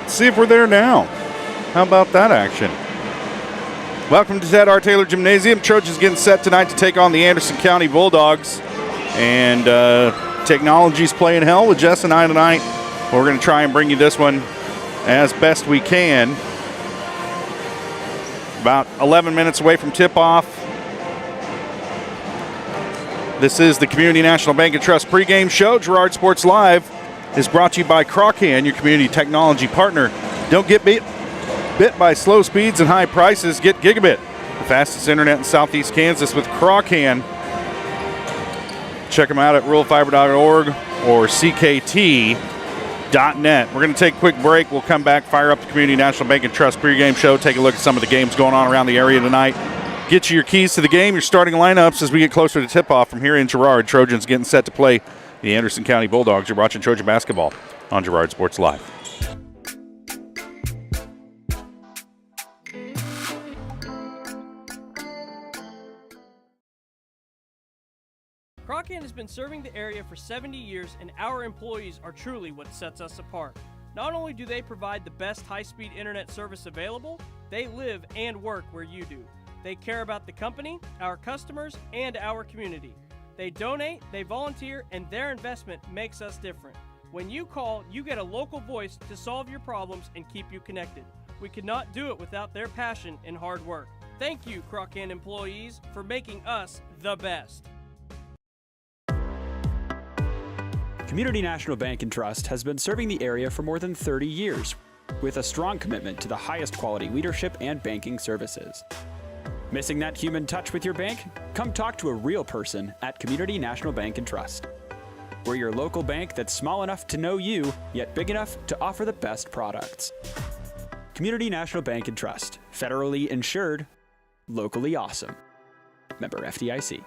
Let's see if we're there now. How about that action? Welcome to Ted R. Taylor Gymnasium. Trojans getting set tonight to take on the Anderson County Bulldogs. And technology's playing hell with Jess and I tonight. We're going to try and bring you this one as best we can. About 11 minutes away from tip-off. This is the Community National Bank and Trust pregame show. Girard Sports Live is brought to you by Croccan, your community technology partner. Don't get bit by slow speeds and high prices. Get Gigabit, the fastest internet in Southeast Kansas with Croccan. Check them out at ruralfiber.org or ckt.net. We're going to take a quick break. We'll come back, fire up the Community National Bank and Trust pregame show, take a look at some of the games going on around the area tonight. Get you your keys to the game, your starting lineups as we get closer to tip-off from here in Girard. Trojans getting set to play the Anderson County Bulldogs. You're watching Trojan basketball on Girard Sports Live. Croccan has been serving the area for 70 years, and our employees are truly what sets us apart. Not only do they provide the best high-speed internet service available, they live and work where you do. They care about the company, our customers, and our community. They donate, they volunteer, and their investment makes us different. When you call, you get a local voice to solve your problems and keep you connected. We could not do it without their passion and hard work. Thank you, Croccan employees, for making us the best. Community National Bank and Trust has been serving the area for more than 30 years, with a strong commitment to the highest quality leadership and banking services. Missing that human touch with your bank? Come talk to a real person at Community National Bank and Trust. We're your local bank that's small enough to know you, yet big enough to offer the best products. Community National Bank and Trust, federally insured, locally awesome. Member FDIC.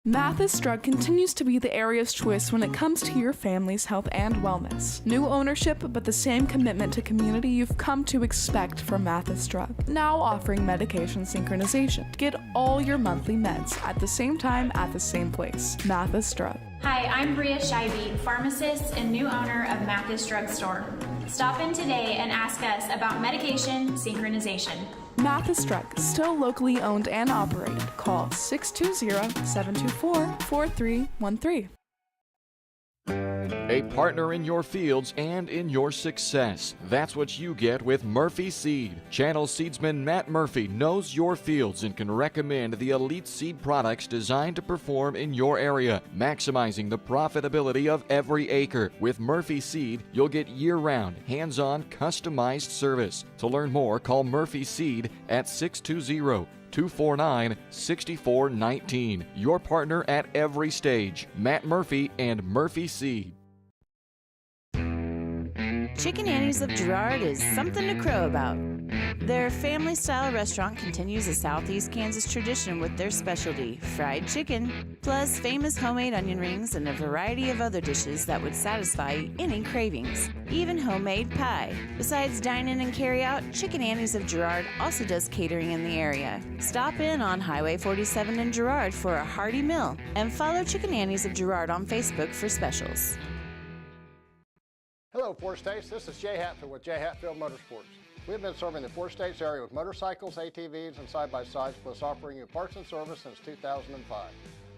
Mathis Drug continues to be the area's choice when it comes to your family's health and wellness. New ownership, but the same commitment to community you've come to expect from Mathis Drug. Now offering medication synchronization. Get all your monthly meds at the same time at the same place. Mathis Drug. Hi, I'm Bria Scheibe, pharmacist and new owner of Mathis Drug Store. Stop in today and ask us about medication synchronization. Mathis Drug, still locally owned and operated. Call 620-724-4313. A partner in your fields and in your success. That's what you get with Murphy Seed. Channel seedsman Matt Murphy knows your fields and can recommend the elite seed products designed to perform in your area, maximizing the profitability of every acre. With Murphy Seed, you'll get year-round, hands-on, customized service. To learn more, call Murphy Seed at 620-249-6419. Your partner at every stage. Matt Murphy and Murphy Seed. Chicken Annie's of Girard is something to crow about. Their family-style restaurant continues a Southeast Kansas tradition with their specialty, fried chicken, plus famous homemade onion rings and a variety of other dishes that would satisfy any cravings, even homemade pie. Besides dine-in and carry-out, Chicken Annie's of Girard also does catering in the area. Stop in on Highway 47 in Girard for a hearty meal, and follow Chicken Annie's of Girard on Facebook for specials. Hello, Four States. This is Jay Hatfield with Jay Hatfield Motorsports. We've been serving the Four States area with motorcycles, ATVs, and side-by-sides, plus offering you parts and service since 2005.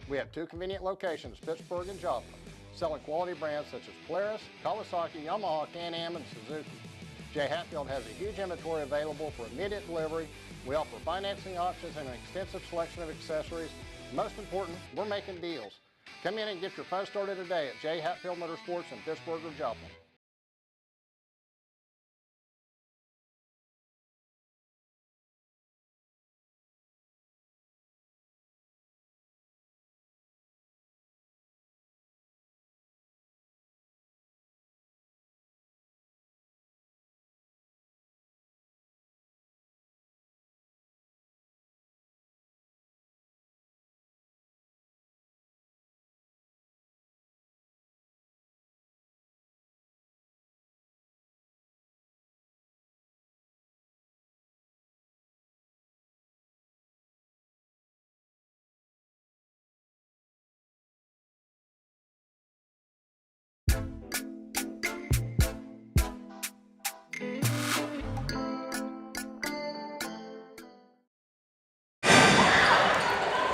We have two convenient locations, Pittsburgh and Joplin, selling quality brands such as Polaris, Kawasaki, Yamaha, Can-Am, and Suzuki. Jay Hatfield has a huge inventory available for immediate delivery. We offer financing options and an extensive selection of accessories. Most important, we're making deals. Come in and get your fun started today at Jay Hatfield Motorsports in Pittsburgh or Joplin.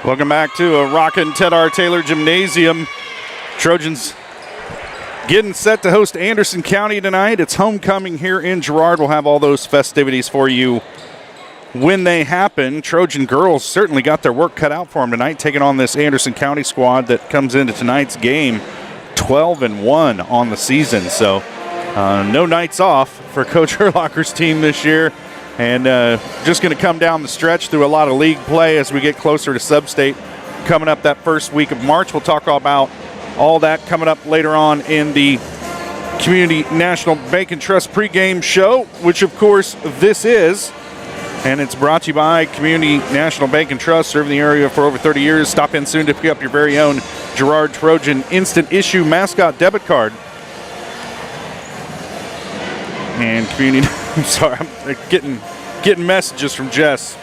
Welcome back to a rockin' Ted R. Taylor Gymnasium. Trojans getting set to host Anderson County tonight. It's homecoming here in Girard. We'll have all those festivities for you when they happen. Trojan girls certainly got their work cut out for them tonight, taking on this Anderson County squad that comes into tonight's game 12-1 on the season. So no nights off for Coach Herlocher's team this year. And just going to come down the stretch through a lot of league play as we get closer to Sub-State coming up that first week of March. We'll talk all about all that coming up later on in the Community National Bank and Trust pregame show, which of course this is. And it's brought to you by Community National Bank and Trust, serving the area for over 30 years. Stop in soon to pick up your very own Girard Trojan instant issue mascot debit card. And Community, I'm sorry, I'm getting messages from Jess.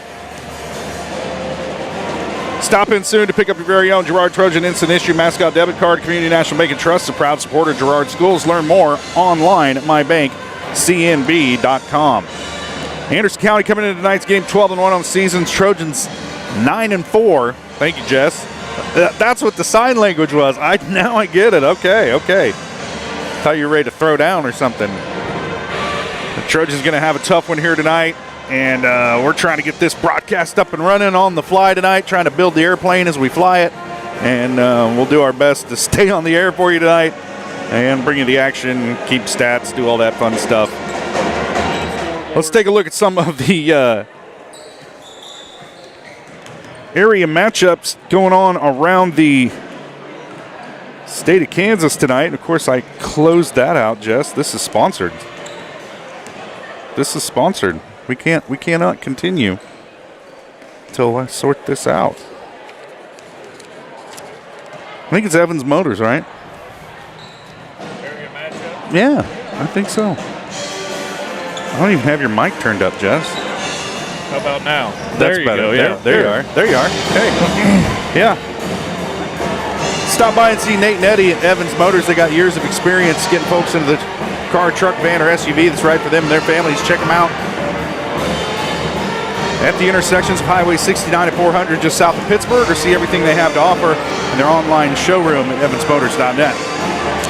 Stop in soon to pick up your very own Girard Trojan instant issue mascot debit card. Community National Bank and Trust, a proud supporter of Girard schools. Learn more online at mybankcnb.com. Anderson County coming into tonight's game 12-1 on the seasons. Trojans 9-4. Thank you, Jess. That's what the sign language was. Now I get it. Okay. Thought you were ready to throw down or something. The Trojans going to have a tough one here tonight, and we're trying to get this broadcast up and running on the fly tonight, trying to build the airplane as we fly it, and we'll do our best to stay on the air for you tonight and bring you the action, keep stats, do all that fun stuff. Let's take a look at some of the area matchups going on around the state of Kansas tonight. And of course, I closed that out, Jess. This is sponsored. We cannot continue until I sort this out. I think it's Evans Motors, right? Area matchup? Yeah, I think so. I don't even have your mic turned up, Jess. How about now? That's better. Go, yeah. There you are. There you are. Hey. Yeah. Stop by and see Nate and Eddie at Evans Motors. They got years of experience getting folks into the car, truck, van, or SUV that's right for them and their families. Check them out at the intersections of Highway 69 and 400 just south of Pittsburgh, or see everything they have to offer in their online showroom at evansmotors.net.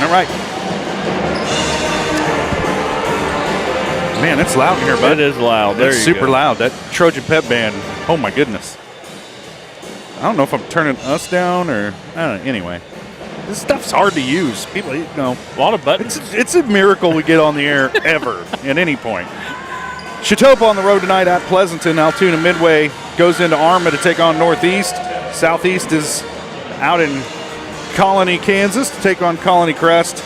All right. Man, it's loud in here, bud. It is loud. There It's you super go. loud. That Trojan pep band, oh my goodness. I don't know if I'm turning us down or, I don't know. Anyway, this stuff's hard to use. People, A lot of buttons. it's a miracle we get on the air ever at any point. Chitopa on the road tonight at Pleasanton. Altoona Midway goes into Arma to take on Northeast. Southeast is out in Colony, Kansas to take on Colony Crest.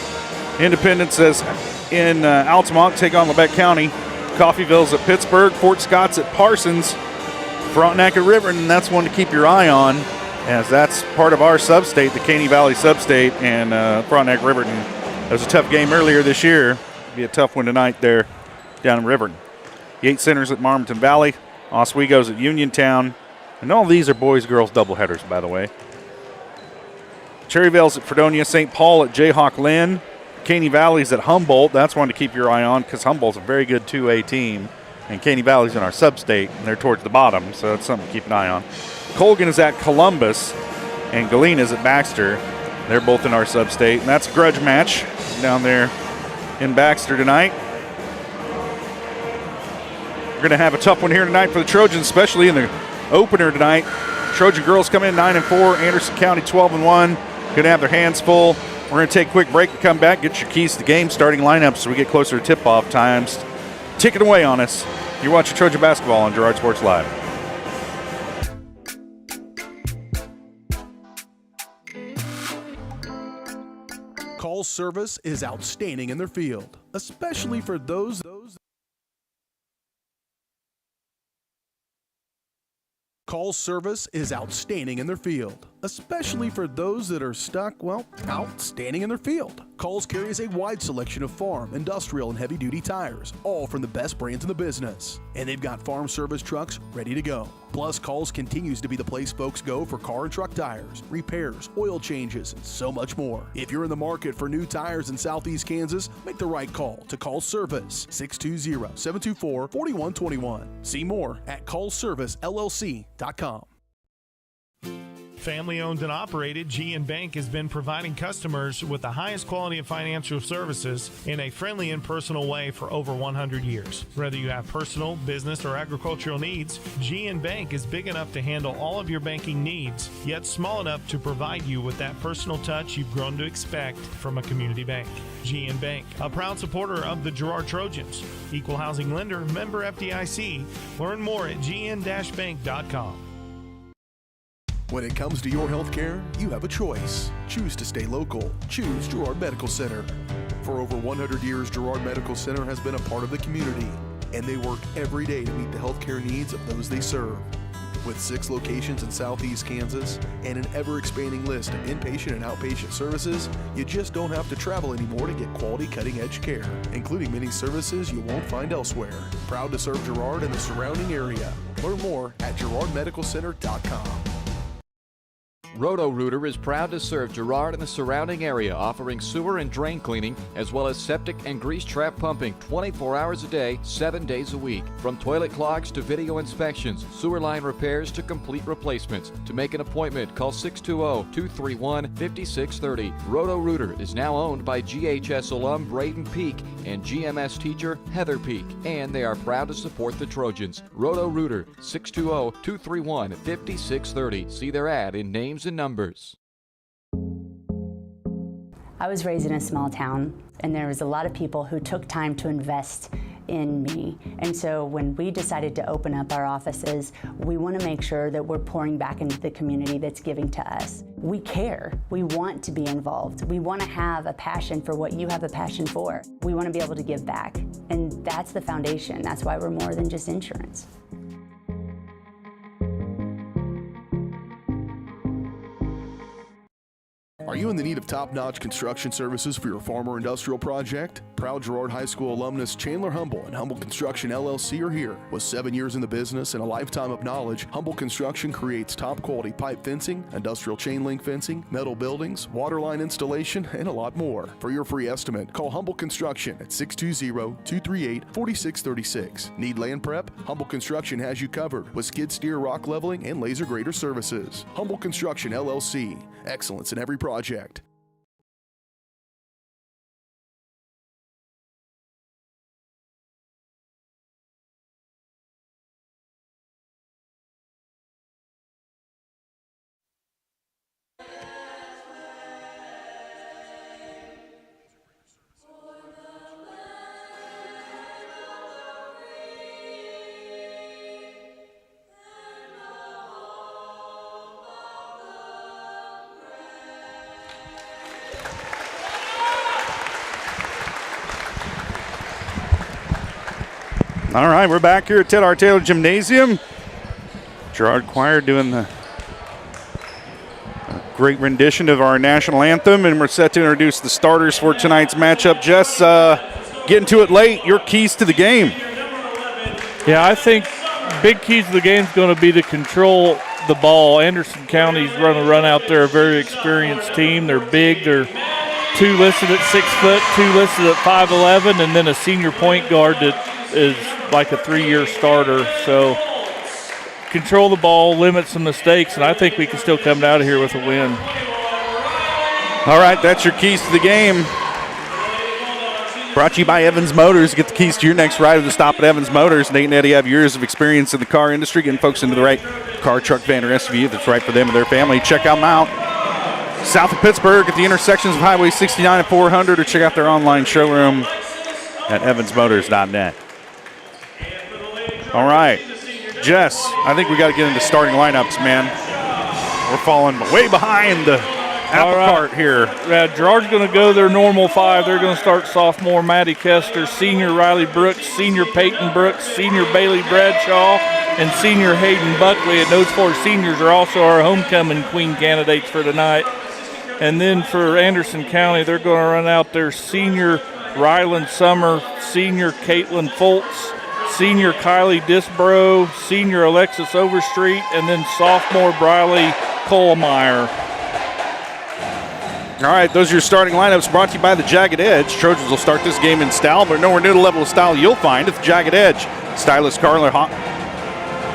Independence is in Altamont to take on Lebec County. Coffeyville's at Pittsburgh. Fort Scott's at Parsons. Frontenac at Riverton, and that's one to keep your eye on, as that's part of our sub-state, the Caney Valley sub-state, and Frontenac Riverton. It was a tough game earlier this year. It'll be a tough one tonight there down in Riverton. Yates Center's at Marmonton Valley. Oswego's at Uniontown. And all these are boys-girls doubleheaders, by the way. Cherryvale's at Fredonia. St. Paul at Jayhawk Lynn. Caney Valley's at Humboldt. That's one to keep your eye on because Humboldt's a very good 2A team. And Caney Valley's in our sub-state, and they're towards the bottom, so that's something to keep an eye on. Colgan is at Columbus, and Galena's at Baxter. They're both in our sub-state, and that's a grudge match down there in Baxter tonight. We're going to have a tough one here tonight for the Trojans, especially in the opener tonight. Trojan girls come in 9-4, Anderson County 12-1. Going to have their hands full. We're going to take a quick break and come back, get your keys to the game, starting lineups so we get closer to tip-off times. Ticking away on us. You're watching Trojan basketball on Girard Sports Live. Call service is outstanding in their field, especially for those. Call service is outstanding in their field, especially for those that are stuck, well, outstanding in their field. Calls carries a wide selection of farm, industrial, and heavy-duty tires, all from the best brands in the business. And they've got farm service trucks ready to go. Plus, Calls continues to be the place folks go for car and truck tires, repairs, oil changes, and so much more. If you're in the market for new tires in Southeast Kansas, make the right call to Call Service, 620-724-4121. See more at callservicellc.com. Family owned and operated, GN Bank has been providing customers with the highest quality of financial services in a friendly and personal way for over 100 years. Whether you have personal, business, or agricultural needs, GN Bank is big enough to handle all of your banking needs, yet small enough to provide you with that personal touch you've grown to expect from a community bank. GN Bank, a proud supporter of the Girard Trojans. Equal housing lender, member FDIC. Learn more at gn-bank.com. When it comes to your health care, you have a choice. Choose to stay local. Choose Girard Medical Center. For over 100 years, Girard Medical Center has been a part of the community, and they work every day to meet the health care needs of those they serve. With 6 locations in southeast Kansas and an ever-expanding list of inpatient and outpatient services, you just don't have to travel anymore to get quality cutting-edge care, including many services you won't find elsewhere. Proud to serve Girard and the surrounding area. Learn more at girardmedicalcenter.com. Roto-Rooter is proud to serve Girard and the surrounding area, offering sewer and drain cleaning, as well as septic and grease trap pumping 24 hours a day, 7 days a week. From toilet clogs to video inspections, sewer line repairs to complete replacements. To make an appointment, call 620-231-5630. Roto-Rooter is now owned by GHS alum Braden Peak and GMS teacher Heather Peak, and they are proud to support the Trojans. Roto-Rooter, 620-231-5630. See their ad in names and numbers. I was raised in a small town, and there was a lot of people who took time to invest in me. And so when we decided to open up our offices, we want to make sure that we're pouring back into the community that's giving to us. We care. We want to be involved. We want to have a passion for what you have a passion for. We want to be able to give back. And that's the foundation. That's why we're more than just insurance. Are you in the need of top-notch construction services for your farm or industrial project? Proud Girard High School alumnus Chandler Humble and Humble Construction LLC are here. With 7 years in the business and a lifetime of knowledge, Humble Construction creates top-quality pipe fencing, industrial chain link fencing, metal buildings, water line installation, and a lot more. For your free estimate, call Humble Construction at 620-238-4636. Need land prep? Humble Construction has you covered with skid steer rock leveling and laser grader services. Humble Construction LLC. Excellence in every project. All right, we're back here at Ted R. Taylor Gymnasium. Girard Choir doing the great rendition of our national anthem, and we're set to introduce the starters for tonight's matchup. Jess, getting to it late, your keys to the game. Yeah, I think big keys to the game is going to be to control the ball. Anderson County's run out there, a very experienced team. They're big. They're 2 listed at 6 foot, 2 listed at 5'11", and then a senior point guard that is like a 3-year starter. So control the ball, limit some mistakes, and I think we can still come out of here with a win. All right, that's your keys to the game. Brought to you by Evans Motors. Get the keys to your next ride with a stop at Evans Motors. Nate and Eddie have years of experience in the car industry, getting folks into the right car, truck, van, or SUV that's right for them and their family. Check them out south of Pittsburgh at the intersections of Highway 69 and 400, or check out their online showroom at evansmotors.net. All right, Jess, I think we got to get into starting lineups, man. We're falling way behind the apple cart here. Girard's going to go their normal 5. They're going to start sophomore Maddie Kester, senior Riley Brooks, senior Peyton Brooks, senior Bailey Bradshaw, and senior Hayden Buckley. And those 4 seniors are also our homecoming queen candidates for tonight. And then for Anderson County, they're going to run out their senior Ryland Summer, senior Caitlin Foltz, senior Kylie Disbro, senior Alexis Overstreet, and then sophomore Briley Kohlmeyer. All right, those are your starting lineups brought to you by the Jagged Edge. Trojans will start this game in style, but nowhere near the level of style you'll find at the Jagged Edge. Stylist Carla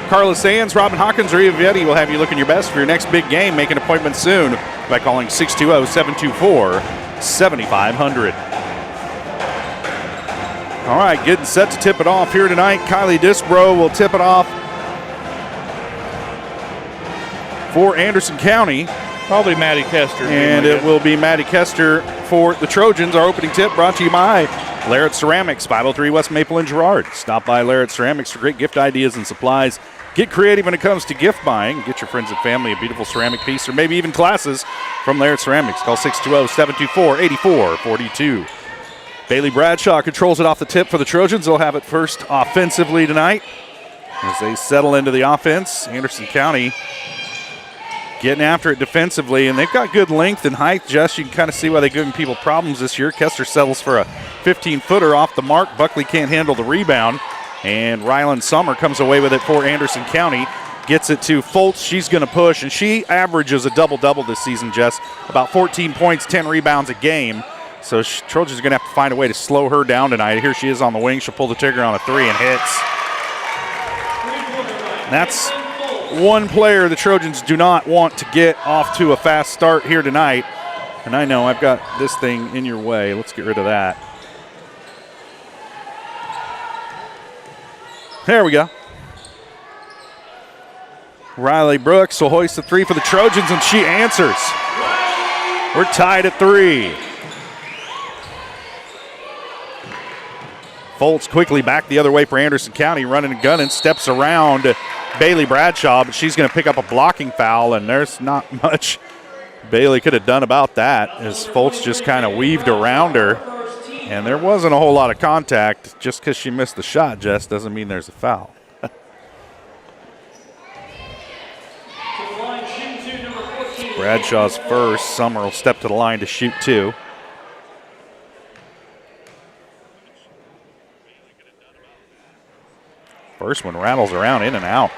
Carla Sands, Robin Hawkins, or Eva Vietti will have you looking your best for your next big game. Make an appointment soon by calling 620-724-7500. All right, getting set to tip it off here tonight. Kylie Disbro will tip it off for Anderson County. Probably Maddie Kester. And it will be Maddie Kester for the Trojans. Our opening tip brought to you by Larrett Ceramics, 503 West Maple in Girard. Stop by Larrett Ceramics for great gift ideas and supplies. Get creative when it comes to gift buying. Get your friends and family a beautiful ceramic piece or maybe even classes from Larrett Ceramics. Call 620-724-8442. Bailey Bradshaw controls it off the tip for the Trojans. They'll have it first offensively tonight as they settle into the offense. Anderson County getting after it defensively, and they've got good length and height. Jess, you can kind of see why they're giving people problems this year. Kester settles for a 15-footer off the mark. Buckley can't handle the rebound, and Rylan Summer comes away with it for Anderson County. Gets it to Foltz. She's going to push, and she averages a double-double this season, Jess. About 14 points, 10 rebounds a game. So Trojans are going to have to find a way to slow her down tonight. Here she is on the wing. She'll pull the trigger on a three and hits. And that's one player the Trojans do not want to get off to a fast start here tonight. And I know I've got this thing in your way. Let's get rid of that. There we go. Riley Brooks will hoist the three for the Trojans, and she answers. We're tied at 3. Foltz quickly back the other way for Anderson County, running and gunning, steps around Bailey Bradshaw, but she's going to pick up a blocking foul, and there's not much Bailey could have done about that as Foltz just kind of weaved around her, and there wasn't a whole lot of contact. Just because she missed the shot, Jess, doesn't mean there's a foul. Bradshaw's first. Summer will step to the line to shoot 2. First one rattles around in and out.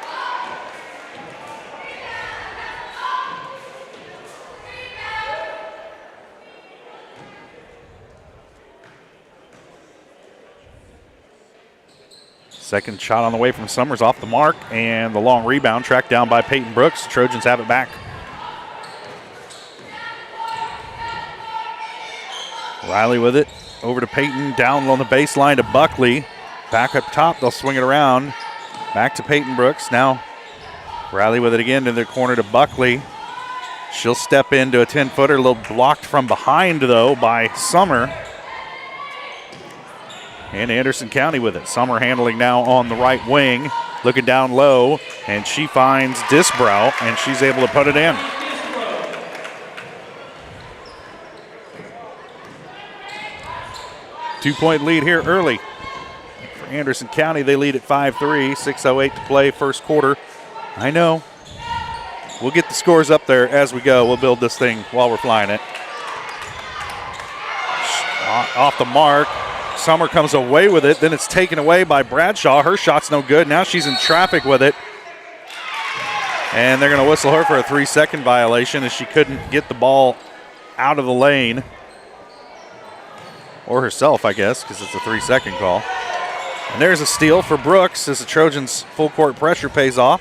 Second shot on the way from Summers off the mark, and the long rebound tracked down by Peyton Brooks. The Trojans have it back. Riley with it, over to Peyton, down on the baseline to Buckley. Back up top, they'll swing it around. Back to Peyton Brooks. Now Riley with it again to the corner to Buckley. She'll step into a 10-footer, a little blocked from behind, though, by Summer. And Anderson County with it. Summer handling now on the right wing, looking down low, and she finds Disbrow, and she's able to put it in. Two-point lead here early. For Anderson County, they lead at 5-3, 6:08 to play first quarter. I know. We'll get the scores up there as we go. We'll build this thing while we're flying it. Off the mark. Summer comes away with it. Then it's taken away by Bradshaw. Her shot's no good. Now she's in traffic with it. And they're going to whistle her for a 3-second violation as she couldn't get the ball out of the lane. Or herself, I guess, because it's a 3-second call. And there's a steal for Brooks as the Trojans' full court pressure pays off.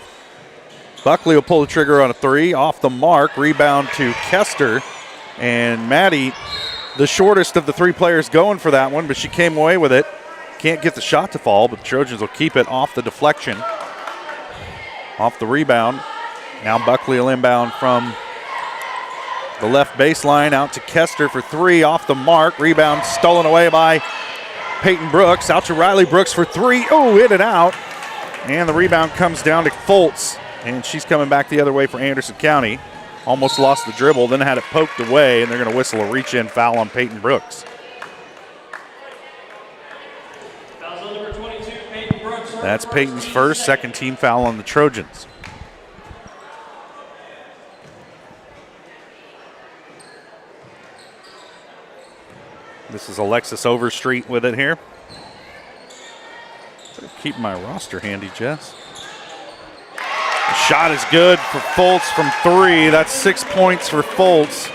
Buckley will pull the trigger on a 3, off the mark, rebound to Kester. And Maddie, the shortest of the 3 players, going for that one, but she came away with it. Can't get the shot to fall, but the Trojans will keep it off the deflection. Off the rebound. Now Buckley will inbound from the left baseline out to Kester for 3, off the mark. Rebound stolen away by Peyton Brooks. Out to Riley Brooks for 3. Oh, in and out. And the rebound comes down to Foltz. And she's coming back the other way for Anderson County. Almost lost the dribble, then had it poked away, and they're going to whistle a reach-in foul on Peyton Brooks. That's Peyton's first, second team foul on the Trojans. This is Alexis Overstreet with it here. Better keep my roster handy, Jess. The shot is good for Foltz from 3. That's 6 points for Foltz.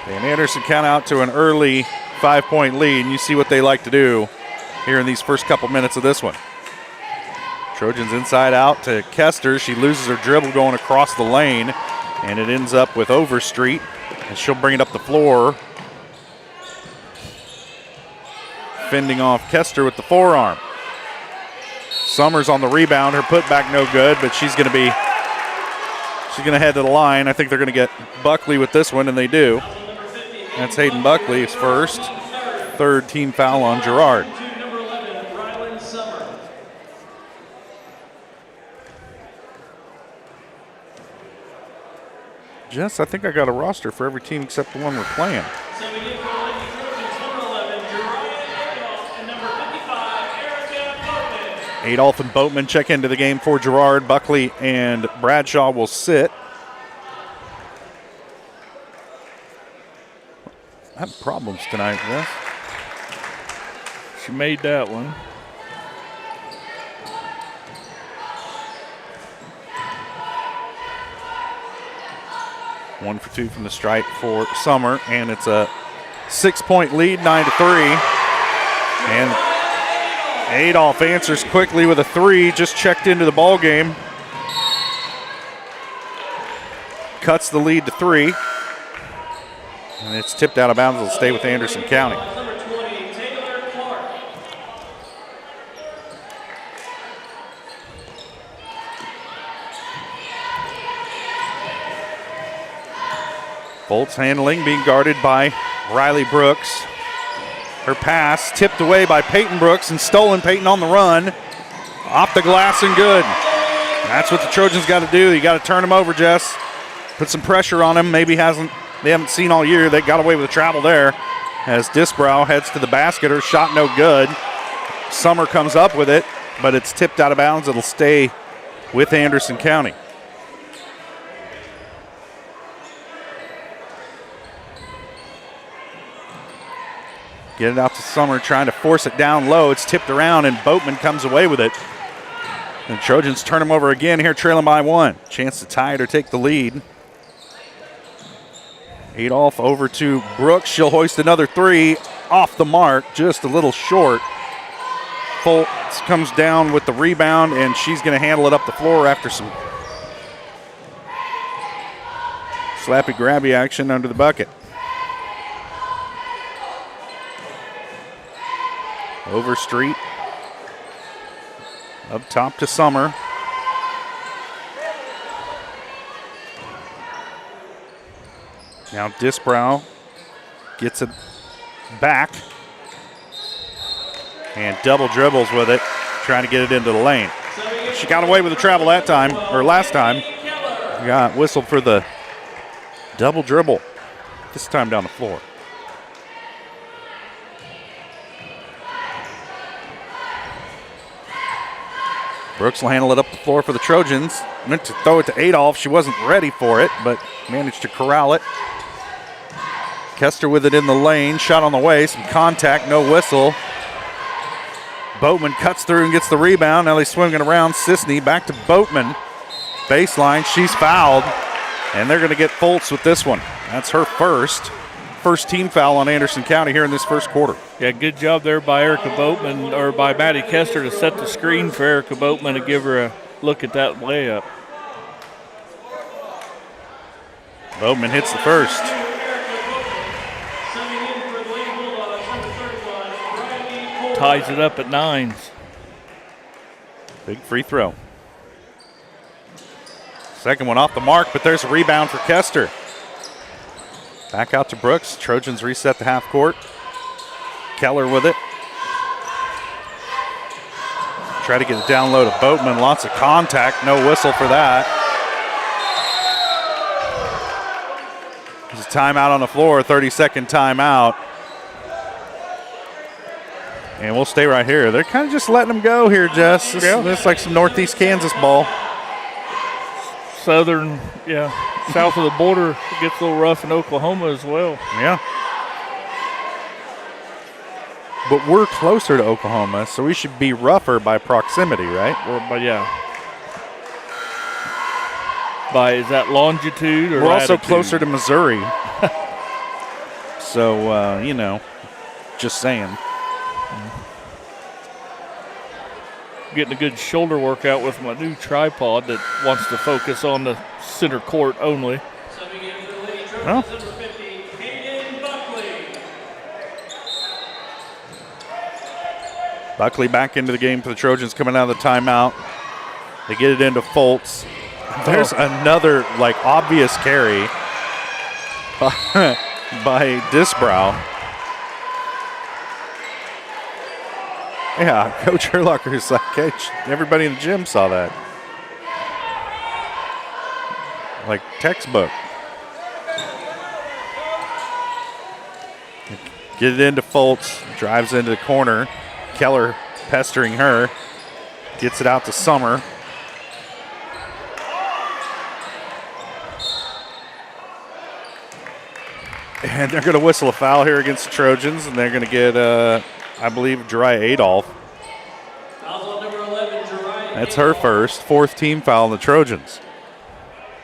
And Anderson count out to an early 5-point lead, and you see what they like to do here in these first couple minutes of this one. Trojans inside out to Kester. She loses her dribble going across the lane, and it ends up with Overstreet, and she'll bring it up the floor. Fending off Kester with the forearm. Summers on the rebound. Her putback no good, but she's going to head to the line. I think they're going to get Buckley with this one, and they do. That's Hayden Buckley's first. Third team foul on Girard. Jess, I think I got a roster for every team except the one we're playing. Adolph and Boatman check into the game for Girard. Buckley and Bradshaw will sit. I have problems tonight, Jess. She made that one. One for two from the stripe for Summer, and it's a 6-point lead, 9-3. And Adolph answers quickly with a three, just checked into the ball game. Cuts the lead to 3. And it's tipped out of bounds. It'll stay with Anderson County. Bolt's handling, being guarded by Riley Brooks. Her pass tipped away by Peyton Brooks and stolen. Peyton on the run. Off the glass and good. That's what the Trojans got to do. You got to turn them over, Jess. Put some pressure on them. They haven't seen all year. They got away with the travel there. As Disbrow heads to the basket. Her shot no good. Summer comes up with it, but it's tipped out of bounds. It'll stay with Anderson County. Get it out to Summer, trying to force it down low. It's tipped around, and Boatman comes away with it. And Trojans turn them over again here, trailing by 1. Chance to tie it or take the lead. Adolph over to Brooks. She'll hoist another 3 off the mark, just a little short. Fultz comes down with the rebound, and she's going to handle it up the floor after some slappy-grabby action under the bucket. Overstreet. Up top to Summer. Now Disbrow gets it back. And double dribbles with it, trying to get it into the lane. She got away with the travel that time, or last time. Got whistled for the double dribble. This time down the floor. Brooks will handle it up the floor for the Trojans. Meant to throw it to Adolph. She wasn't ready for it, but managed to corral it. Kester with it in the lane. Shot on the way. Some contact, no whistle. Boatman cuts through and gets the rebound. Now they swing it around. Sisney back to Boatman. Baseline. She's fouled. And they're going to get Fultz with this one. That's her first team foul on Anderson County here in this first quarter. Yeah, good job there by Erica Boatman, or by Maddie Kester, to set the screen for Erica Boatman to give her a look at that layup. Boatman hits the first. Ties it up at 9. Big free throw. Second one off the mark, but there's a rebound for Kester. Back out to Brooks. Trojans reset the half court. Keller with it. Try to get it down low to Boatman. Lots of contact. No whistle for that. There's a timeout on the floor. 30-second timeout. And we'll stay right here. They're kind of just letting them go here, Jess. This is like some Northeast Kansas ball. Southern, south of the border, it gets a little rough in Oklahoma as well. Yeah. But we're closer to Oklahoma, so we should be rougher by proximity, right? Is that longitude or we're also latitude? closer to Missouri. So, just saying. getting a good shoulder workout with my new tripod that wants to focus on the center court only. Well, Buckley back into the game for the Trojans coming out of the timeout. They get it into Foltz. There's another, like, obvious carry by Disbrow. Yeah, Coach Herlocker like, hey, everybody in the gym saw that. Like textbook. Get it into Foltz, drives into the corner. Keller pestering her. Gets it out to Summer. And they're going to whistle a foul here against the Trojans, and they're going to get, I believe, Jariah Adolph. That's her first, fourth team foul on the Trojans.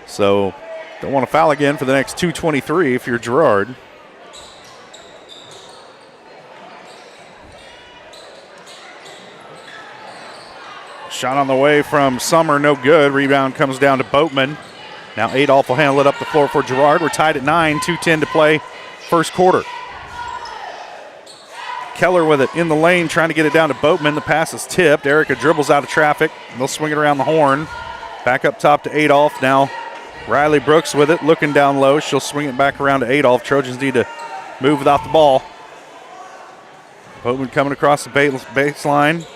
So don't want to foul again for the next 2:23 if you're Girard. Shot on the way from Summer, no good. Rebound comes down to Boatman. Now Adolph will handle it up the floor for Girard. We're tied at 9, 2:10 to play, first quarter. Keller with it in the lane, trying to get it down to Boatman. The pass is tipped. Erica dribbles out of traffic. They'll swing it around the horn. Back up top to Adolph. Now Riley Brooks with it, looking down low. She'll swing it back around to Adolph. Trojans need to move without the ball. Boatman coming across the baseline.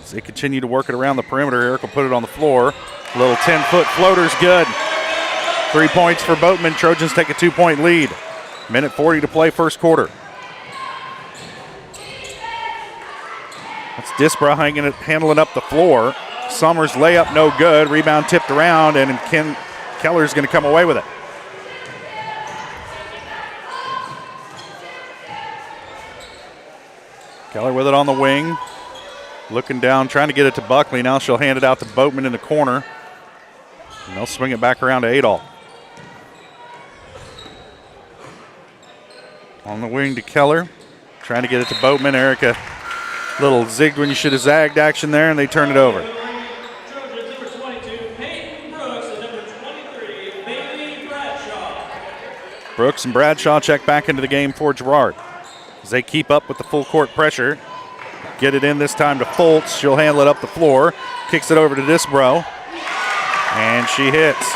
As they continue to work it around the perimeter, Eric will put it on the floor. A little 10-foot floater's good. 3 points for Boatman. Trojans take a 2-point lead. Minute 40 to play, first quarter. That's Disbrow handling up the floor. Summers layup no good. Rebound tipped around, and Keller's going to come away with it. Keller with it on the wing. Looking down, trying to get it to Buckley. Now she'll hand it out to Boatman in the corner. And they'll swing it back around to Adolph. On the wing to Keller. Trying to get it to Boatman. Erica, little zigged when you should have zagged action there, and they turn it over. Brooks and Bradshaw check back into the game for Girard. As they keep up with the full court pressure. Get it in this time to Foltz. She'll handle it up the floor. Kicks it over to Disbrow. And she hits.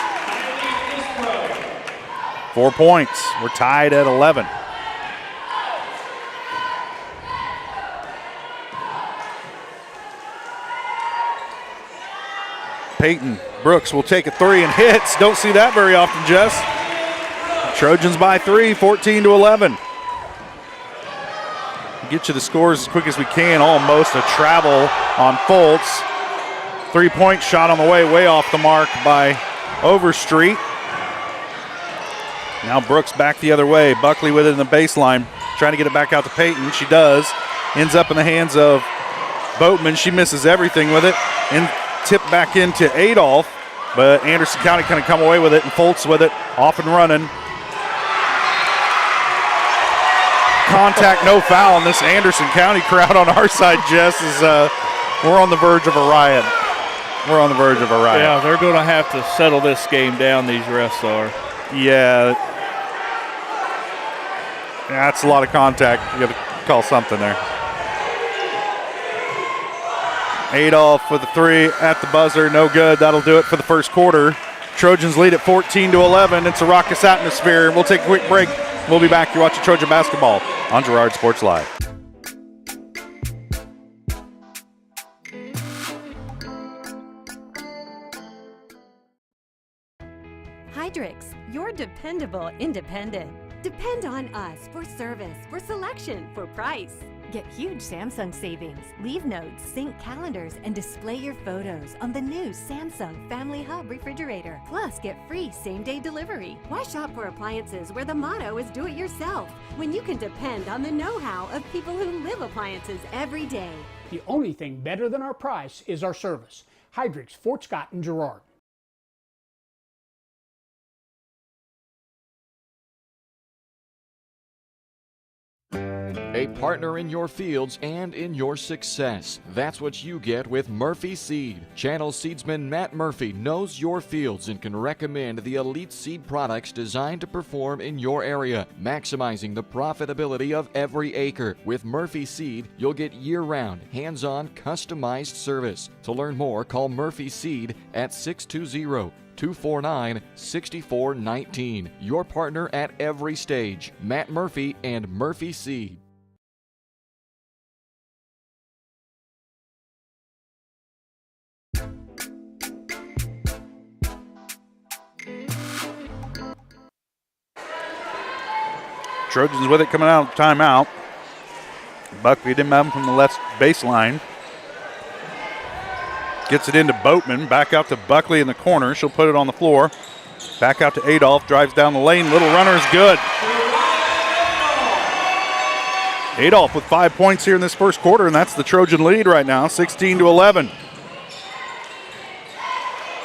4 points. We're tied at 11. Peyton Brooks will take a three and hits. Don't see that very often, Jess. Trojans by 3, 14-11. Get you the scores as quick as we can. Almost a travel on Foltz. 3-point shot on the way off the mark by Overstreet. Now Brooks back the other way. Buckley with it in the baseline. Trying to get it back out to Peyton. She does. Ends up in the hands of Boatman. She misses everything with it. And tipped back into Adolph. But Anderson County kind of come away with it, and Foltz with it. Off and running. Contact, no foul, and this Anderson County crowd on our side, Jess, is we're on the verge of a riot. We're on the verge of a riot. Yeah, they're going to have to settle this game down, these refs are. Yeah, that's a lot of contact. You got to call something there. Adolph with a three at the buzzer, no good. That'll do it for the first quarter. Trojans lead at 14-11. It's a raucous atmosphere. We'll take a quick break. We'll be back. You're watching Trojan basketball on Girard Sports Live. Hydrix, your dependable independent. Depend on us for service, for selection, for price. Get huge Samsung savings. Leave notes, sync calendars, and display your photos on the new Samsung Family Hub refrigerator. Plus, get free same-day delivery. Why shop for appliances where the motto is do it yourself when you can depend on the know-how of people who live appliances every day? The only thing better than our price is our service. Hydrix, Fort Scott, and Girard. A partner in your fields and in your success. That's what you get with Murphy Seed. Channel seedsman Matt Murphy knows your fields and can recommend the elite seed products designed to perform in your area, maximizing the profitability of every acre. With Murphy Seed, you'll get year-round, hands-on, customized service. To learn more, call Murphy Seed at 620-249-6419. Your partner at every stage. Matt Murphy and Murphy Seed. Trojans with it coming out of timeout. Buckley didn't have him from the left baseline. Gets it into Boatman. Back out to Buckley in the corner. She'll put it on the floor. Back out to Adolph. Drives down the lane. Little runner is good. Adolph with 5 points here in this first quarter, and that's the Trojan lead right now, 16-11.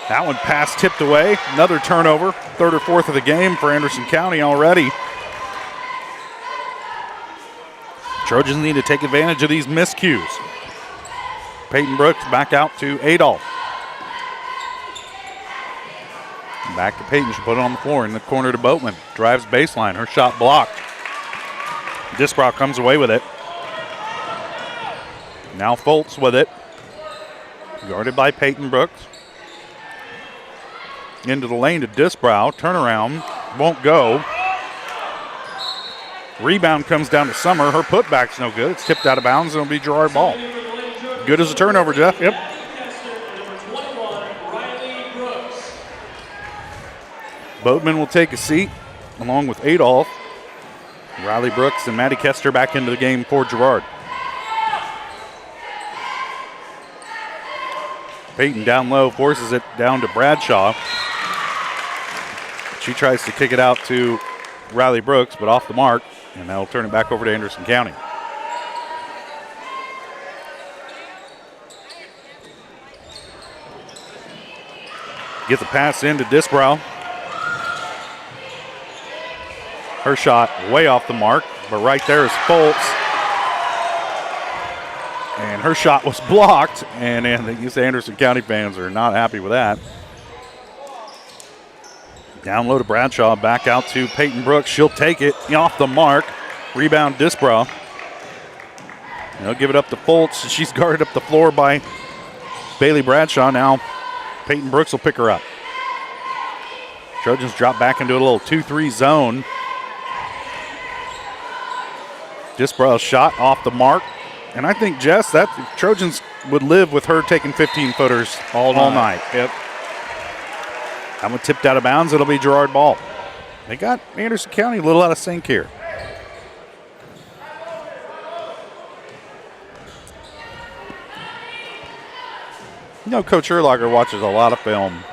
That one pass tipped away. Another turnover. Third or fourth of the game for Anderson County already. Trojans need to take advantage of these miscues. Peyton Brooks back out to Adolph. Back to Peyton. She'll put it on the floor in the corner to Boatman. Drives baseline. Her shot blocked. Disbrow comes away with it. Now Foltz with it. Guarded by Peyton Brooks. Into the lane to Disbrow. Turnaround. Won't go. Rebound comes down to Summer. Her putback's no good. It's tipped out of bounds, and it'll be Girard ball. Good as a turnover, Jeff. Yep. Boatman will take a seat along with Adolph. Riley Brooks and Maddie Kester back into the game for Girard. Peyton down low, forces it down to Bradshaw. She tries to kick it out to Riley Brooks, but off the mark, and that'll turn it back over to Anderson County. Gets the pass in to Disbrow. Her shot way off the mark, but right there is Foltz. And her shot was blocked, and these Anderson County fans are not happy with that. Down low to Bradshaw, back out to Peyton Brooks. She'll take it off the mark. Rebound Disbrow. They'll give it up to Foltz. She's guarded up the floor by Bailey Bradshaw. Now Peyton Brooks will pick her up. Trojans drop back into a little 2-3 zone. Disbrow's shot off the mark. And I think, Jess, that Trojans would live with her taking 15-footers all night. Yep. That one tipped out of bounds. It'll be Girard ball. They got Anderson County a little out of sync here. You know, Coach Erlacher watches a lot of film.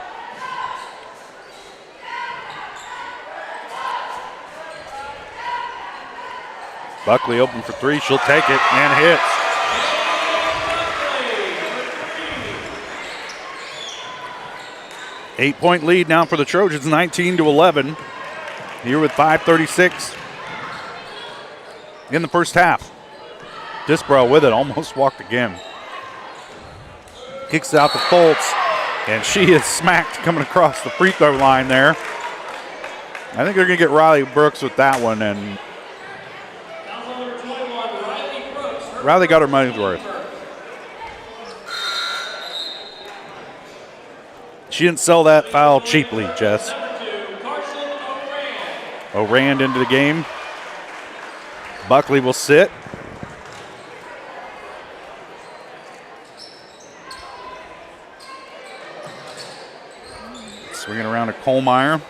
Buckley open for three. She'll take it and hits. Eight-point lead now for the Trojans, 19-11. Here with 5:36 in the first half. Disbrow with it, almost walked again. Kicks out to Foltz, and she is smacked coming across the free throw line there. I think they're going to get Riley Brooks with that one, and Riley got her money's worth. She didn't sell that foul cheaply, Jess. O'Rand into the game. Buckley will sit. Swinging around to Kohlmeyer.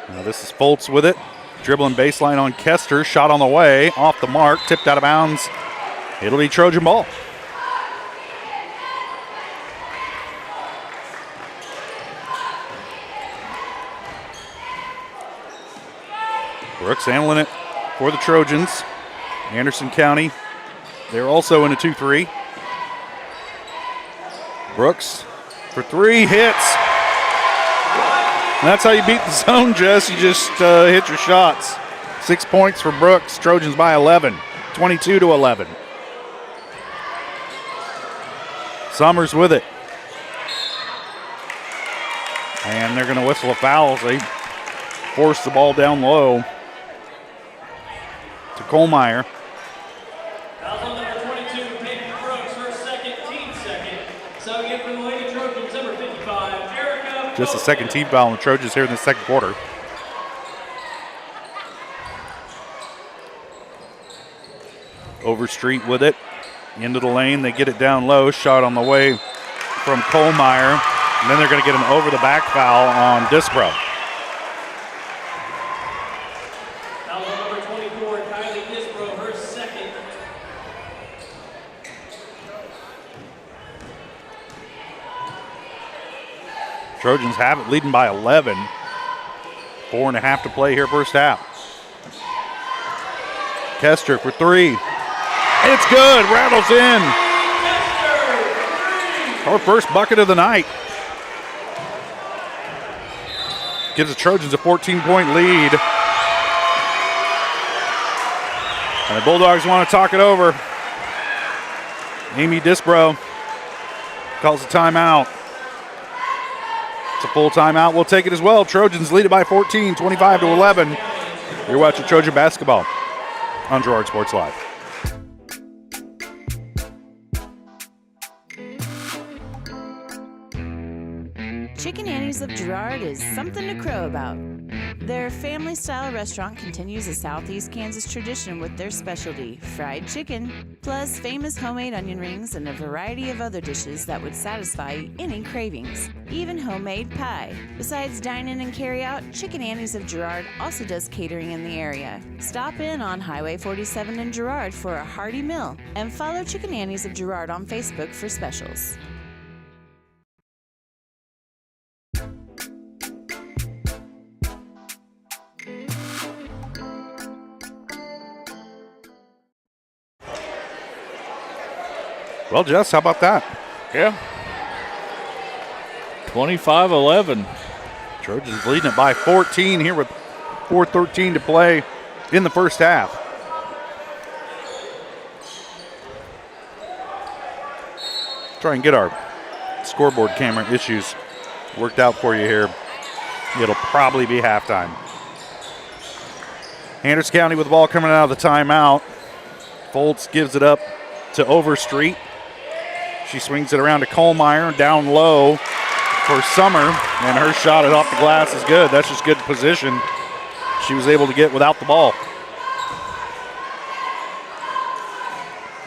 Now this is Foltz with it. Dribbling baseline on Kester. Shot on the way. Off the mark. Tipped out of bounds. It'll be Trojan ball. Brooks handling it for the Trojans. Anderson County, they're also in a 2-3. Brooks for three, hits. And that's how you beat the zone, Jess. You just hit your shots. 6 points for Brooks. Trojans by 11, 22-11. Summers with it. And they're going to whistle a foul as they force the ball down low to Kohlmeyer. Foul on number 22, Peyton Brooks, her second, team second. So again for the Lady Trojans, number 55, Erica. Just the second team foul on the Trojans here in the second quarter. Overstreet with it. Into the lane, they get it down low. Shot on the way from Kohlmeyer. And then they're going to get an over-the-back foul on Disbro. Foul on number 24, Kylie Disbro, her second. Trojans have it, leading by 11. 4.5 to play here first half. Kester for three. It's good, rattles in. Our first bucket of the night. Gives the Trojans a 14-point lead. And the Bulldogs want to talk it over. Amy Disbro calls a timeout. It's a full timeout. We'll take it as well. Trojans lead it by 14, 25-11. You're watching Trojan basketball on Girard Sports Live. Chicken Annie's of Girard is something to crow about. Their family-style restaurant continues a Southeast Kansas tradition with their specialty, fried chicken, plus famous homemade onion rings and a variety of other dishes that would satisfy any cravings, even homemade pie. Besides dine-in and carry-out, Chicken Annie's of Girard also does catering in the area. Stop in on Highway 47 in Girard for a hearty meal, and follow Chicken Annie's of Girard on Facebook for specials. Well, Jess, how about that? Yeah. 25-11. Trojans leading it by 14 here with 4:13 to play in the first half. Try and get our scoreboard camera issues worked out for you here. It'll probably be halftime. Anderson County with the ball coming out of the timeout. Foltz gives it up to Overstreet. She swings it around to Kohlmeyer, down low for Summer, and her shot off the glass is good. That's just good position she was able to get without the ball.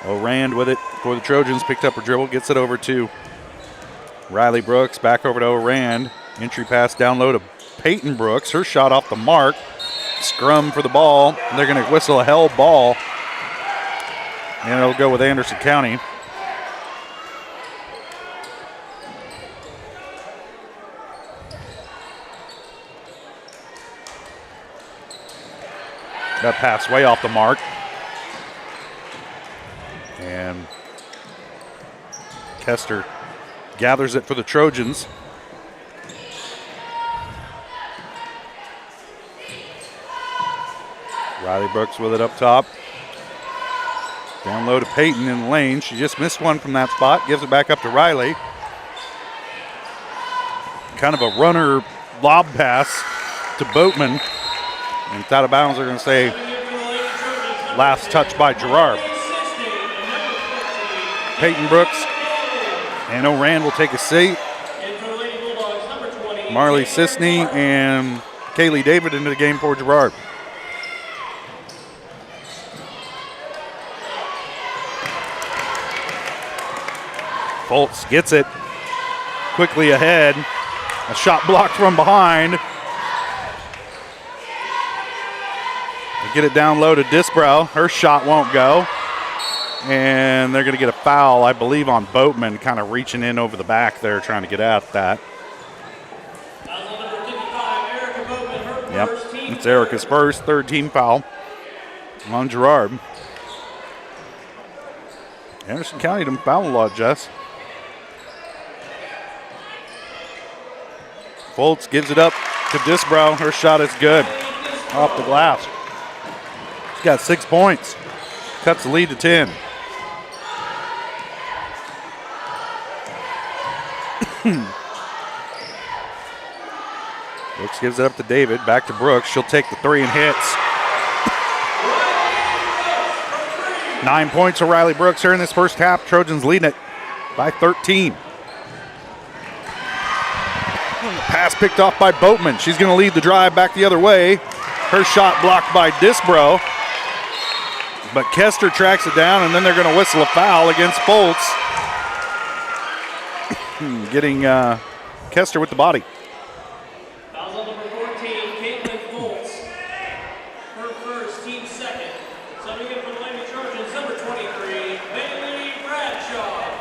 O'Rand with it for the Trojans, picked up her dribble, gets it over to Riley Brooks, back over to O'Rand. Entry pass down low to Peyton Brooks. Her shot off the mark. Scrum for the ball. They're going to whistle a held ball, and it'll go with Anderson County. That pass way off the mark. And Kester gathers it for the Trojans. Riley Brooks with it up top. Down low to Peyton in the lane. She just missed one from that spot. Gives it back up to Riley. Kind of a runner lob pass to Boatman. And it's out of bounds. They're going to say last touch by Girard. Peyton Brooks and O'Rand will take a seat. Marley Sisney and Kaylee David into the game for Girard. Foltz gets it quickly ahead. A shot blocked from behind. They get it down low to Disbrow. Her shot won't go. And they're going to get a foul, I believe, on Boatman, kind of reaching in over the back there, trying to get at that. Yep, it's Erica's first, third team foul on Girard. Anderson County didn't foul a lot, Jess. Foltz gives it up to Disbrow. Her shot is good off the glass. got 6 points. Cuts the lead to 10. Brooks gives it up to David. Back to Brooks. She'll take the 3 and hits. 9 points for Riley Brooks here in this first half. Trojans leading it by 13. Pass picked off by Boatman. She's going to lead the drive back the other way. Her shot blocked by Disbro. But Kester tracks it down, and then they're going to whistle a foul against Foltz. Getting Kester with the body. Foul's on number 14, Caitlin Foltz. Her first, team second. Subbing in for the Lady Trojans, number 23, Bailey Bradshaw.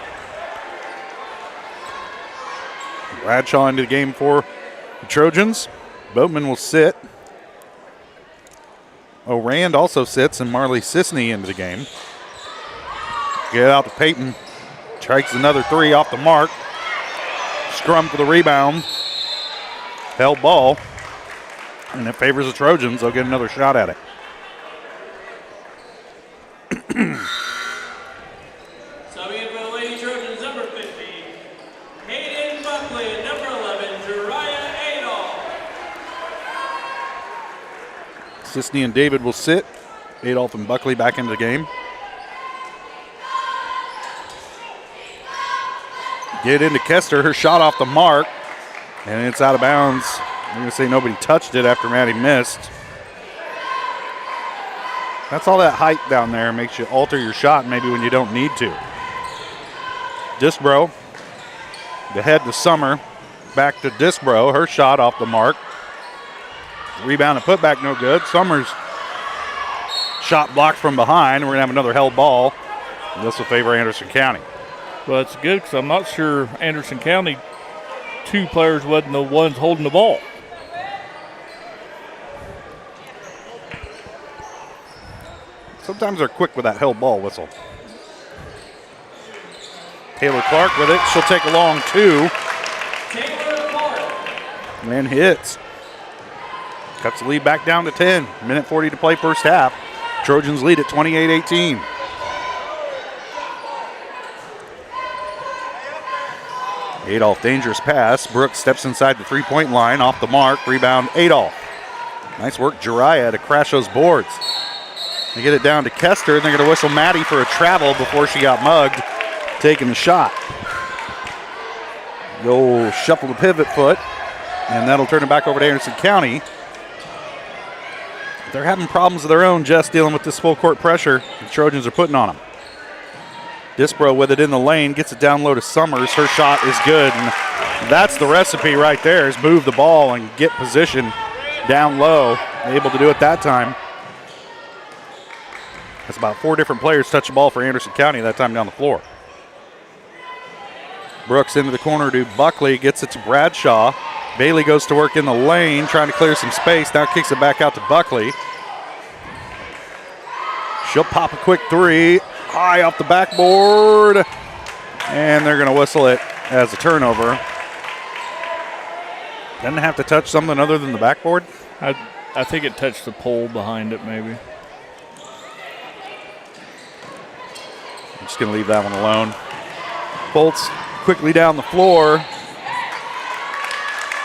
Bradshaw into the game for the Trojans. Boatman will sit. O'Rand also sits, and Marley Sisney into the game. Get out to Peyton. Strikes another 3 off the mark. Scrum for the rebound. Held ball. And it favors the Trojans. They'll get another shot at it. Subbing in for the Lady Trojans, number 50, Hayden Buckley, and number 11, Jariah Adolph. Sisney and David will sit. Adolph and Buckley back into the game. Get into Kester. Her shot off the mark. And it's out of bounds. I'm going to say nobody touched it after Maddie missed. That's all that height down there makes you alter your shot maybe when you don't need to. Disbro. The head to Summer. Back to Disbro. Her shot off the mark. Rebound and putback no good. Summers shot blocked from behind. We're going to have another held ball. This will favor Anderson County. Well, it's good because I'm not sure Anderson County 2 players wasn't the ones holding the ball. Sometimes they're quick with that held ball whistle. Taylor Clark with it. She'll take a long 2. Taylor Clark. And hits. Cuts the lead back down to 10. Minute 40 to play first half. Trojans lead at 28-18. Adolph, dangerous pass. Brooks steps inside the 3-point line, off the mark. Rebound, Adolph. Nice work, Jariah, to crash those boards. They get it down to Kester, and they're going to whistle Maddie for a travel before she got mugged, taking the shot. Go shuffle the pivot foot, and that'll turn it back over to Anderson County. They're having problems of their own, just dealing with this full court pressure the Trojans are putting on them. Disbro with it in the lane, gets it down low to Summers. Her shot is good, and that's the recipe right there, is move the ball and get position down low. Able to do it that time. That's about 4 different players touch the ball for Anderson County that time down the floor. Brooks into the corner to Buckley, gets it to Bradshaw. Bailey goes to work in the lane, trying to clear some space. Now kicks it back out to Buckley. She'll pop a quick 3. High off the backboard, and they're going to whistle it as a turnover. Doesn't have to touch something other than the backboard. I think it touched the pole behind it, maybe. I'm just going to leave that one alone. Foltz quickly down the floor.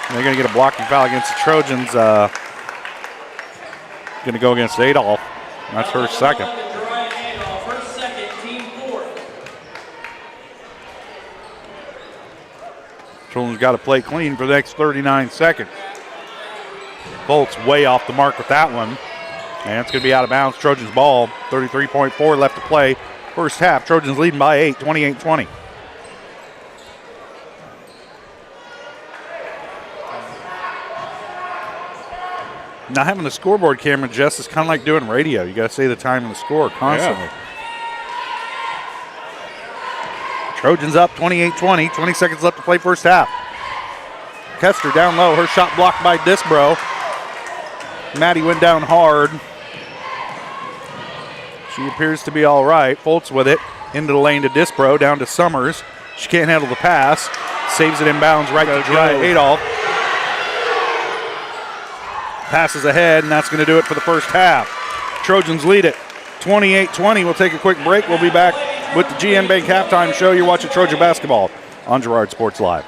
And they're going to get a blocking foul against the Trojans. Going to go against Adolph. That's her second. Trojans got to play clean for the next 39 seconds. Foltz way off the mark with that one. And it's going to be out of bounds. Trojans ball. 33.4 left to play. First half, Trojans leading by 8, 28-20. Now having the scoreboard camera, Jess, is kind of like doing radio. You got to say the time and the score constantly. Yeah. Trojans up 28-20, 20 seconds left to play first half. Kester down low, her shot blocked by Disbro. Maddie went down hard. She appears to be all right. Foltz with it, into the lane to Disbro, down to Summers. She can't handle the pass. Saves it inbounds right to Jariah Adolph. Passes ahead, and that's going to do it for the first half. Trojans lead it 28-20. We'll take a quick break. We'll be back with the GN Bank halftime show. You're watching Trojan basketball on Girard Sports Live.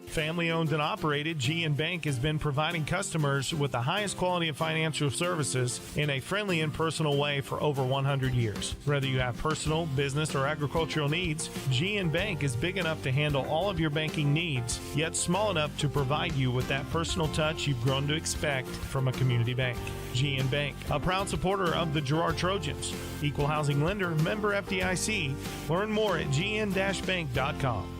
Family owned and operated, GN Bank has been providing customers with the highest quality of financial services in a friendly and personal way for over 100 years. Whether you have personal, business, or agricultural needs, GN Bank is big enough to handle all of your banking needs, yet small enough to provide you with that personal touch you've grown to expect from a community bank. GN Bank, a proud supporter of the Girard Trojans. Equal housing lender, member FDIC. Learn more at gn-bank.com.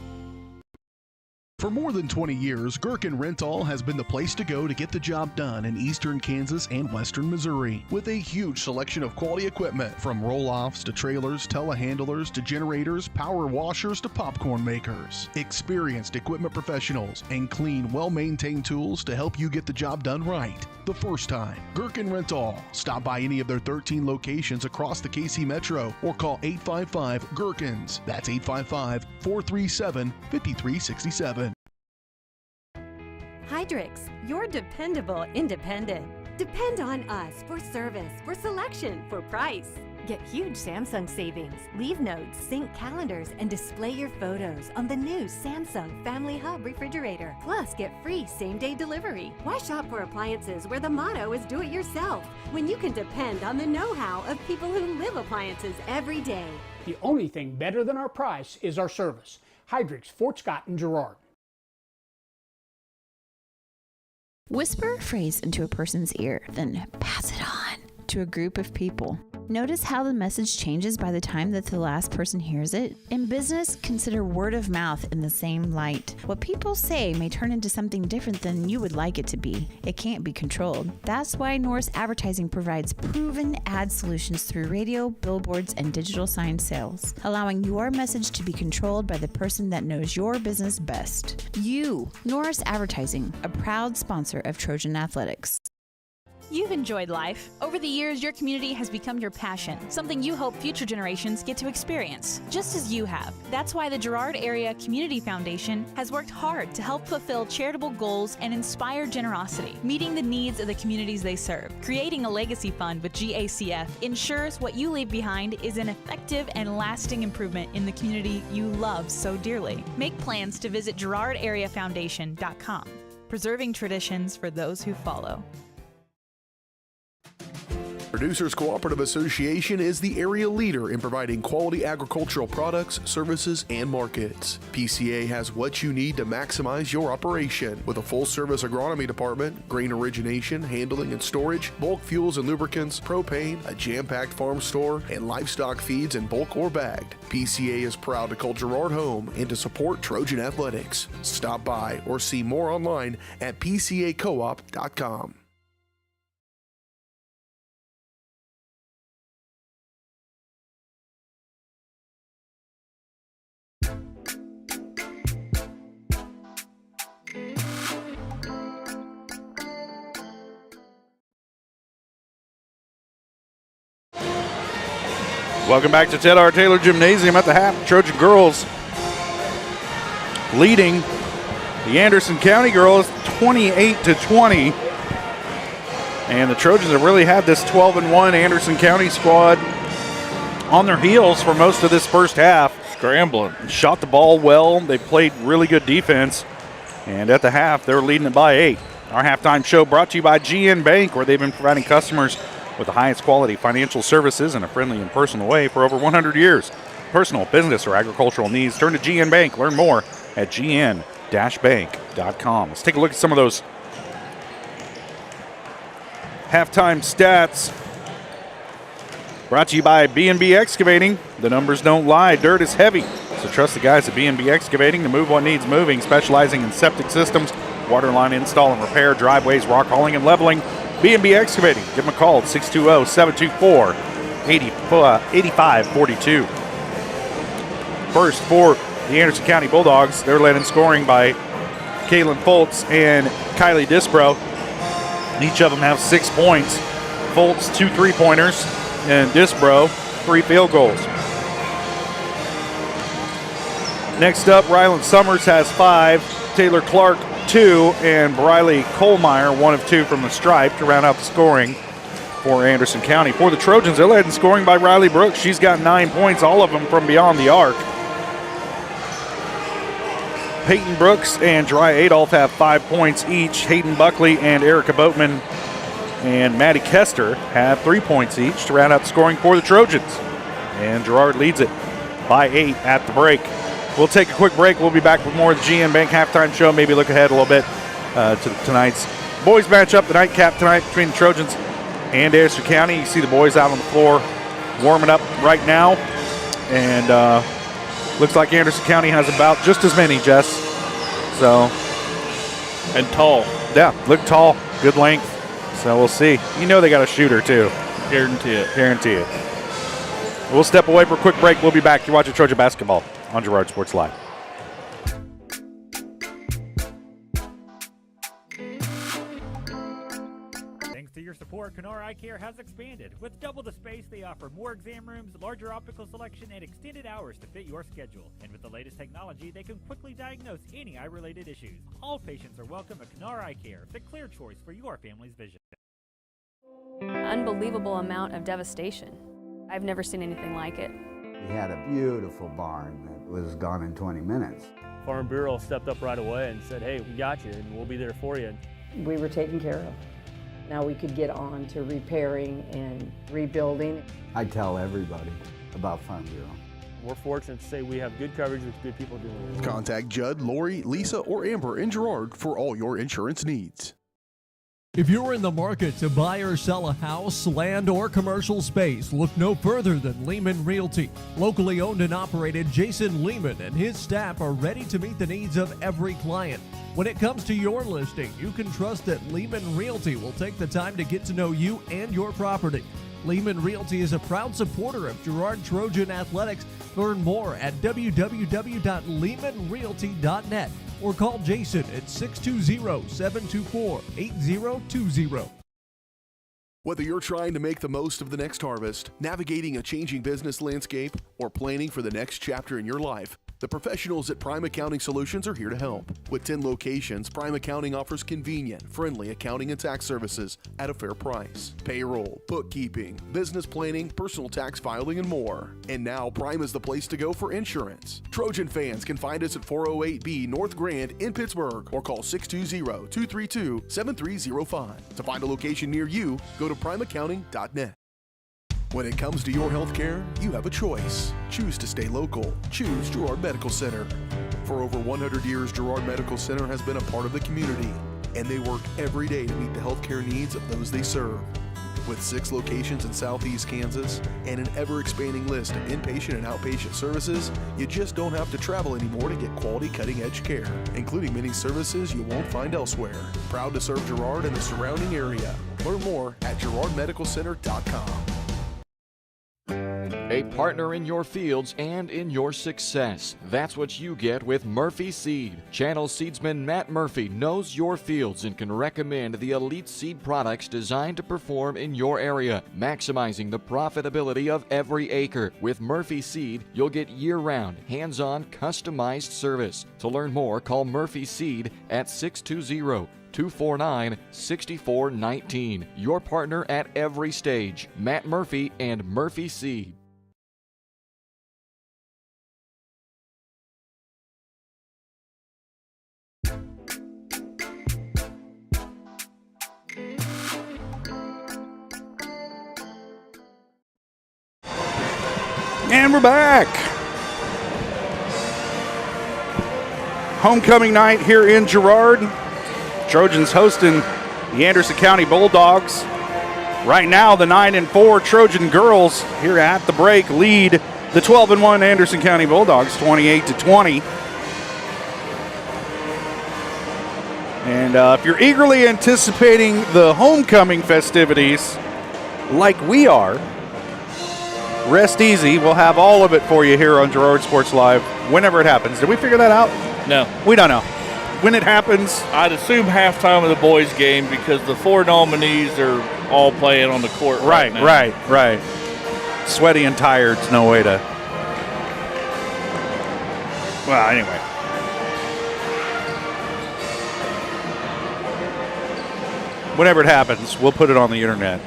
For more than 20 years, Gherkin Rental has been the place to go to get the job done in eastern Kansas and western Missouri. With a huge selection of quality equipment, from roll-offs to trailers, telehandlers to generators, power washers to popcorn makers. Experienced equipment professionals and clean, well-maintained tools to help you get the job done right the first time. Gherkin Rental. Stop by any of their 13 locations across the KC Metro or call 855-GHERKINS. That's 855-437-5367. Hydrix, your dependable independent. Depend on us for service, for selection, for price. Get huge Samsung savings. Leave notes, sync calendars, and display your photos on the new Samsung Family Hub refrigerator. Plus, get free same-day delivery. Why shop for appliances where the motto is do it yourself when you can depend on the know-how of people who live appliances every day? The only thing better than our price is our service. Hydrix, Fort Scott, and Girard. Whisper a phrase into a person's ear, then pass it on to a group of people. Notice how the message changes by the time that the last person hears it? In business, consider word of mouth in the same light. What people say may turn into something different than you would like it to be. It can't be controlled. That's why Norris Advertising provides proven ad solutions through radio, billboards, and digital sign sales, allowing your message to be controlled by the person that knows your business best. You, Norris Advertising, a proud sponsor of Trojan Athletics. You've enjoyed life. Over the years, your community has become your passion, something you hope future generations get to experience, just as you have. That's why the Girard Area Community Foundation has worked hard to help fulfill charitable goals and inspire generosity, meeting the needs of the communities they serve. Creating a legacy fund with GACF ensures what you leave behind is an effective and lasting improvement in the community you love so dearly. Make plans to visit GirardAreaFoundation.com, preserving traditions for those who follow. Producers Cooperative Association is the area leader in providing quality agricultural products, services, and markets. PCA has what you need to maximize your operation with a full-service agronomy department, grain origination, handling and storage, bulk fuels and lubricants, propane, a jam-packed farm store, and livestock feeds in bulk or bagged. PCA is proud to call Girard home and to support Trojan Athletics. Stop by or see more online at pcacoop.com. Welcome back to Ted R. Taylor Gymnasium. At the half, Trojan girls leading the Anderson County girls 28-20. And the Trojans have really had this 12-1 Anderson County squad on their heels for most of this first half. Scrambling. Shot the ball well. They played really good defense. And at the half, they're leading it by 8. Our halftime show brought to you by GN Bank, where they've been providing customers with the highest quality financial services in a friendly and personal way for over 100 years. Personal, business, or agricultural needs, turn to GN Bank. Learn more at gn-bank.com. Let's take a look at some of those halftime stats. Brought to you by B&B Excavating. The numbers don't lie. Dirt is heavy, so trust the guys at B&B Excavating to move what needs moving, specializing in septic systems, water line install and repair, driveways, rock hauling, and leveling. B&B Excavating. Give them a call at 620-724-8542. First for the Anderson County Bulldogs, they're led in scoring by Kaylin Foltz and Kylie Disbro. Each of them have 6 points. Foltz 2 3-pointers and Disbro 3 field goals. Next up, Ryland Summers has 5, Taylor Clark 2, and Briley Kohlmeyer 1 of 2 from the stripe to round out the scoring for Anderson County. For the Trojans, they're led in scoring by Riley Brooks. She's got 9 points, all of them from beyond the arc. Peyton Brooks and Dry Adolph have 5 points each. Hayden Buckley and Erica Boatman and Maddie Kester have 3 points each to round out the scoring for the Trojans. And Girard leads it by 8 at the break. We'll take a quick break. We'll be back with more of the GN Bank halftime show. Maybe look ahead a little bit to tonight's boys matchup, the nightcap tonight between the Trojans and Anderson County. You see the boys out on the floor warming up right now. And looks like Anderson County has about just as many, Jess. So. And tall. Yeah, look tall, good length. So we'll see. You know they got a shooter too. Guarantee it. Guarantee it. We'll step away for a quick break. We'll be back. You're watching Trojan Basketball on Girard Sports Live. Thanks to your support, Kenora Eye Care has expanded. With double the space, they offer more exam rooms, larger optical selection, and extended hours to fit your schedule. And with the latest technology, they can quickly diagnose any eye-related issues. All patients are welcome at Kenora Eye Care, the clear choice for your family's vision. Unbelievable amount of devastation. I've never seen anything like it. We had a beautiful barn that was gone in 20 minutes. Farm Bureau stepped up right away and said, hey, we got you and we'll be there for you. We were taken care of. Now we could get on to repairing and rebuilding. I tell everybody about Farm Bureau. We're fortunate to say we have good coverage with good people doing it. Contact Judd, Lori, Lisa, or Amber in Girard for all your insurance needs. If you're in the market to buy or sell a house, land, or commercial space, look no further than Lehman Realty. Locally owned and operated, Jason Lehman and his staff are ready to meet the needs of every client. When it comes to your listing, you can trust that Lehman Realty will take the time to get to know you and your property. Lehman Realty is a proud supporter of Girard Trojan Athletics. Learn more at www.lehmanrealty.net or call Jason at 620-724-8020. Whether you're trying to make the most of the next harvest, navigating a changing business landscape, or planning for the next chapter in your life, the professionals at Prime Accounting Solutions are here to help. With 10 locations, Prime Accounting offers convenient, friendly accounting and tax services at a fair price. Payroll, bookkeeping, business planning, personal tax filing, and more. And now Prime is the place to go for insurance. Trojan fans can find us at 408B North Grand in Pittsburgh or call 620-232-7305. To find a location near you, go to primeaccounting.net. When it comes to your health care, you have a choice. Choose to stay local. Choose Girard Medical Center. For over 100 years, Girard Medical Center has been a part of the community, and they work every day to meet the health care needs of those they serve. With 6 locations in southeast Kansas and an ever-expanding list of inpatient and outpatient services, you just don't have to travel anymore to get quality cutting-edge care, including many services you won't find elsewhere. Proud to serve Girard and the surrounding area. Learn more at girardmedicalcenter.com. A partner in your fields and in your success. That's what you get with Murphy Seed. Channel seedsman Matt Murphy knows your fields and can recommend the elite seed products designed to perform in your area, maximizing the profitability of every acre. With Murphy Seed, you'll get year-round, hands-on, customized service. To learn more, call Murphy Seed at 620-249-6419. Your partner at every stage. Matt Murphy and Murphy Seed. And we're back. Homecoming night here in Girard. Trojans hosting the Anderson County Bulldogs. Right now, the 9-4 Trojan girls here at the break lead the 12-1 Anderson County Bulldogs 28-20. And if you're eagerly anticipating the homecoming festivities like we are, rest easy. We'll have all of it for you here on Girard Sports Live whenever it happens. Did we figure that out? No. We don't know. When it happens, I'd assume halftime of the boys' game because the 4 nominees are all playing on the court right now. Right. Sweaty and tired. It's no way to Well, anyway. Whenever it happens, we'll put it on the internet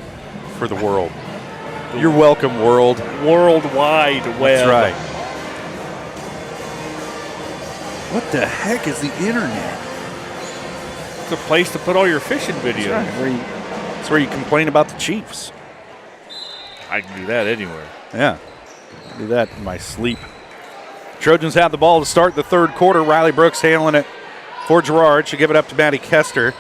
for the world. You're welcome, world. Worldwide web. That's right. What the heck is the internet? It's a place to put all your fishing videos. That's right. It's where you complain about the Chiefs. I can do that anywhere. Yeah. I do that in my sleep. Trojans have the ball to start the third quarter. Riley Brooks handling it for Girard. She'll give it up to Maddie Kester.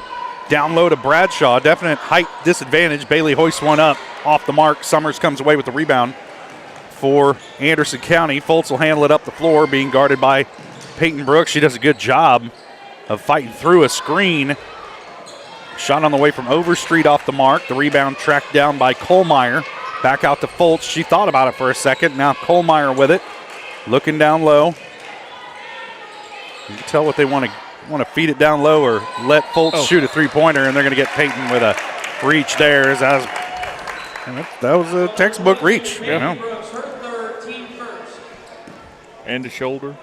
Down low to Bradshaw. Definite height disadvantage. Bailey hoists one up off the mark. Summers comes away with the rebound for Anderson County. Foltz will handle it up the floor, being guarded by Peyton Brooks. She does a good job of fighting through a screen. Shot on the way from Overstreet off the mark. The rebound tracked down by Kohlmeyer. Back out to Foltz. She thought about it for a second. Now Kohlmeyer with it. Looking down low. You can tell what they want to feed it down low or let Foltz shoot a three-pointer, and they're going to get Peyton with a reach there. That was a textbook reach. Yeah. You know? And the shoulder.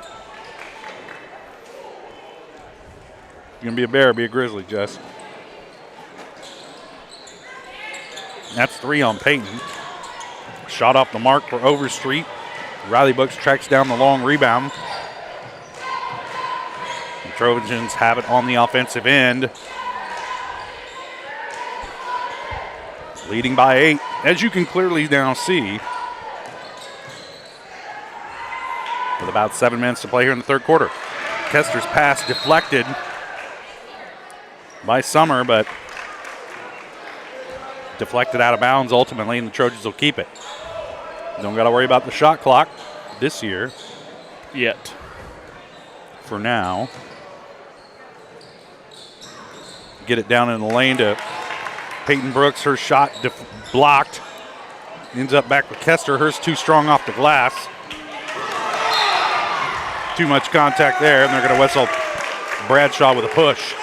You're going to be a bear, be a grizzly, Jess. That's 3 on Peyton. Shot off the mark for Overstreet. Riley Brooks tracks down the long rebound. The Trojans have it on the offensive end. Leading by 8, as you can clearly now see. With about 7 minutes to play here in the third quarter. Kester's pass deflected by Summer, but deflected out of bounds ultimately, and the Trojans will keep it. Don't got to worry about the shot clock this year. Yet. For now. Get it down in the lane to Peyton Brooks. Her shot blocked. Ends up back with Kester. Hers too strong off the glass. Too much contact there, and they're going to whistle Bradshaw with a push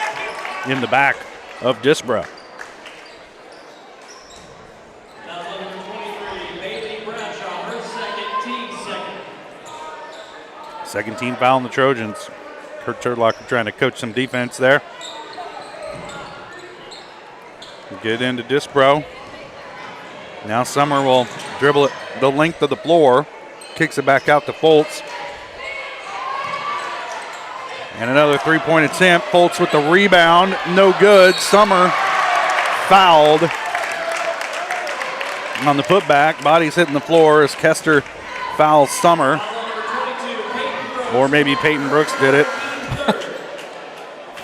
in the back of Disbrow. Second team foul on the Trojans. Kurt Turlocker trying to coach some defense there. Get into Disbrow. Now Summer will dribble it the length of the floor. Kicks it back out to Foltz. And another three-point attempt. Foltz with the rebound. No good. Summer fouled on the putback. Body's hitting the floor as Kester fouls Summer. Or maybe Peyton Brooks did it.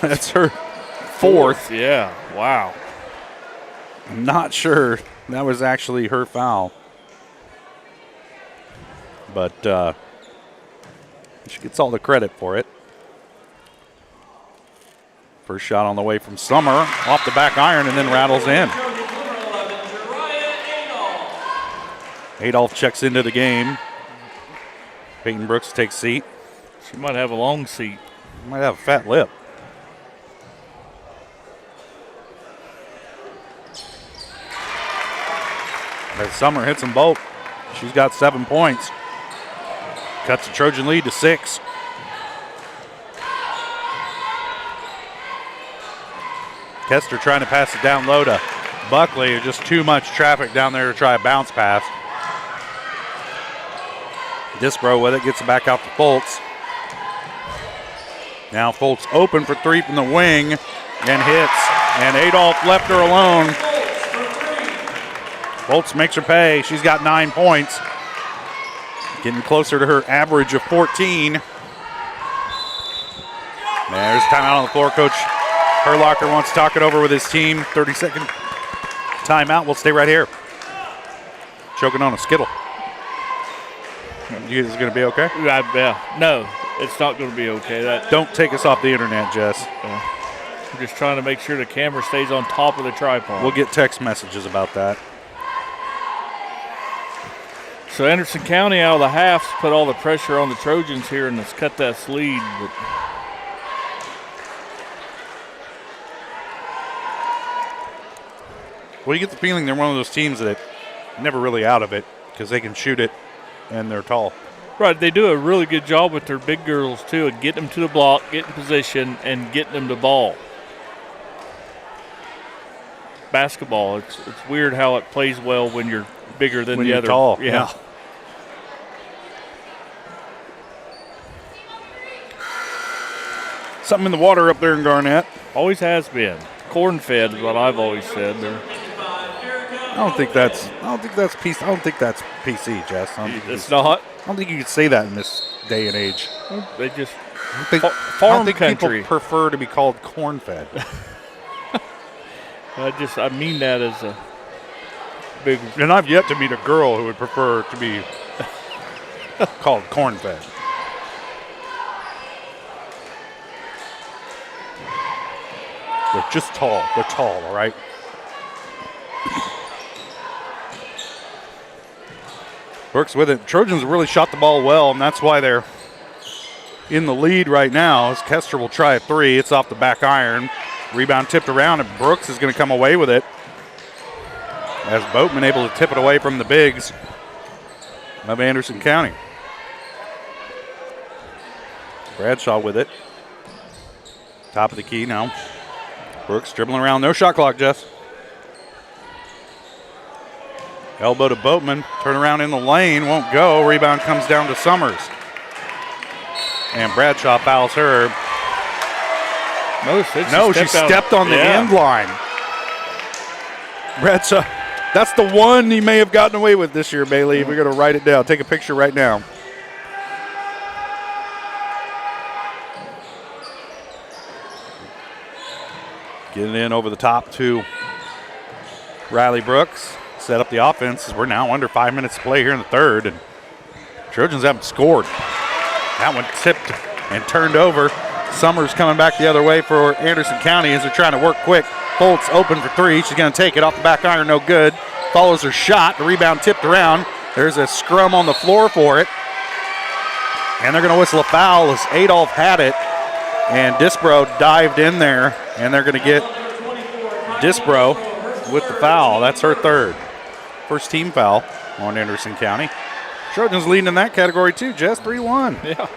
That's her fourth. Yeah, wow. I'm not sure that was actually her foul. But she gets all the credit for it. First shot on the way from Summer. Off the back iron and then rattles in. Adolph checks into the game. Peyton Brooks takes seat. She might have a long seat. Might have a fat lip. As Summer hits them both. She's got 7 points. Cuts the Trojan lead to 6. Kester trying to pass it down low to Buckley. Just too much traffic down there to try a bounce pass. Disbrow with it, gets it back out to Foltz. Now Foltz open for 3 from the wing and hits. And Adolph left her alone. Foltz makes her pay. She's got 9 points. Getting closer to her average of 14. There's timeout on the floor. Coach Herlocker wants to talk it over with his team. 30-second timeout. We'll stay right here. Choking on a Skittle. You guys going to be okay? Yeah. No, it's not going to be okay. Don't take us off the internet, Jess. I'm just trying to make sure the camera stays on top of the tripod. We'll get text messages about that. So Anderson County out of the halves put all the pressure on the Trojans here and has cut that lead. But well, you get the feeling they're one of those teams that never really out of it because they can shoot it and they're tall. Right, they do a really good job with their big girls, too, and getting them to the block, getting position, and getting them the ball. Basketball, it's weird how it plays well when you're bigger than when the you're other. Tall. Yeah. Something in the water up there in Garnett. Always has been. Corn-fed is what I've always said. I don't think that's PC, Jess. It's not. I don't think you could say that in this day and age. They just I farm don't think country. people prefer to be called corn-fed. I mean that as a big. And I've yet to meet a girl who would prefer to be called corn-fed. They're just tall. They're tall, all right? Brooks with it. Trojans really shot the ball well, and that's why they're in the lead right now. As Kester will try a three. It's off the back iron. Rebound tipped around, and Brooks is going to come away with it. As Boatman able to tip it away from the bigs of Anderson County. Bradshaw with it. Top of the key now. Brooks dribbling around. No shot clock, Jess. Elbow to Boatman. Turn around in the lane. Won't go. Rebound comes down to Summers. And Bradshaw fouls her. No, she stepped on the end line. Bradshaw. That's the one he may have gotten away with this year, Bailey. We're going to write it down. Take a picture right now. Get it in over the top to Riley Brooks. Set up the offense as we're now under 5 minutes to play here in the third. And Trojans haven't scored. That one tipped and turned over. Summers coming back the other way for Anderson County as they're trying to work quick. Foltz open for three. She's going to take it off the back iron. No good. Follows her shot. The rebound tipped around. There's a scrum on the floor for it. And they're going to whistle a foul as Adolph had it. And Disbro dived in there. And they're going to get Disbro with the foul. That's her third. First team foul on Anderson County. Trojans leading in that category too, Jess, 3-1. Yeah.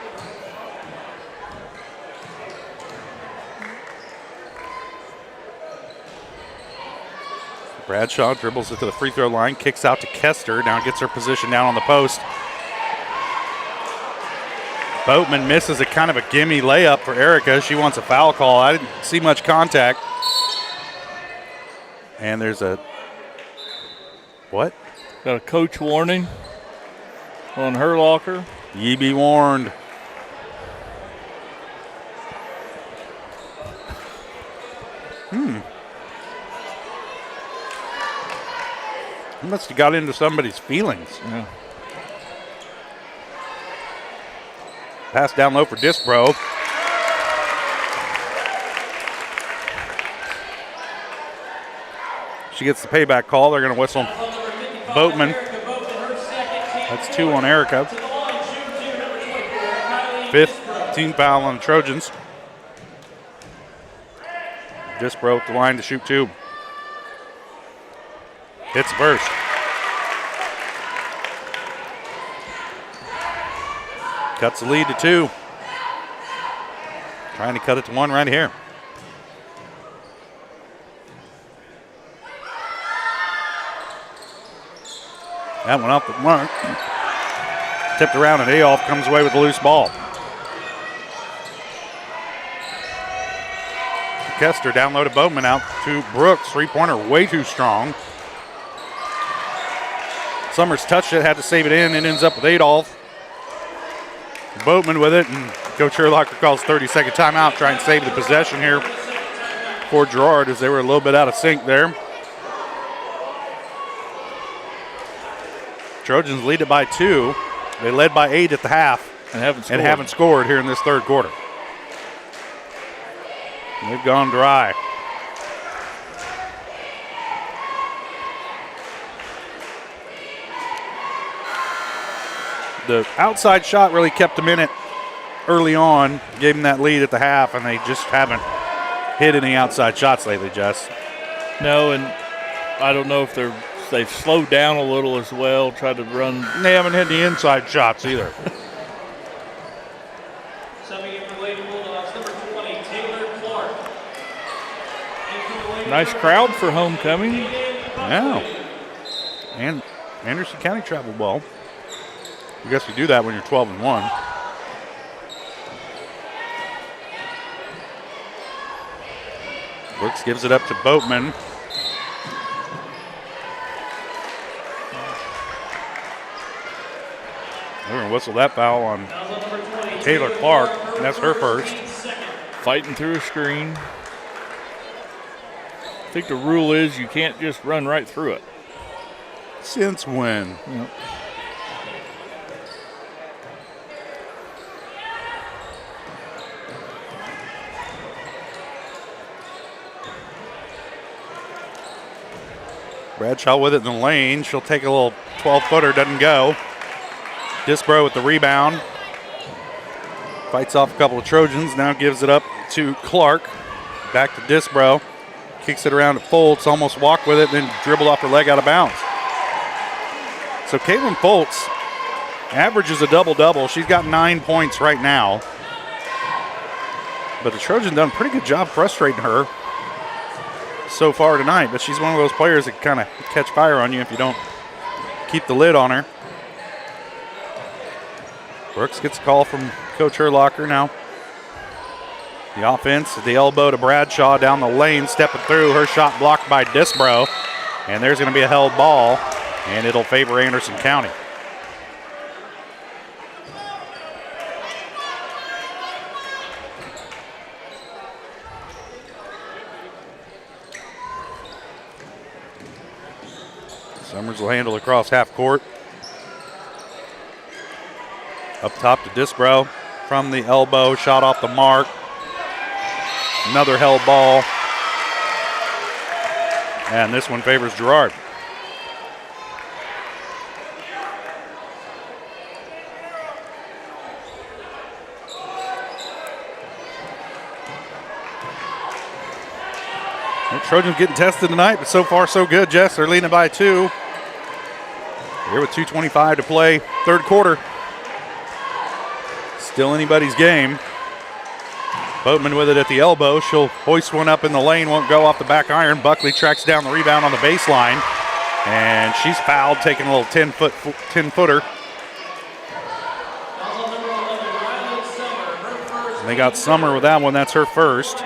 Bradshaw dribbles it to the free throw line, kicks out to Kester, now gets her position down on the post. Boatman misses a kind of a gimme layup for Erica. She wants a foul call. I didn't see much contact. And there's a, what? Got a coach warning on her locker. Ye be warned. He must have got into somebody's feelings. Yeah. Pass down low for Disbro. She gets the payback call. They're going to whistle Boatman. That's two on Erica. Fifth team foul on the Trojans. Disbro at the line to shoot two. Hits first. Cuts the lead to two. Trying to cut it to one right here. That one off the mark. Tipped around and Adolph comes away with the loose ball. Kester down low to Bowman, out to Brooks. Three-pointer way too strong. Summers touched it, had to save it in. It ends up with Adolph. Boatman with it, and Coach Herlocker calls 30-second timeout, try and save the possession here for Girard as they were a little bit out of sync there. Trojans lead it by 2. They led by 8 at the half and haven't scored here in this third quarter. They've gone dry. The outside shot really kept them in it early on, gave them that lead at the half, and they just haven't hit any outside shots lately, Jess. No, and I don't know if they've slowed down a little as well, tried to run. They haven't hit any inside shots either. Nice crowd for homecoming. Yeah. And Anderson County traveled well. I guess you do that when you're 12-1. Brooks gives it up to Boatman. We're going to whistle that foul on Taylor Clark, and that's her first. Fighting through a screen. I think the rule is you can't just run right through it. Since when? Yep. Bradshaw with it in the lane. She'll take a little 12-footer, doesn't go. Disbro with the rebound. Fights off a couple of Trojans, now gives it up to Clark. Back to Disbro. Kicks it around to Foltz, almost walked with it, then dribbled off her leg out of bounds. So Caitlin Foltz averages a double-double. She's got 9 points right now. But the Trojans done a pretty good job frustrating her so far tonight. But she's one of those players that kind of catch fire on you if you don't keep the lid on her. Brooks gets a call from Coach Herlocker now. The offense, the elbow to Bradshaw down the lane, stepping through. Her shot blocked by Disbro. And there's going to be a held ball, and it'll favor Anderson County. Summers will handle across half court. Up top to Disbro from the elbow, shot off the mark. Another held ball. And this one favors Girard. The Trojans getting tested tonight, but so far so good, Jess. They're leading by 2. Here with 2:25 to play, third quarter. Still anybody's game. Boatman with it at the elbow. She'll hoist one up in the lane, won't go off the back iron. Buckley tracks down the rebound on the baseline. And she's fouled, taking a little 10-footer. They got Summer with that one. That's her first.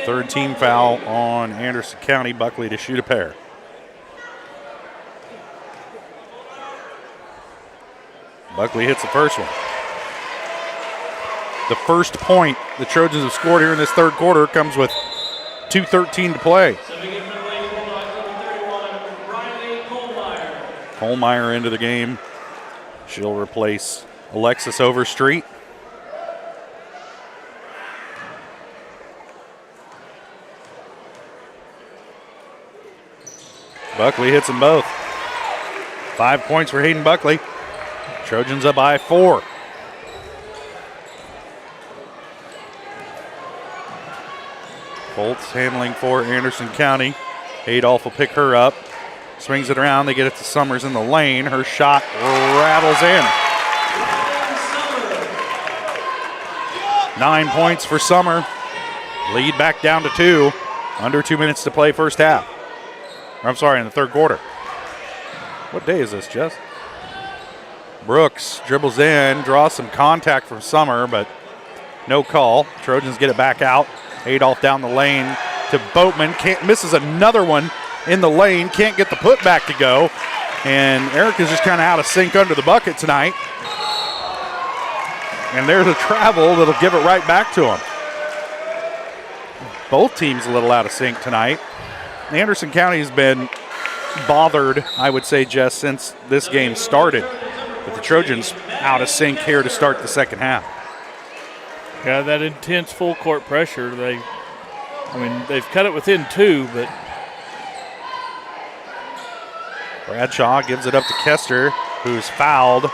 Third team foul on Anderson County. Buckley to shoot a pair. Buckley hits the first one. The first point the Trojans have scored here in this third quarter comes with 2:13 to play. Kohlmeyer into the game. She'll replace Alexis Overstreet. Buckley hits them both. 5 points for Hayden Buckley. Trojans up by 4. Foltz handling for Anderson County. Adolph will pick her up. Swings it around. They get it to Summers in the lane. Her shot rattles in. 9 points for Summer. Lead back down to 2. Under 2 minutes to play first half. I'm sorry, in the third quarter. What day is this, Jess? Brooks dribbles in, draws some contact from Summer, but no call. Trojans get it back out. Adolph down the lane to Boatman. Misses another one in the lane. Can't get the putback to go. And Erica's just kind of out of sync under the bucket tonight. And there's a travel that'll give it right back to him. Both teams a little out of sync tonight. Anderson County has been bothered, I would say, Jess, since this game started. But the Trojans out of sync here to start the second half. Yeah, that intense full court pressure. They've cut it within 2, but Bradshaw gives it up to Kester, who's fouled.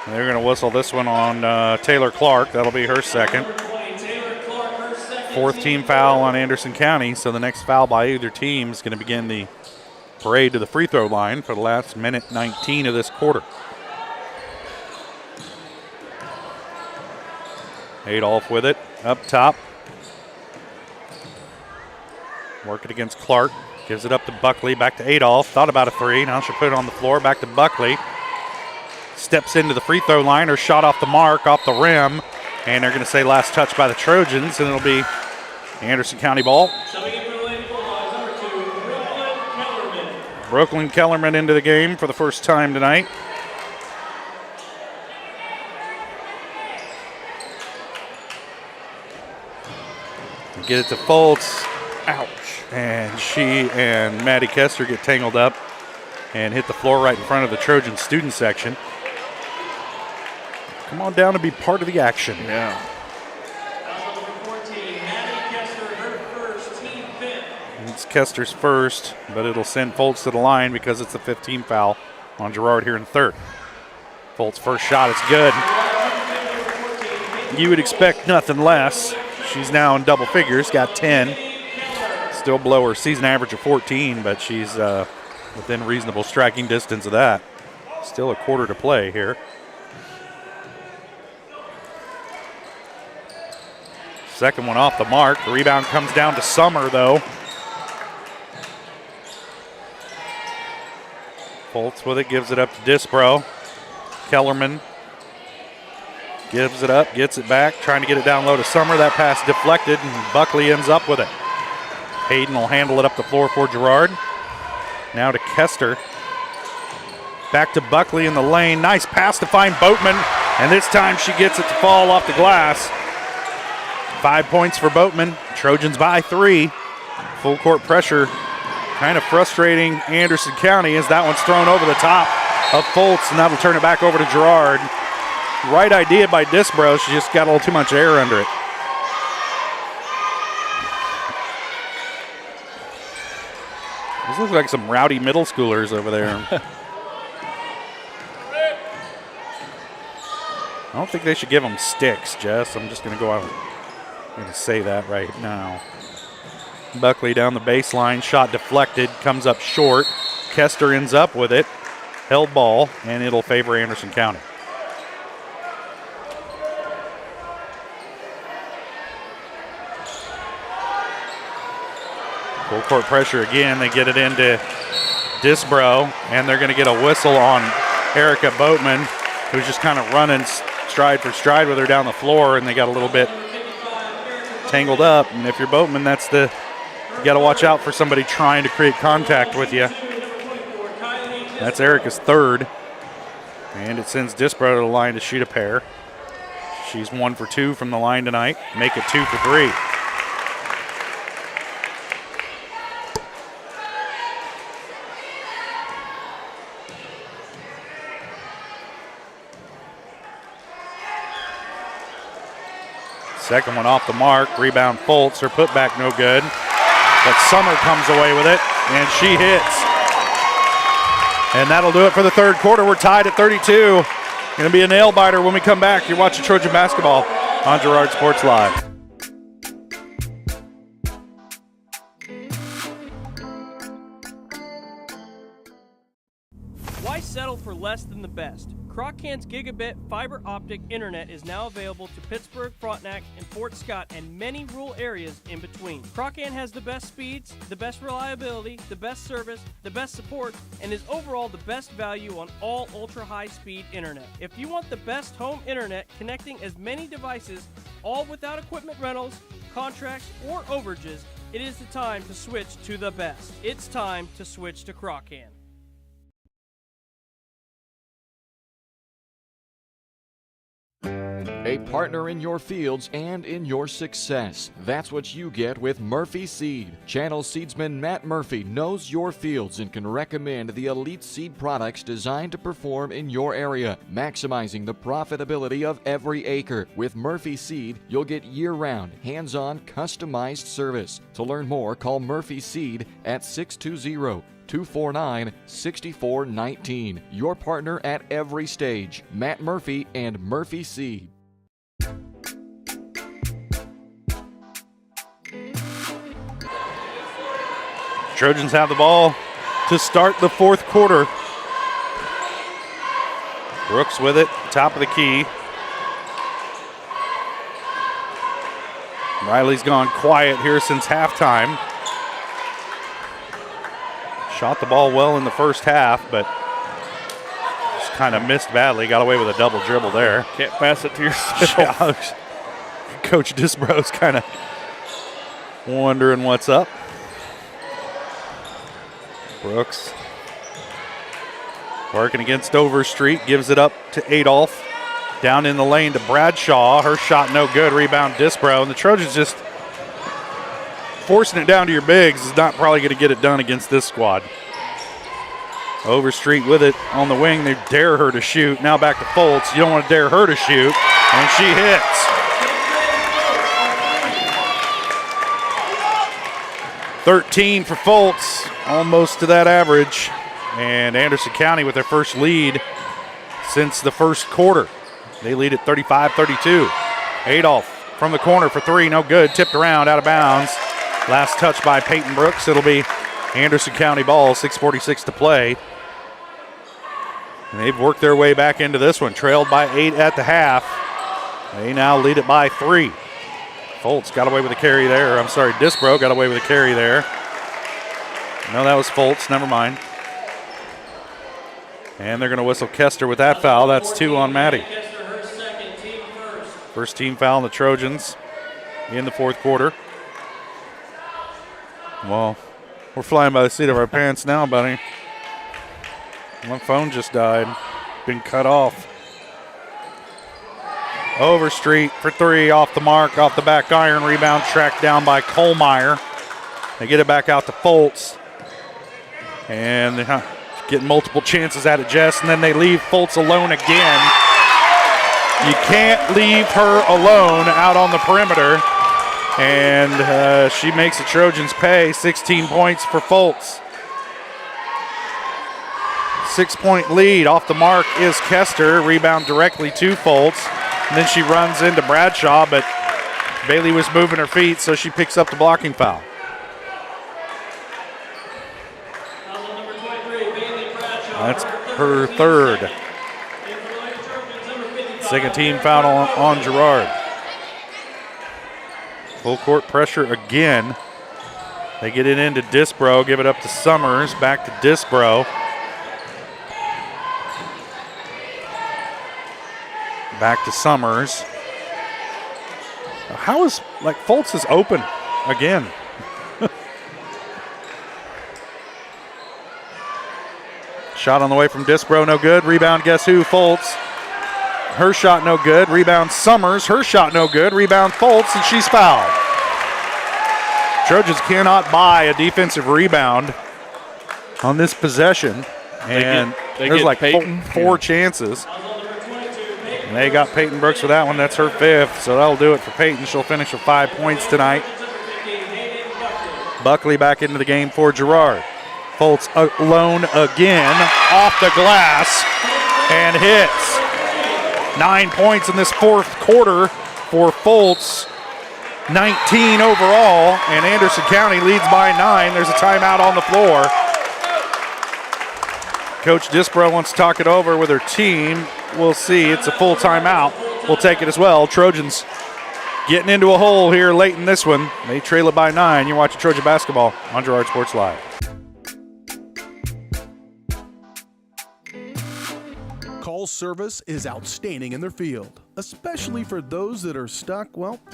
And they're going to whistle this one on Taylor Clark. That'll be her second. Fourth team foul on Anderson County, so the next foul by either team is going to begin the parade to the free throw line for the last minute 19 of this quarter. Adolph with it, up top. Work it against Clark. Gives it up to Buckley. Back to Adolph. Thought about a three. Now she'll put it on the floor. Back to Buckley. Steps into the free throw line. Her shot off the mark, off the rim. And they're going to say last touch by the Trojans, and it'll be Anderson County ball. Brooklyn Kellerman into the game for the first time tonight. Get it to Foltz. Ouch. And she and Maddie Kester get tangled up and hit the floor right in front of the Trojan student section. Come on down and be part of the action. Yeah. It's Kester's first, but it'll send Foltz to the line because it's a 15 foul on Girard here in third. Foltz' first shot is good. You would expect nothing less. She's now in double figures, got 10. Still below her season average of 14, but she's within reasonable striking distance of that. Still a quarter to play here. Second one off the mark. The rebound comes down to Summer, though. Foltz with it, gives it up to Disbro. Kellerman gives it up, gets it back, trying to get it down low to Summer. That pass deflected, and Buckley ends up with it. Hayden will handle it up the floor for Girard. Now to Kester. Back to Buckley in the lane. Nice pass to find Boatman, and this time she gets it to fall off the glass. 5 points for Boatman. Trojans by 3. Full court pressure. Kind of frustrating Anderson County as that one's thrown over the top of Foltz, and that'll turn it back over to Girard. Right idea by Disbro. She just got a little too much air under it. This looks like some rowdy middle schoolers over there. I don't think they should give them sticks, Jess. I'm just going to go out. I'm going to say that right now. Buckley down the baseline, shot deflected, comes up short. Kester ends up with it. Held ball, and it'll favor Anderson County. Full court pressure again. They get it into Disbro, and they're going to get a whistle on Erica Boatman, who's just kind of running stride for stride with her down the floor, and they got a little bit tangled up. And if you're Boatman, you got to watch out for somebody trying to create contact with you. That's Erica's third, and it sends Disbro to the line to shoot a pair. She's 1 for 2 from the line tonight. Make it 2 for 3. Second one off the mark. Rebound Foltz. Her putback no good. But Summer comes away with it, and she hits. And that'll do it for the third quarter. We're tied at 32. Going to be a nail biter when we come back. You're watching Trojan basketball on Girard Sports Live. Why settle for less than the best? Croc-Can's gigabit fiber optic internet is now available to Pittsburgh, Frontenac, and Fort Scott, and many rural areas in between. Croc-Can has the best speeds, the best reliability, the best service, the best support, and is overall the best value on all ultra-high-speed internet. If you want the best home internet connecting as many devices, all without equipment rentals, contracts, or overages, it is the time to switch to the best. It's time to switch to Croc-Can. A partner in your fields and in your success. That's what you get with Murphy Seed. Channel seedsman Matt Murphy knows your fields and can recommend the elite seed products designed to perform in your area, maximizing the profitability of every acre. With Murphy Seed, you'll get year-round, hands-on, customized service. To learn more, call Murphy Seed at 620-249-6419. Your partner at every stage. Matt Murphy and Murphy Seed. Trojans have the ball to start the fourth quarter. Brooks with it, top of the key. Riley's gone quiet here since halftime. Shot the ball well in the first half, but just kind of missed badly. Got away with a double dribble there. Can't pass it to yourself. Coach Disbro's kind of wondering what's up. Brooks working against Overstreet, gives it up to Adolph. Down in the lane to Bradshaw. Her shot no good. Rebound Disbro. And the Trojans just forcing it down to your bigs is not probably going to get it done against this squad. Overstreet with it on the wing. They dare her to shoot. Now back to Foltz. You don't want to dare her to shoot. And she hits. 13 for Foltz. Almost to that average. And Anderson County with their first lead since the first quarter. They lead at 35-32. Adolph from the corner for three, no good. Tipped around, out of bounds. Last touch by Peyton Brooks. It'll be Anderson County ball, 6:46 to play. And they've worked their way back into this one. Trailed by 8 at the half. They now lead it by 3. Foltz got away with a carry there. I'm sorry, Disbro got away with a carry there. No, that was Foltz, never mind. And they're going to whistle Kester with that foul. That's 2 on Maddie. First team foul on the Trojans in the fourth quarter. Well, we're flying by the seat of our pants now, buddy. My phone just died. Been cut off. Overstreet for 3, off the mark, off the back iron. Rebound tracked down by Kohlmeyer. They get it back out to Foltz. And they're getting multiple chances at it, Jess, and then they leave Foltz alone again. You can't leave her alone out on the perimeter. And she makes the Trojans pay. 16 points for Foltz. 6-point lead. Off the mark is Kester. Rebound directly to Foltz. And then she runs into Bradshaw, but Bailey was moving her feet, so she picks up the blocking foul. That's her third. Second team foul on Girard. Full court pressure again. They get it into Disbro, give it up to Summers, back to Disbro. Back to Summers. How is, Foltz is open again. Shot on the way from Disbro, no good. Rebound, guess who? Foltz. Her shot no good. Rebound Summers. Her shot no good. Rebound Foltz, and she's fouled. Trojans cannot buy a defensive rebound on this possession. And there's like four chances. And they got Peyton Brooks for that one. That's her 5th, so that'll do it for Peyton. She'll finish with 5 points tonight. Buckley back into the game for Girard. Foltz alone again, off the glass, and hits. 9 points in this fourth quarter for Foltz. 19 overall, and Anderson County leads by 9. There's a timeout on the floor. Coach Disbro wants to talk it over with her team. We'll see. It's a full timeout. We'll take it as well. Trojans getting into a hole here late in this one. They trail it by 9. You're watching Trojan basketball on Girard Sports Live. Call service is outstanding in their field, especially for those that are stuck,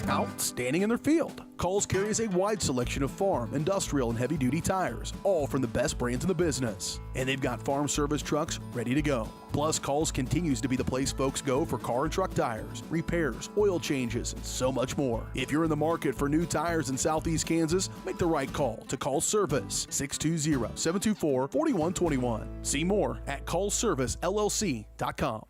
outstanding in their field. Calls carries a wide selection of farm, industrial, and heavy-duty tires, all from the best brands in the business. And they've got farm service trucks ready to go. Plus, Calls continues to be the place folks go for car and truck tires, repairs, oil changes, and so much more. If you're in the market for new tires in Southeast Kansas, make the right call to Call Service, 620-724-4121. See more at callservicellc.com.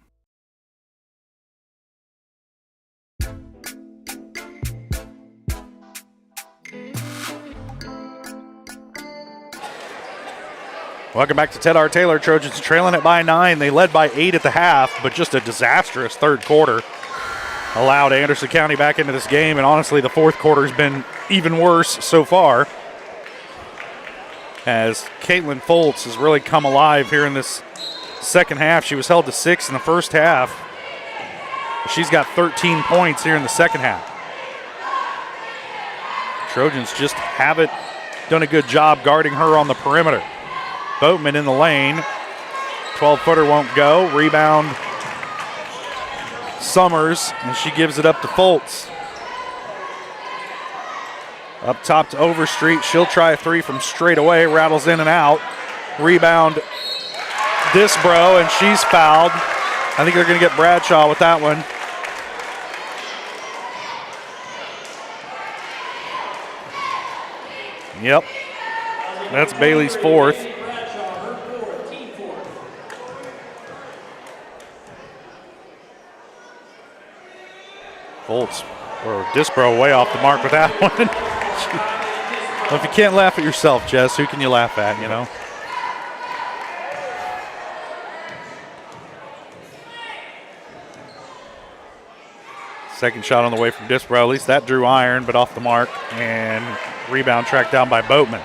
Welcome back to Ted R. Taylor. Trojans trailing it by 9. They led by 8 at the half, but just a disastrous third quarter allowed Anderson County back into this game, and honestly, the fourth quarter has been even worse so far as Caitlin Foltz has really come alive here in this second half. She was held to 6 in the first half. She's got 13 points here in the second half. Trojans just haven't done a good job guarding her on the perimeter. Boatman in the lane. 12-footer won't go. Rebound Summers, and she gives it up to Foltz. Up top to Overstreet. She'll try a three from straight away. Rattles in and out. Rebound Disbro, and she's fouled. I think they're going to get Bradshaw with that one. Yep. That's Bailey's fourth. Foltz or Disbro way off the mark with that one. Well, if you can't laugh at yourself, Jess, who can you laugh at, you know? Second shot on the way from Disbro. At least that drew iron, but off the mark. And rebound tracked down by Boatman.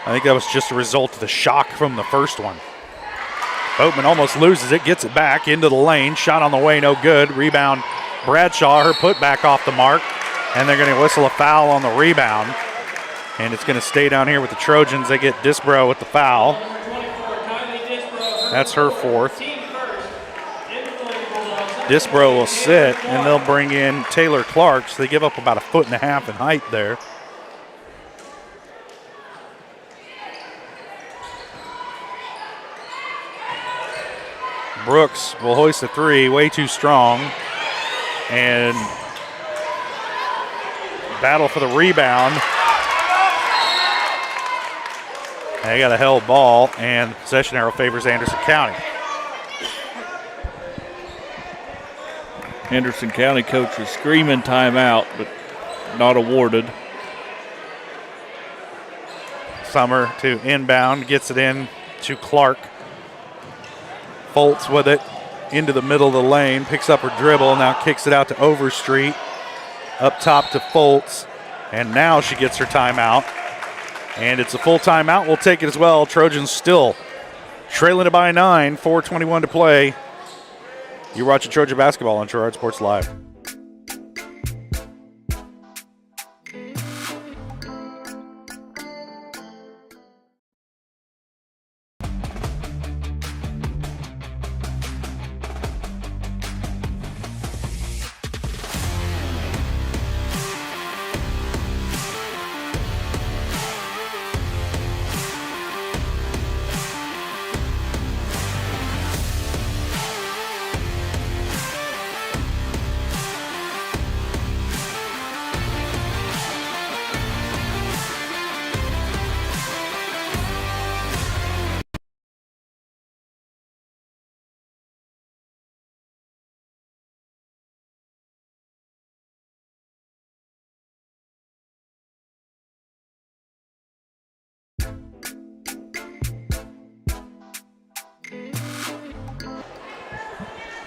I think that was just a result of the shock from the first one. Boatman almost loses it, gets it back into the lane. Shot on the way, no good. Rebound Bradshaw, her putback off the mark. And they're going to whistle a foul on the rebound. And it's going to stay down here with the Trojans. They get Disbro with the foul. That's her fourth. Disbro will sit, and they'll bring in Taylor Clark. So they give up about 1.5 feet in height there. Brooks will hoist a three, way too strong. And battle for the rebound. They got a held ball, and possession arrow favors Anderson County. Anderson County coach is screaming timeout, but not awarded. Summer to inbound, gets it in to Clark. Foltz with it into the middle of the lane, picks up her dribble, now kicks it out to Overstreet. Up top to Foltz, and now she gets her timeout. And it's a full timeout. We'll take it as well. Trojans still trailing it by 9, 4:21 to play. You're watching Trojan basketball on Girard Sports Live.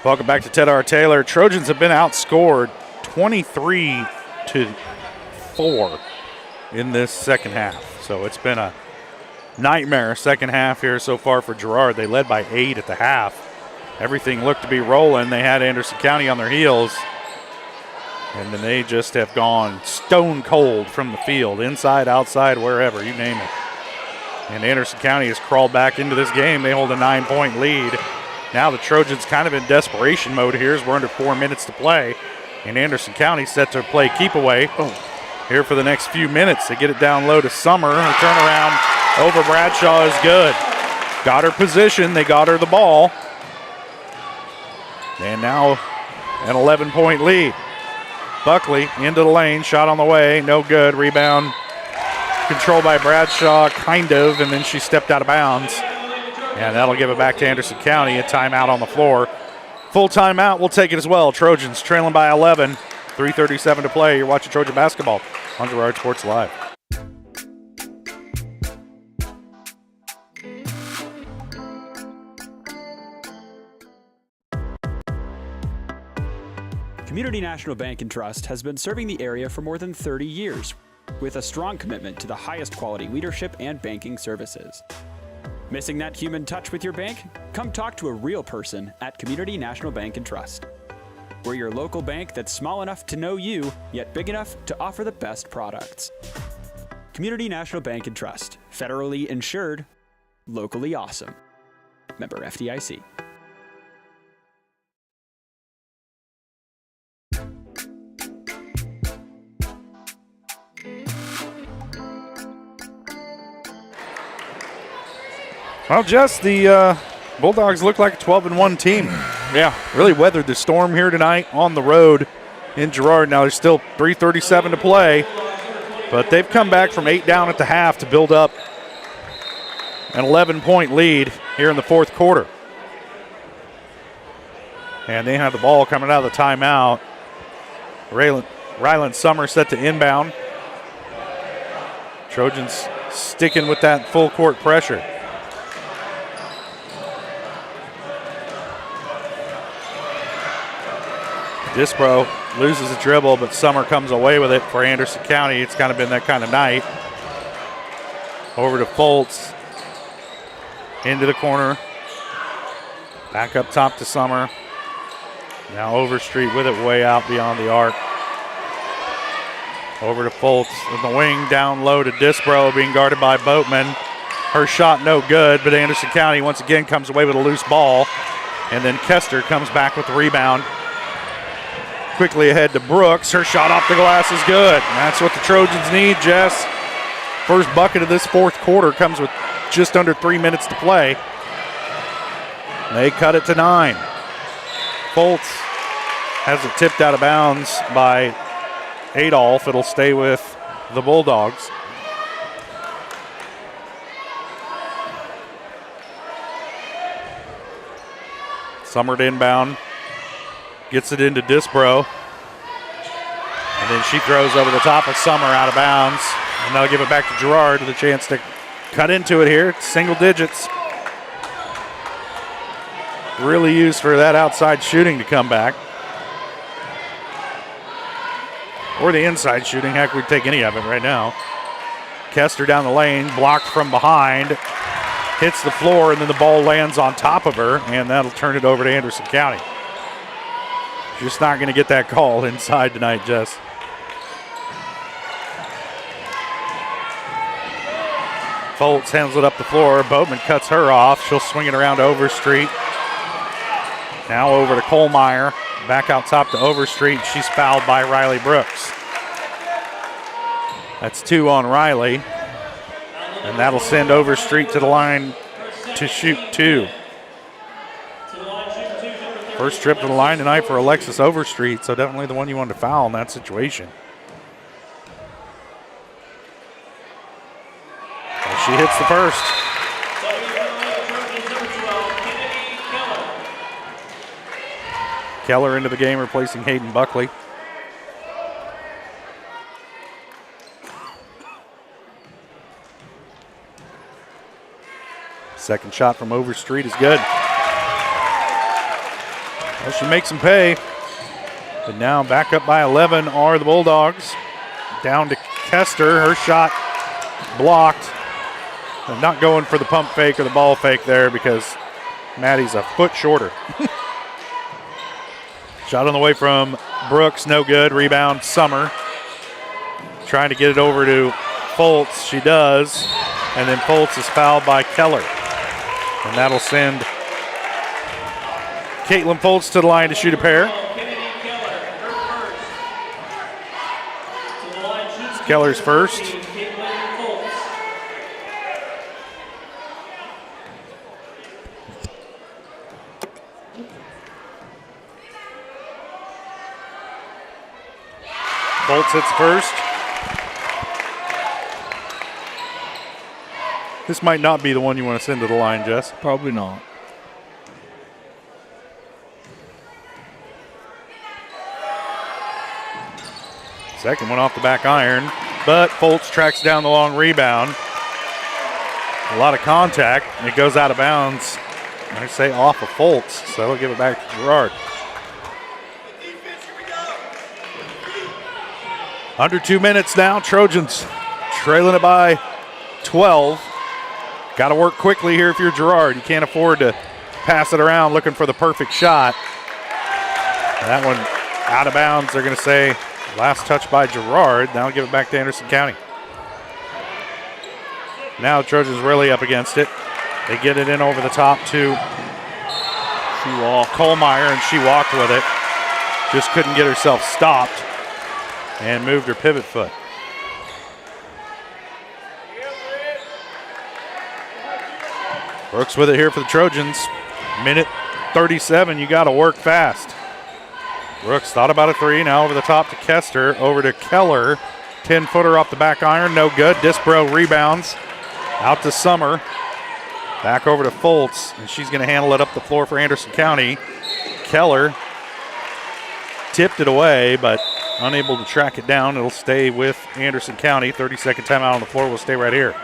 Welcome back to Ted R. Taylor. Trojans have been outscored 23-4 in this second half. So it's been a nightmare second half here so far for Girard. They led by 8 at the half. Everything looked to be rolling. They had Anderson County on their heels. And then they just have gone stone cold from the field, inside, outside, wherever, you name it. And Anderson County has crawled back into this game. They hold a 9-point lead. Now the Trojans kind of in desperation mode here as we're under 4 minutes to play. And Anderson County set to play keep away here for the next few minutes. They get it down low to Summer. Her turnaround over Bradshaw is good. Got her position. They got her the ball. And now an 11-point lead. Buckley into the lane. Shot on the way. No good. Rebound controlled by Bradshaw, kind of, and then she stepped out of bounds. And that'll give it back to Anderson County. A timeout on the floor. Full timeout. We'll take it as well. Trojans trailing by 11. 3:37 to play. You're watching Trojan basketball on Girard Sports Live. Community National Bank and Trust has been serving the area for more than 30 years with a strong commitment to the highest quality leadership and banking services. Missing that human touch with your bank? Come talk to a real person at Community National Bank and Trust. We're your local bank that's small enough to know you, yet big enough to offer the best products. Community National Bank and Trust. Federally insured. Locally awesome. Member FDIC. Well, Jess, the Bulldogs look like a 12-1 team. Yeah, really weathered the storm here tonight on the road in Girard. Now there's still 3:37 to play, but they've come back from 8 down at the half to build up an 11-point lead here in the fourth quarter. And they have the ball coming out of the timeout. Ryland Summer set to inbound. Trojans sticking with that full court pressure. Disbro loses a dribble, but Summer comes away with it for Anderson County. It's kind of been that kind of night. Over to Foltz. Into the corner. Back up top to Summer. Now Overstreet with it way out beyond the arc. Over to Foltz in the wing, down low to Disbro, being guarded by Boatman. Her shot no good, but Anderson County once again comes away with a loose ball. And then Kester comes back with the rebound. Quickly ahead to Brooks. Her shot off the glass is good. And that's what the Trojans need, Jess. First bucket of this fourth quarter comes with just under 3 minutes to play. They cut it to 9. Foltz has it tipped out of bounds by Adolph. It'll stay with the Bulldogs. Summer to inbound. Gets it into Disbro. And then she throws over the top of Summer out of bounds. And they'll give it back to Girard with a chance to cut into it here. It's single digits. Really used for that outside shooting to come back. Or the inside shooting. Heck, we'd take any of it right now. Kester down the lane, blocked from behind. Hits the floor, and then the ball lands on top of her, and that'll turn it over to Anderson County. Just not going to get that call inside tonight, Jess. Foltz handles it up the floor. Boatman cuts her off. She'll swing it around to Overstreet. Now over to Kohlmeyer. Back out top to Overstreet. She's fouled by Riley Brooks. That's 2 on Riley. And that'll send Overstreet to the line to shoot 2. First trip to the line tonight for Alexis Overstreet, so definitely the one you wanted to foul in that situation. And she hits the first. Keller into the game, replacing Hayden Buckley. Second shot from Overstreet is good. Well, she makes them pay. But now back up by 11 are the Bulldogs. Down to Kester. Her shot blocked. I'm not going for the pump fake or the ball fake there because Maddie's a foot shorter. Shot on the way from Brooks, no good. Rebound, Summer. Trying to get it over to Foltz. She does. And then Foltz is fouled by Keller. And that'll send Caitlin Foltz to the line to shoot a pair. It's Keller's first. Foltz hits first. This might not be the one you want to send to the line, Jess. Probably not. Second one off the back iron, but Foltz tracks down the long rebound. A lot of contact, and it goes out of bounds. I say off of Foltz, so they'll give it back to Girard. Under 2 minutes now, Trojans trailing it by 12. Got to work quickly here if you're Girard. You can't afford to pass it around looking for the perfect shot. And that one out of bounds. They're going to say last touch by Girard. Now give it back to Anderson County. Now Trojans really up against it. They get it in over the top to Kohlmeyer, and she walked with it. Just couldn't get herself stopped and moved her pivot foot. Brooks with it here for the Trojans. Minute 37, you got to work fast. Brooks thought about a three, now over the top to Kester, over to Keller. 10-footer off the back iron, no good. Disbro rebounds, out to Summer. Back over to Foltz, and she's going to handle it up the floor for Anderson County. Keller tipped it away, but unable to track it down. It'll stay with Anderson County. 30-second timeout on the floor will stay right here.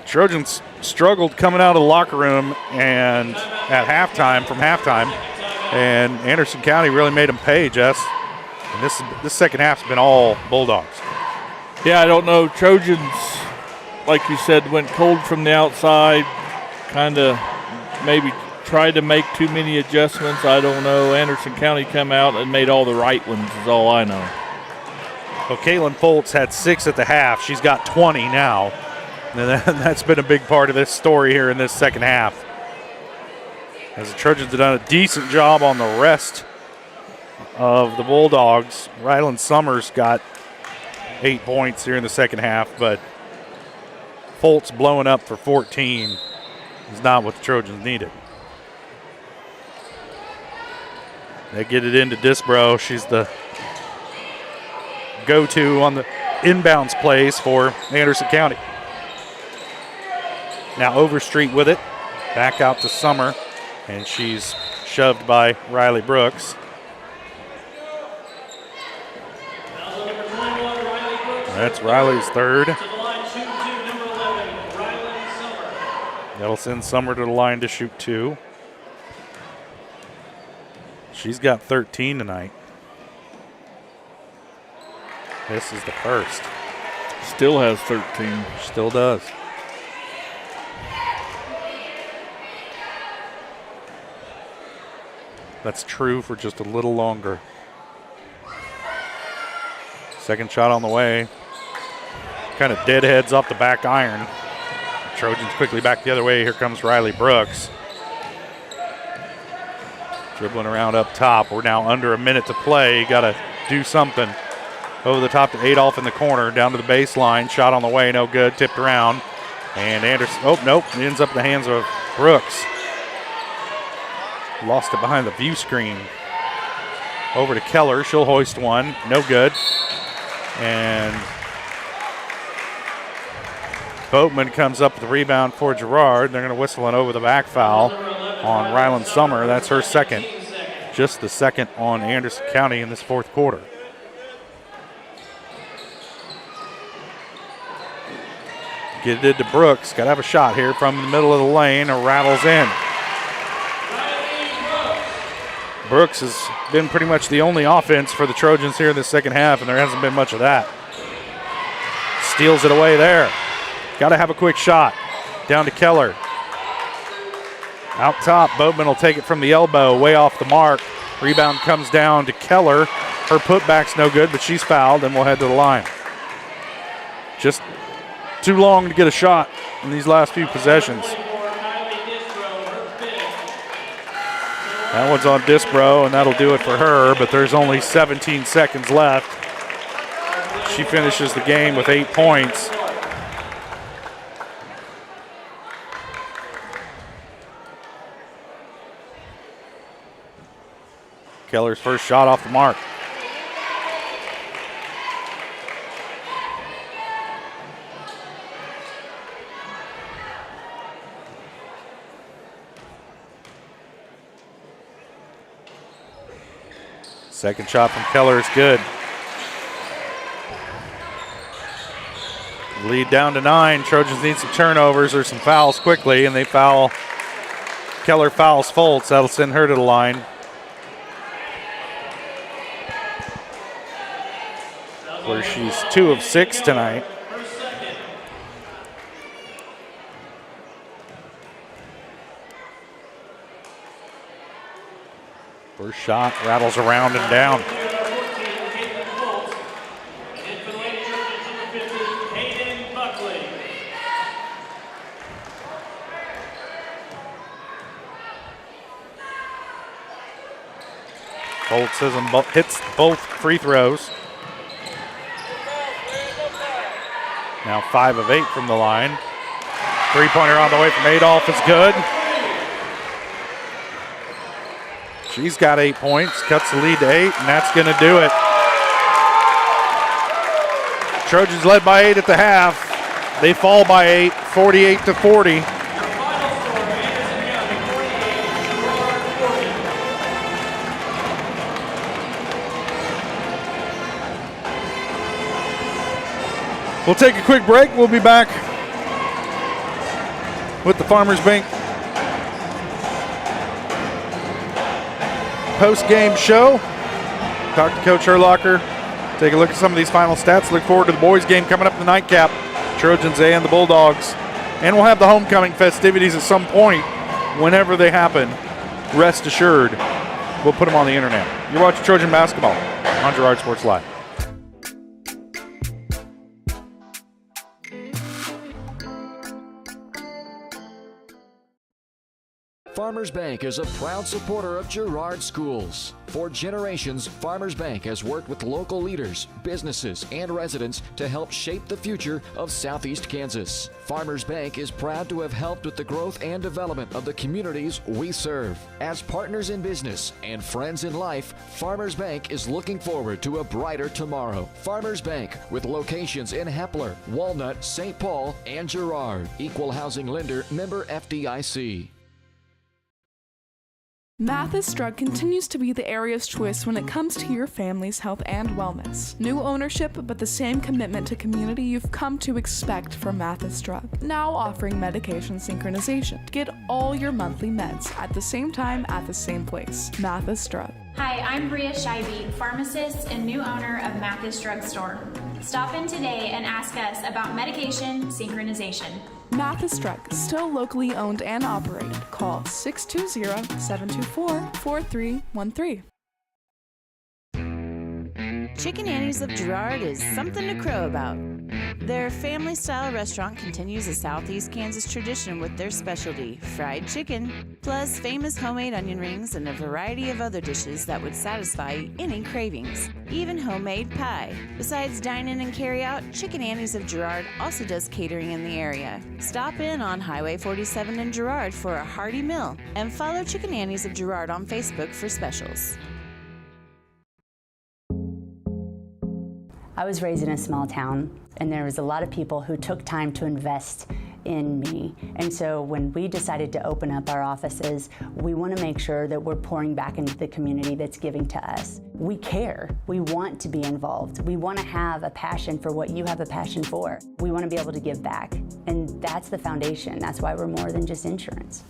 Trojans struggled coming out of the locker room and at halftime, and Anderson County really made them pay, Jess. And this second half's been all Bulldogs. Yeah, I don't know. Trojans, like you said, went cold from the outside, kind of maybe tried to make too many adjustments. I don't know. Anderson County come out and made all the right ones is all I know. Well, Caitlin Foltz had 6 at the half. She's got 20 now. And that's been a big part of this story here in this second half. As the Trojans have done a decent job on the rest of the Bulldogs. Ryland Summers got 8 points here in the second half, but Foltz blowing up for 14 is not what the Trojans needed. They get it into Disbro. She's the go-to on the inbounds plays for Anderson County. Now Overstreet with it. Back out to Summer, and she's shoved by Riley Brooks. That's Riley's third. That'll send Summer to the line to shoot 2. She's got 13 tonight. This is the first. Still has 13. Still does. That's true for just a little longer. Second shot on the way. Kind of deadheads off the back iron. Trojans quickly back the other way. Here comes Riley Brooks. Dribbling around up top. We're now under a minute to play. Got to do something. Over the top to Adolph in the corner. Down to the baseline. Shot on the way. No good. Tipped around. And Anderson. Oh, nope. It ends up in the hands of Brooks. Lost it behind the view screen. Over to Keller. She'll hoist one. No good. And Boatman comes up with the rebound for Girard. They're going to whistle an over the back foul on Ryland Summer. That's her second. Just the second on Anderson County in this fourth quarter. Get it to Brooks. Got to have a shot here from the middle of the lane. Or rattles in. Brooks has been pretty much the only offense for the Trojans here in the second half, and there hasn't been much of that. Steals it away there. Got to have a quick shot. Down to Keller. Out top, Boatman will take it from the elbow, way off the mark. Rebound comes down to Keller. Her putback's no good, but she's fouled, and we'll head to the line. Just too long to get a shot in these last few possessions. That one's on Disbro, and that'll do it for her, but there's only 17 seconds left. She finishes the game with 8 points. Keller's first shot off the mark. Second shot from Keller is good. Lead down to 9. Trojans need some turnovers or some fouls quickly, and they foul. Keller fouls Foltz. That'll send her to the line. Where she's 2 of 6 tonight. First shot rattles around and down. Hits both free throws. Now 5 of 8 from the line. Three-pointer on the way from Adolph is good. She's got 8 points, cuts the lead to 8, and that's going to do it. Trojans led by 8 at the half. They fall by 8, 48-40. We'll take a quick break. We'll be back with the Farmers Bank post-game show. Talk to Coach Herlocker. Take a look at some of these final stats. Look forward to the boys' game coming up in the nightcap. Trojans and the Bulldogs. And we'll have the homecoming festivities at some point whenever they happen. Rest assured, we'll put them on the internet. You're watching Trojan basketball on Girard Sports Live. Farmers Bank is a proud supporter of Girard schools. For generations, Farmers Bank has worked with local leaders, businesses, and residents to help shape the future of Southeast Kansas. Farmers Bank is proud to have helped with the growth and development of the communities we serve. As partners in business and friends in life, Farmers Bank is looking forward to a brighter tomorrow. Farmers Bank, with locations in Hepler, Walnut, St. Paul, and Girard. Equal housing lender, member FDIC. Mathis Drug continues to be the area's choice when it comes to your family's health and wellness. New ownership, but the same commitment to community you've come to expect from Mathis Drug. Now offering medication synchronization. Get all your monthly meds at the same time at the same place. Mathis Drug. Hi, I'm Bria Scheibe, pharmacist and new owner of Mathis Drug Store. Stop in today and ask us about medication synchronization. Mathis Drug, still locally owned and operated. Call 620-724-4313. Chicken Annie's of Girard is something to crow about. Their family-style restaurant continues a Southeast Kansas tradition with their specialty, fried chicken, plus famous homemade onion rings and a variety of other dishes that would satisfy any cravings, even homemade pie. Besides dine-in and carry-out, Chicken Annie's of Girard also does catering in the area. Stop in on Highway 47 in Girard for a hearty meal, and follow Chicken Annie's of Girard on Facebook for specials. I was raised in a small town, and there was a lot of people who took time to invest in me. And so when we decided to open up our offices, we want to make sure that we're pouring back into the community that's giving to us. We care. We want to be involved. We want to have a passion for what you have a passion for. We want to be able to give back. And that's the foundation. That's why we're more than just insurance.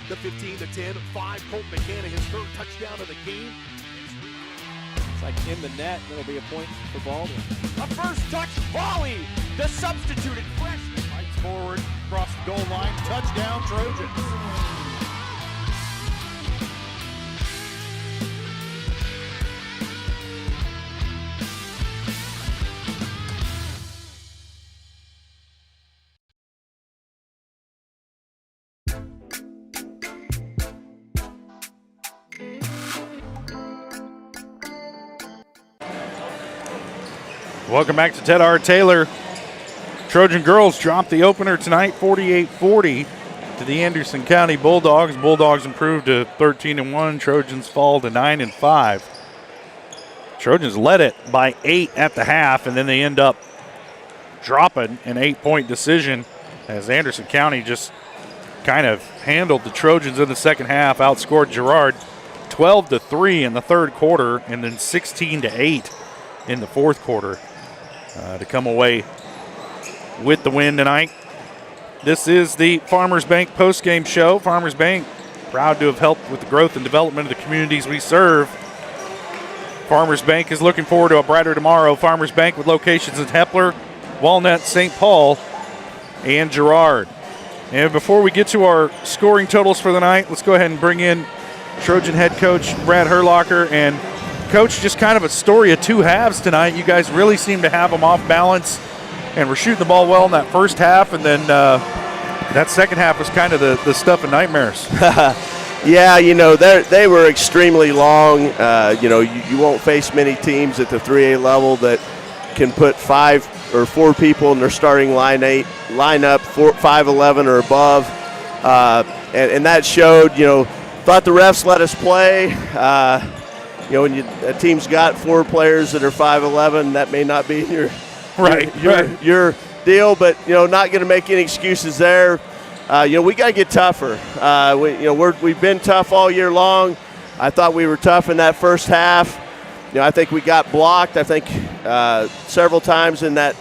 The 15-10, 5, Colt McCann, his third touchdown of the game. It's like in the net, that'll be a point for Baldwin. A first touch volley, the substituted freshman. Fights forward, across the goal line, touchdown Trojans. Welcome back to Ted R. Taylor. Trojan girls dropped the opener tonight, 48-40 to the Anderson County Bulldogs. Bulldogs improved to 13-1. Trojans fall to 9-5. Trojans led it by 8 at the half, and then they end up dropping an 8-point decision as Anderson County just kind of handled the Trojans in the second half, outscored Girard 12-3 in the third quarter, and then 16-8 in the fourth quarter to come away with the win tonight. This is the Farmers Bank postgame show. Farmers Bank, proud to have helped with the growth and development of the communities we serve. Farmers Bank is looking forward to a brighter tomorrow. Farmers Bank with locations in Hepler, Walnut, St. Paul, and Girard. And before we get to our scoring totals for the night, let's go ahead and bring in Trojan head coach Brad Herlocker. And Coach, just kind of a story of two halves tonight. You guys really seem to have them off balance, and we're shooting the ball well in that first half, and then that second half was kind of the stuff of nightmares. Yeah, you know, they were extremely long. You know, you won't face many teams at the 3A level that can put 5 or 4 people in their starting lineup, 5'11" or above. And that showed, you know, thought the refs let us play. You know, when a team's got 4 players that are 5'11", that may not be your deal, but, you know, not going to make any excuses there. You know, we got to get tougher. We've been tough all year long. I thought we were tough in that first half. You know, I think we got blocked, I think, several times in that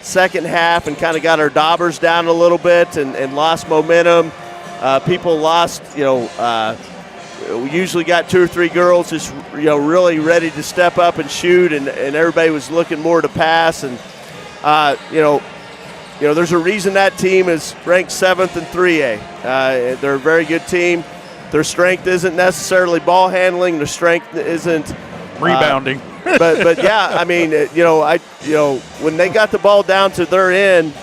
second half and kind of got our daubers down a little bit and lost momentum. People lost, you know, we usually got 2 or 3 girls just, you know, really ready to step up and shoot, and everybody was looking more to pass. And, you know, there's a reason that team is ranked 7th in 3A. They're a very good team. Their strength isn't necessarily ball handling. Their strength isn't rebounding. But yeah, I mean, when they got the ball down to their end,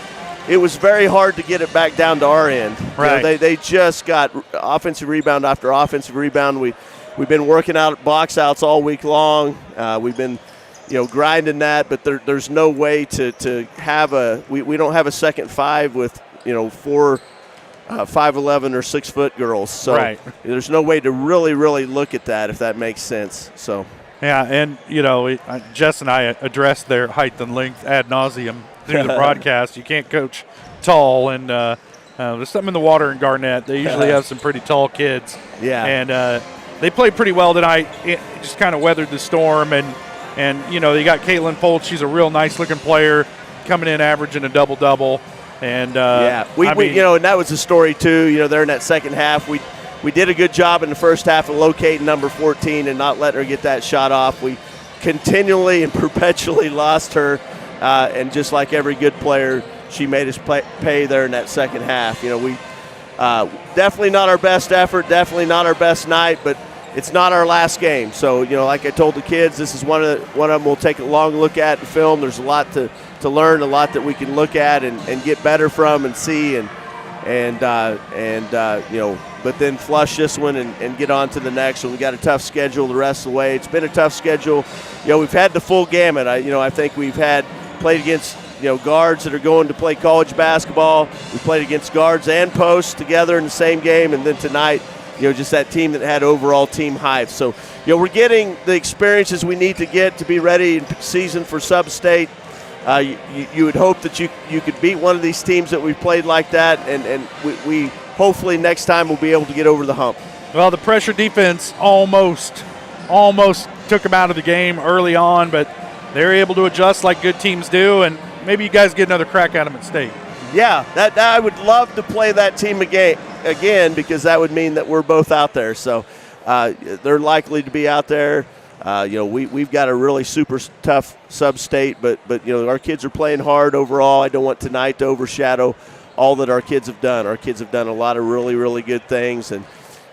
it was very hard to get it back down to our end. Right. You know, they just got offensive rebound after offensive rebound. We've been working out box outs all week long. We've been, you know, grinding that, but there's no way to have we don't have a second 5 with, you know, 4 5'11" or 6 foot girls. So right. There's no way to really look at that, if that makes sense. So. Yeah, and, you know, Jess and I addressed their height and length ad nauseum through the broadcast. You can't coach tall, and there's something in the water in Garnett. They usually have some pretty tall kids. Yeah. And they played pretty well tonight. It just kind of weathered the storm, and you know, you got Caitlin Foltz. She's a real nice-looking player, coming in averaging a double-double. And we you know, and that was the story too. You know, there in that second half, we did a good job in the first half of locating number 14 and not letting her get that shot off. We continually and perpetually lost her, and just like every good player, she made us pay there in that second half. You know, we definitely not our best effort, definitely not our best night, but it's not our last game. So, you know, like I told the kids, this is one of them we'll take a long look at in film. There's a lot to learn, a lot that we can look at and get better from and see and you know, but then flush this one and get on to the next one. We got a tough schedule the rest of the way. It's been a tough schedule. You know, we've had the full gamut. I think we've played against, you know, guards that are going to play college basketball. We played against guards and posts together in the same game, and then tonight, you know, just that team that had overall team hype. So, you know, we're getting the experiences we need to get to be ready in season for sub-state. You would hope that you could beat one of these teams that we played like that, and we hopefully next time we'll be able to get over the hump. Well, the pressure defense almost took them out of the game early on, but they're able to adjust like good teams do, and maybe you guys get another crack at them at state. Yeah, that I would love to play that team again because that would mean that we're both out there. So they're likely to be out there. You know, we've got a really super tough sub-state, but you know, our kids are playing hard overall. I don't want tonight to overshadow all that our kids have done. Our kids have done a lot of really good things, and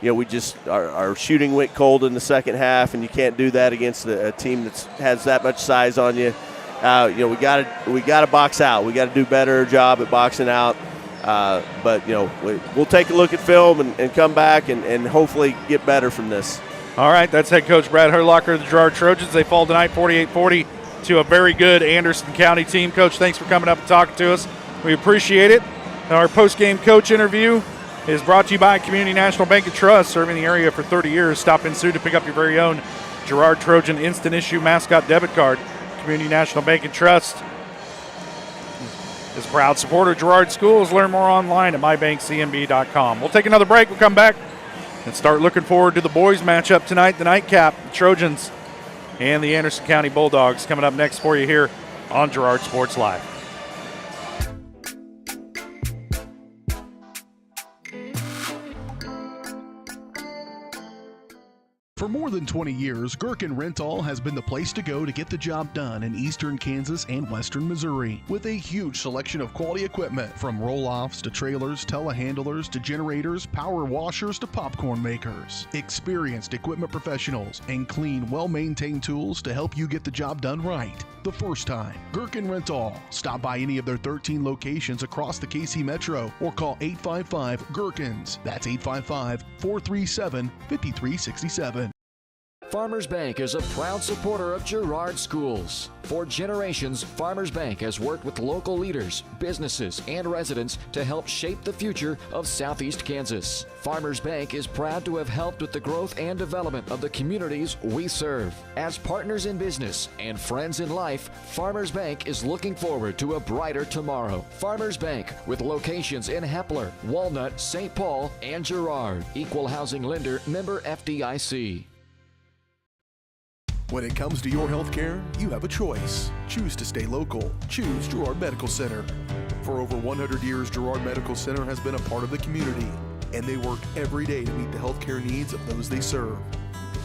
you know, our shooting went cold in the second half, and you can't do that against a team that has that much size on you. You know, we got to box out. We got to do a better job at boxing out. But you know, we'll take a look at film and come back and hopefully get better from this. All right, that's head coach Brad Herlocker of the Girard Trojans. They fall tonight 48-40 to a very good Anderson County team. Coach, thanks for coming up and talking to us. We appreciate it. Our post-game coach interview is brought to you by Community National Bank and Trust, serving the area for 30 years. Stop in soon to pick up your very own Girard Trojan Instant Issue Mascot Debit Card. Community National Bank and Trust is a proud supporter of Girard Schools. Learn more online at mybankcmb.com. We'll take another break. We'll come back and start looking forward to the boys matchup tonight, the nightcap. The Trojans and the Anderson County Bulldogs coming up next for you here on Girard Sports Live. For more than 20 years, Gherkin Rental has been the place to go to get the job done in eastern Kansas and western Missouri. With a huge selection of quality equipment, from roll-offs to trailers, telehandlers to generators, power washers to popcorn makers. Experienced equipment professionals and clean, well-maintained tools to help you get the job done right the first time. Gherkin Rental. Stop by any of their 13 locations across the KC Metro or call 855-GHERKINS. That's 855-437-5367. Farmers Bank is a proud supporter of Girard schools. For generations, Farmers Bank has worked with local leaders, businesses, and residents to help shape the future of Southeast Kansas. Farmers Bank is proud to have helped with the growth and development of the communities we serve. As partners in business and friends in life, Farmers Bank is looking forward to a brighter tomorrow. Farmers Bank, with locations in Hepler, Walnut, St. Paul, and Girard. Equal housing lender, member FDIC. When it comes to your health care, you have a choice. Choose to stay local. Choose Girard Medical Center. For over 100 years, Girard Medical Center has been a part of the community, and they work every day to meet the health care needs of those they serve.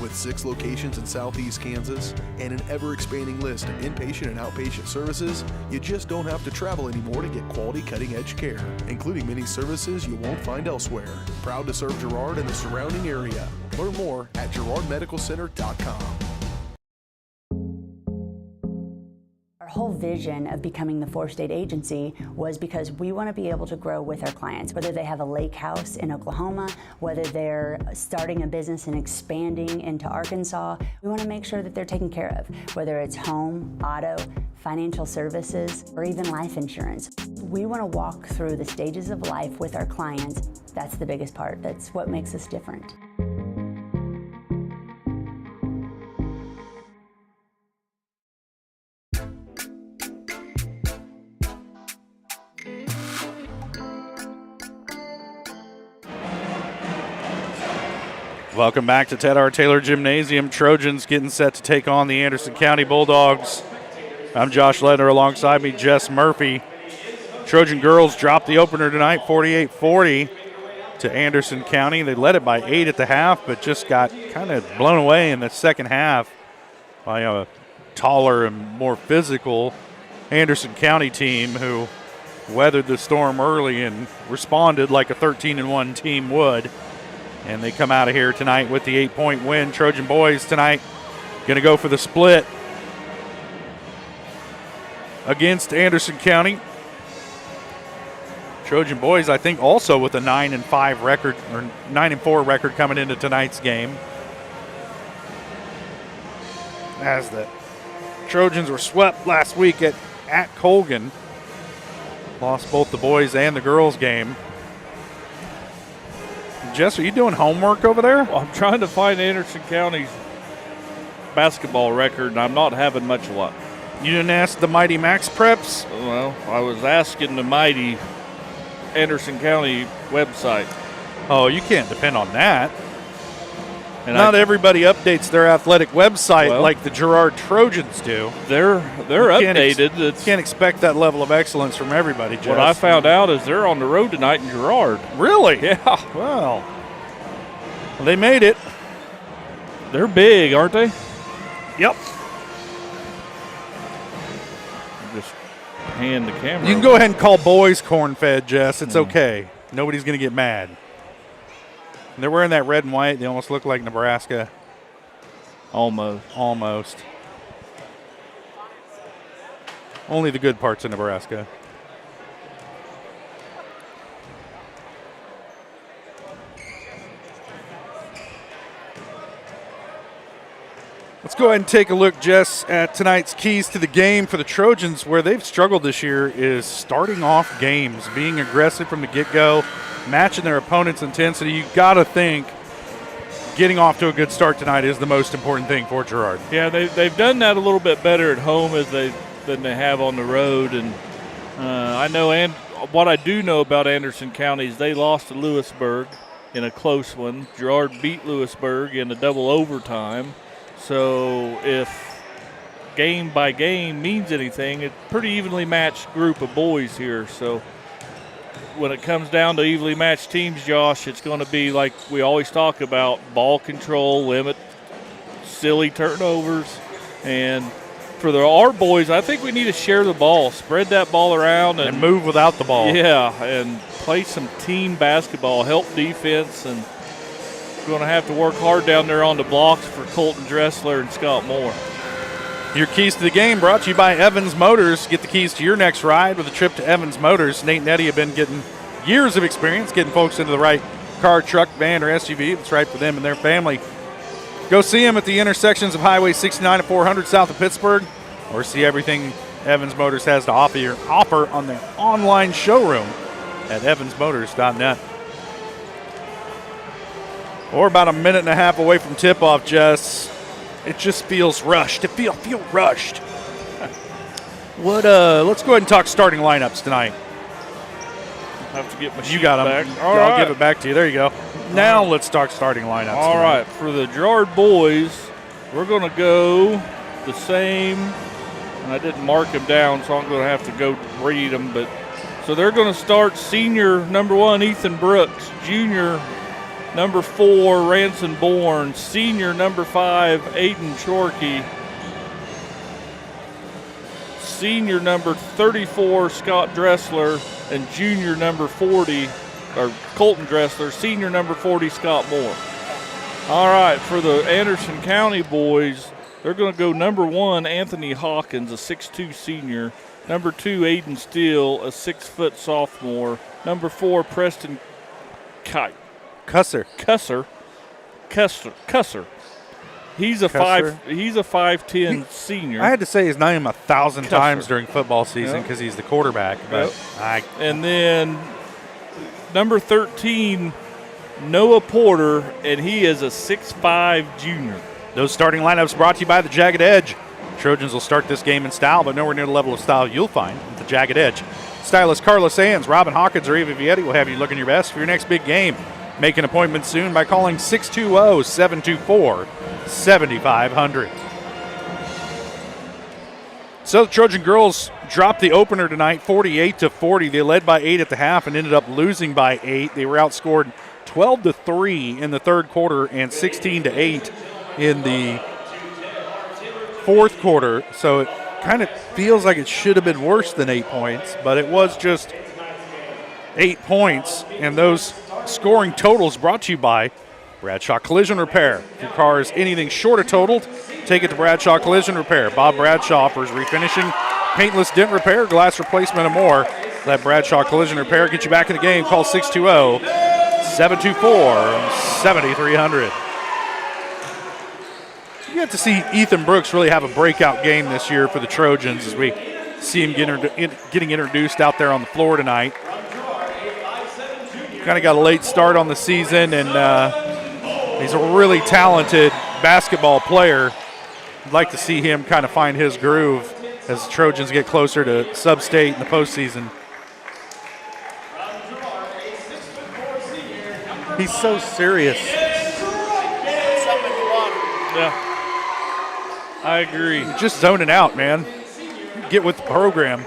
With 6 locations in Southeast Kansas and an ever-expanding list of inpatient and outpatient services, you just don't have to travel anymore to get quality cutting-edge care, including many services you won't find elsewhere. Proud to serve Girard and the surrounding area. Learn more at girardmedicalcenter.com. Our whole vision of becoming the 4-state agency was because we want to be able to grow with our clients, whether they have a lake house in Oklahoma, whether they're starting a business and expanding into Arkansas. We want to make sure that they're taken care of, whether it's home, auto, financial services, or even life insurance. We want to walk through the stages of life with our clients. That's the biggest part. That's what makes us different. Welcome back to Ted R. Taylor Gymnasium. Trojans getting set to take on the Anderson County Bulldogs. I'm Josh Ledner, alongside me, Jess Murphy. Trojan girls dropped the opener tonight, 48-40 to Anderson County. They led it by 8 at the half, but just got kind of blown away in the second half by a taller and more physical Anderson County team who weathered the storm early and responded like a 13-1 team would. And they come out of here tonight with the 8-point win. Trojan boys tonight going to go for the split against Anderson County. Trojan boys, I think, also with a 9-5 record, or 9-4 record coming into tonight's game. As the Trojans were swept last week at Colgan. Lost both the boys and the girls game. Jess, are you doing homework over there? Well, I'm trying to find Anderson County's basketball record, and I'm not having much luck. You didn't ask the Mighty Max Preps? Well, I was asking the Mighty Anderson County website. Oh, you can't depend on that. And not everybody updates their athletic website like the Girard Trojans do. They're updated. You can't expect that level of excellence from everybody, Jess. What I found out is they're on the road tonight in Girard. Really? Yeah. Well, they made it. They're big, aren't they? Yep. Just hand the camera. You can go ahead and call boys corn-fed, Jess. It's okay. Nobody's going to get mad. They're wearing that red and white. They almost look like Nebraska. Almost. Only the good parts of Nebraska. Let's go ahead and take a look, Jess, at tonight's keys to the game for the Trojans. Where they've struggled this year is starting off games, being aggressive from the get-go, matching their opponent's intensity. You've got to think getting off to a good start tonight is the most important thing for Girard. Yeah, they've done that a little bit better at home than they have on the road. And I know, and what I do know about Anderson County is they lost to Lewisburg in a close one. Girard beat Lewisburg in a double overtime. So if game by game means anything, it's a pretty evenly matched group of boys here. So when it comes down to evenly matched teams, Josh, it's going to be like we always talk about, ball control, limit silly turnovers. And for our boys, I think we need to share the ball, spread that ball around. And move without the ball. Yeah, and play some team basketball, help defense, and we're going to have to work hard down there on the blocks for Colton Dressler and Scott Moore. Your keys to the game brought to you by Evans Motors. Get the keys to your next ride with a trip to Evans Motors. Nate and Eddie have been getting years of experience getting folks into the right car, truck, van, or SUV that's right for them and their family. Go see them at the intersections of Highway 69 and 400 south of Pittsburgh, or see everything Evans Motors has to offer on their online showroom at evansmotors.net. We're about a minute and a half away from tip-off, Jess. It just feels rushed. It feel rushed. Let's go ahead and talk starting lineups tonight. I have to get my You got them. back. I'll give it back to you. There you go. Now let's talk starting lineups. All right, for the Girard boys, we're going to go the same. And I didn't mark them down, so I'm going to have to go read them. But so they're going to start senior number 1, Ethan Brooks, junior number 4, Ranson Bourne, senior number 5, Aiden Chorkey, senior number 34, Scott Dressler, and junior number 40, or Colton Dressler, senior number 40, Scott Moore. All right, for the Anderson County boys, they're going to go number 1, Anthony Hawkins, a 6'2 senior, number 2, Aiden Steele, a 6-foot sophomore, number 4, Preston Cusser. He's a 5'10 senior. I had to say his name 1,000 times during football season because he's the quarterback. But and then number 13, Noah Porter, and he is a 6'5 junior. Those starting lineups brought to you by the Jagged Edge. Trojans will start this game in style, but nowhere near the level of style you'll find at the Jagged Edge. Stylist Carla Sands, Robin Hawkins, or Eva Vietti will have you looking your best for your next big game. Make an appointment soon by calling 620-724-7500. So the Trojan girls dropped the opener tonight, 48-40. They led by 8 at the half and ended up losing by 8. They were outscored 12-3 in the third quarter and 16-8 in the fourth quarter. So it kind of feels like it should have been worse than 8 points, but it was just 8 points, and those scoring totals brought to you by Bradshaw Collision Repair. If your car is anything short of totaled, take it to Bradshaw Collision Repair. Bob Bradshaw offers refinishing, paintless dent repair, glass replacement, and more. Let Bradshaw Collision Repair get you back in the game. Call 620-724-7300. You got to see Ethan Brooks really have a breakout game this year for the Trojans as we see him getting introduced out there on the floor tonight. Kind of got a late start on the season, and he's a really talented basketball player. I'd like to see him kind of find his groove as the Trojans get closer to sub-state in the postseason. He's so serious. Yeah, I agree. You're just zoning out, man. Get with the program.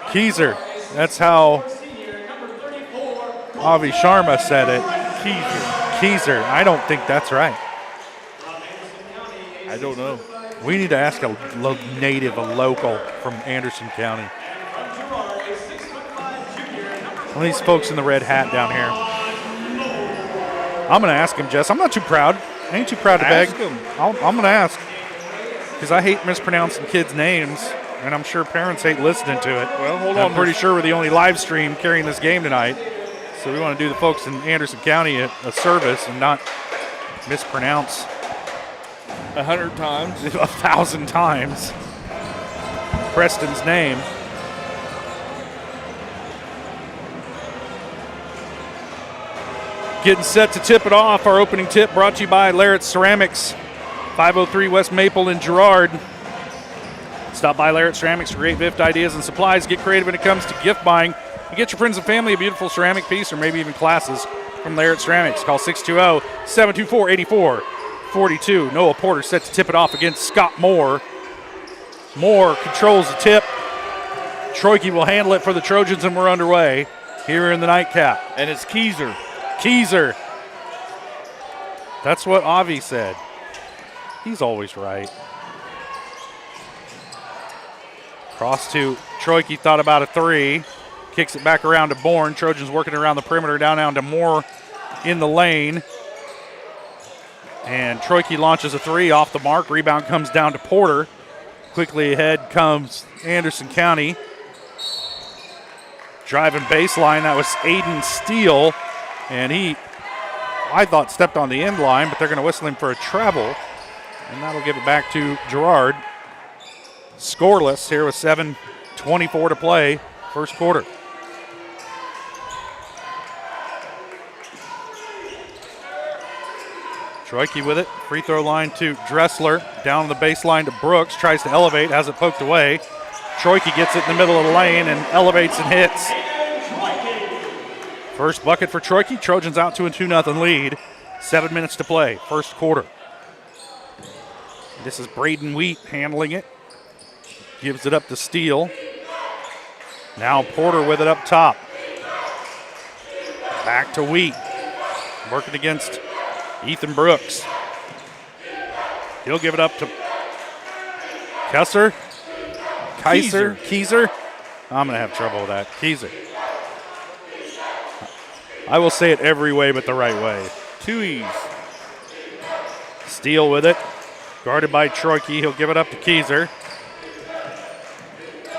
Keezer. That's how Avi Sharma said it. Keezer. I don't think that's right. I don't know. We need to ask a local from Anderson County. One of these folks in the red hat down here. I'm going to ask him, Jess. I'm not too proud. I ain't too proud to beg. I'm going to ask because I hate mispronouncing kids' names. And I'm sure parents hate listening to it. Well, hold on. I'm pretty sure we're the only live stream carrying this game tonight. So we want to do the folks in Anderson County a service and not mispronounce 100 times. 1,000 times Preston's name. Getting set to tip it off. Our opening tip brought to you by Larrett Ceramics, 503 West Maple in Girard. Stop by Larrett Ceramics for great gift ideas and supplies. Get creative when it comes to gift buying. You get your friends and family a beautiful ceramic piece or maybe even classes. from there at Ceramics. Call 620-724-8442. Noah Porter set to tip it off against Scott Moore. Moore controls the tip. Troike will handle it for the Trojans, and we're underway here in the nightcap. And it's Keyser. Keyser. That's what Avi said. He's always right. Cross to Troike, thought about a three. Kicks it back around to Bourne. Trojans working around the perimeter, down to Moore in the lane. And Troike launches a three off the mark. Rebound comes down to Porter. Quickly ahead comes Anderson County. Driving baseline, that was Aiden Steele. And he, I thought, stepped on the end line, but they're going to whistle him for a travel. And that'll give it back to Girard. Scoreless here with 7:24 to play, first quarter. Troike with it, free throw line to Dressler, down the baseline to Brooks, tries to elevate, has it poked away. Troike gets it in the middle of the lane and elevates and hits. First bucket for Troike. Trojans out to a 2-0 lead. 7 minutes to play, first quarter. This is Braden Wheat handling it. Gives it up to Steele. Now Porter with it up top. Back to Wheat. Working against Ethan Brooks. He'll give it up to Kaiser. I'm going to have trouble with that. Keyser. I will say it every way but the right way. 2 E's. Steele with it. Guarded by Troike. He'll give it up to Keyser.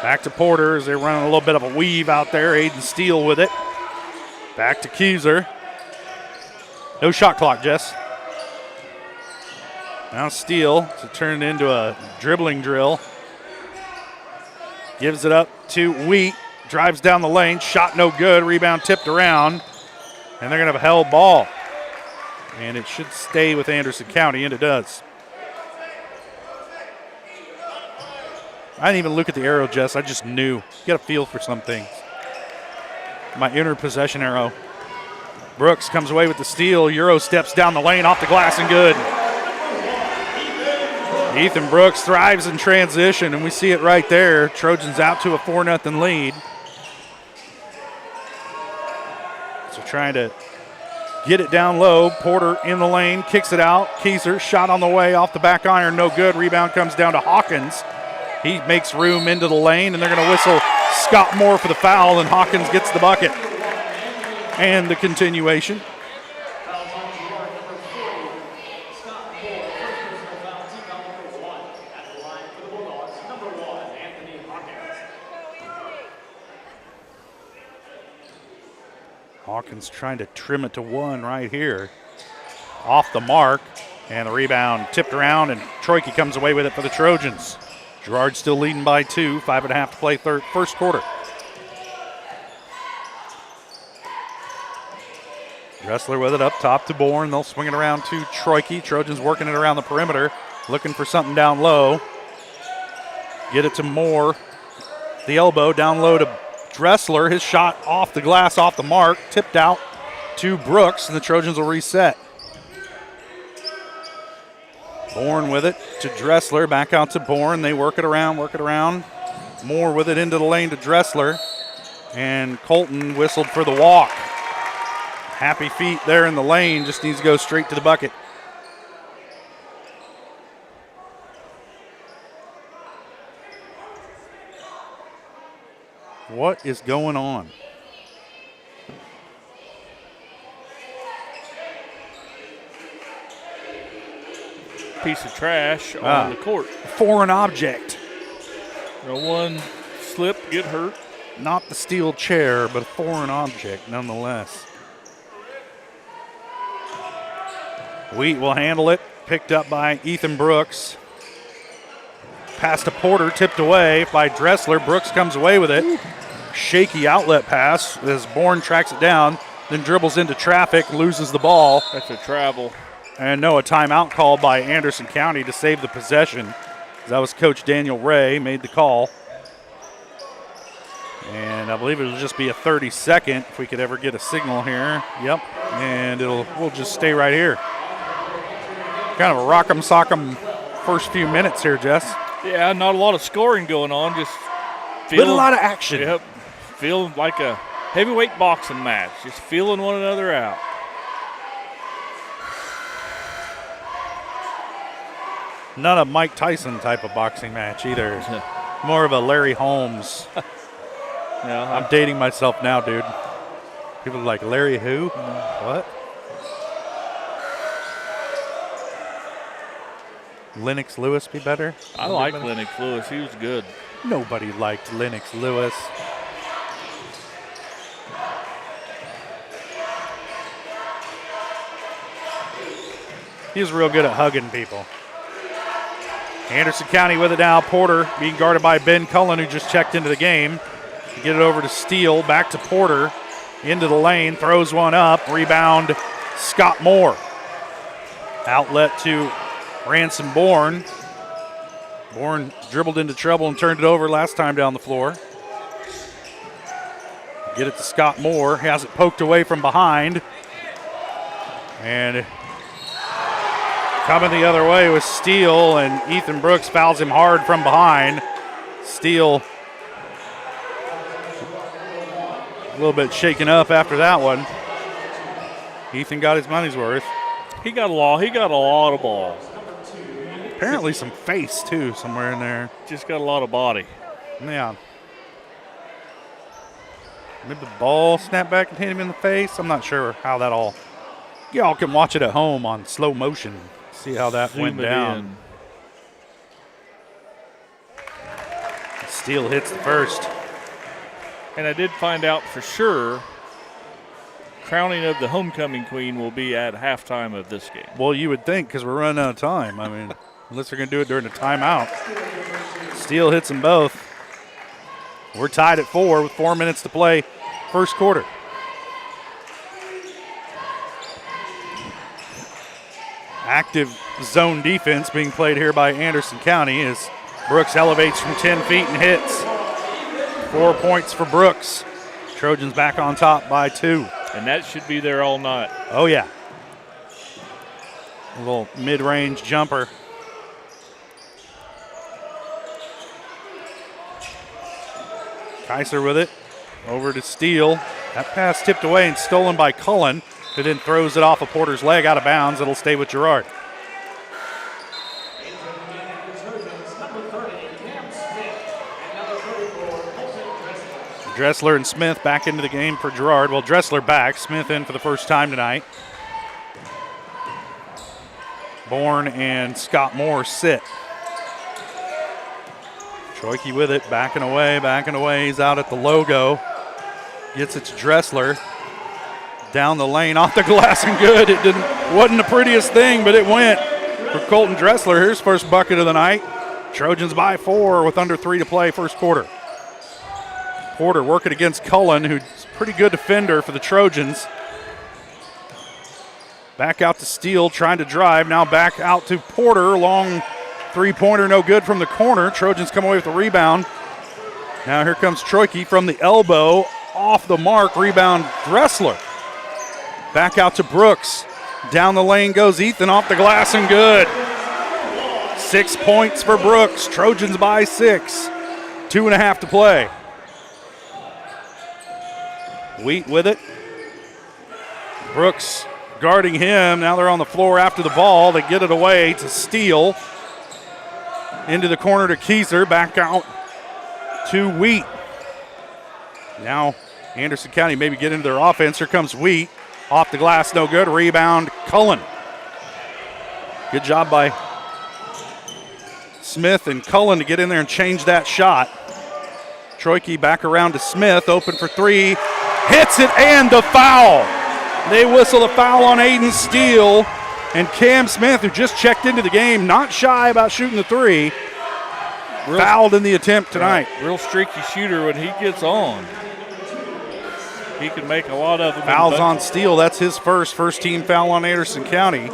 Back to Porter as they're running a little bit of a weave out there. Aiden Steele with it. Back to Keyser. No shot clock, Jess. Now Steele to turn it into a dribbling drill. Gives it up to Wheat. Drives down the lane. Shot no good. Rebound tipped around. And they're going to have a held ball. And it should stay with Anderson County, and it does. I didn't even look at the arrow, Jess. I just knew. You got a feel for some things. My inner possession arrow. Brooks comes away with the steal. Euro steps down the lane, off the glass, and good. Ethan Brooks thrives in transition, and we see it right there. Trojans out to a 4-0 lead. So trying to get it down low. Porter in the lane, kicks it out. Keyser, shot on the way, off the back iron, no good. Rebound comes down to Hawkins. He makes room into the lane, and they're going to whistle Scott Moore for the foul, and Hawkins gets the bucket. And the continuation. Hawkins trying to trim it to one right here. Off the mark, and the rebound tipped around, and Troike comes away with it for the Trojans. Girard still leading by 2, 5.5 to play first quarter. Dressler with it up top to Bourne. They'll swing it around to Troike. Trojans working it around the perimeter, looking for something down low. Get it to Moore. The elbow down low to Dressler. His shot off the glass, off the mark, tipped out to Brooks, and the Trojans will reset. Bourne with it to Dressler, back out to Bourne. They work it around. Moore with it into the lane to Dressler, and Colton whistled for the walk. Happy feet there in the lane, just needs to go straight to the bucket. What is going on? Piece of trash on the court. Foreign object. One slip, get hurt. Not the steel chair, but a foreign object nonetheless. Wheat will handle it. Picked up by Ethan Brooks. Pass to Porter, tipped away by Dressler. Brooks comes away with it. Shaky outlet pass as Bourne tracks it down, then dribbles into traffic, loses the ball. That's a travel. And a timeout called by Anderson County to save the possession. That was Coach Daniel Ray, made the call. And I believe it'll just be a 30-second if we could ever get a signal here. Yep, and we'll just stay right here. Kind of a rock'em sock'em first few minutes here, Jess. Yeah, not a lot of scoring going on. Just But a lot of action. Yep, feeling like a heavyweight boxing match. Just feeling one another out. Not a Mike Tyson type of boxing match either. More of a Larry Holmes. Yeah, I'm dating myself now, dude. People are like, Larry who? What? Lennox Lewis be better? I like Lennox Lewis. He was good. Nobody liked Lennox Lewis. He was real good at hugging people. Anderson County with it now. Porter being guarded by Ben Cullen, who just checked into the game. Get it over to Steele, back to Porter, into the lane, throws one up, rebound Scott Moore. Outlet to Ransom Bourne. Bourne dribbled into trouble and turned it over last time down the floor. Get it to Scott Moore, he has it poked away from behind. And coming the other way was Steele, and Ethan Brooks fouls him hard from behind. Steele a little bit shaken up after that one. Ethan got his money's worth. He got a lot of ball. Apparently some face, too, somewhere in there. Just got a lot of body. Yeah. Maybe the ball snapped back and hit him in the face. I'm not sure how that all. Y'all can watch it at home on slow motion. See how that went down. Steele hits the first. And I did find out for sure crowning of the homecoming queen will be at halftime of this game. Well, you would think, because we're running out of time. I mean, unless they're going to do it during the timeout. Steele hits them both. We're tied at 4 with 4 minutes to play first quarter. Active zone defense being played here by Anderson County as Brooks elevates from 10 feet and hits. 4 points for Brooks. Trojans back on top by 2. And that should be there all night. Oh, yeah. A little mid-range jumper. Kaiser with it. Over to Steele. That pass tipped away and stolen by Cullen, who then throws it off of Porter's leg out of bounds. It'll stay with Girard. Dressler and Smith back into the game for Girard. Well, Dressler back, Smith in for the first time tonight. Bourne and Scott Moore sit. Troike with it, backing away. He's out at the logo. Gets it to Dressler. Down the lane, off the glass and good. Wasn't the prettiest thing, but it went for Colton Dressler. Here's first bucket of the night. Trojans by 4 with under 3 to play first quarter. Porter working against Cullen, who's a pretty good defender for the Trojans. Back out to Steele, trying to drive. Now back out to Porter. Long three-pointer, no good from the corner. Trojans come away with the rebound. Now here comes Troike from the elbow. Off the mark, rebound Dressler. Back out to Brooks. Down the lane goes Ethan, off the glass and good. 6 points for Brooks. Trojans by 6. 2.5 to play. Wheat with it. Brooks guarding him. Now they're on the floor after the ball. They get it away to Steele. Into the corner to Kieser. Back out to Wheat. Now Anderson County maybe get into their offense. Here comes Wheat. Off the glass, no good. Rebound, Cullen. Good job by Smith and Cullen to get in there and change that shot. Troike back around to Smith, open for 3. Hits it and the foul. They whistle a foul on Aiden Steele. And Cam Smith, who just checked into the game, not shy about shooting the 3. Fouled in the attempt tonight. Real streaky shooter when he gets on. He can make a lot of them. Fouls on Steele. That's his first team foul on Anderson County.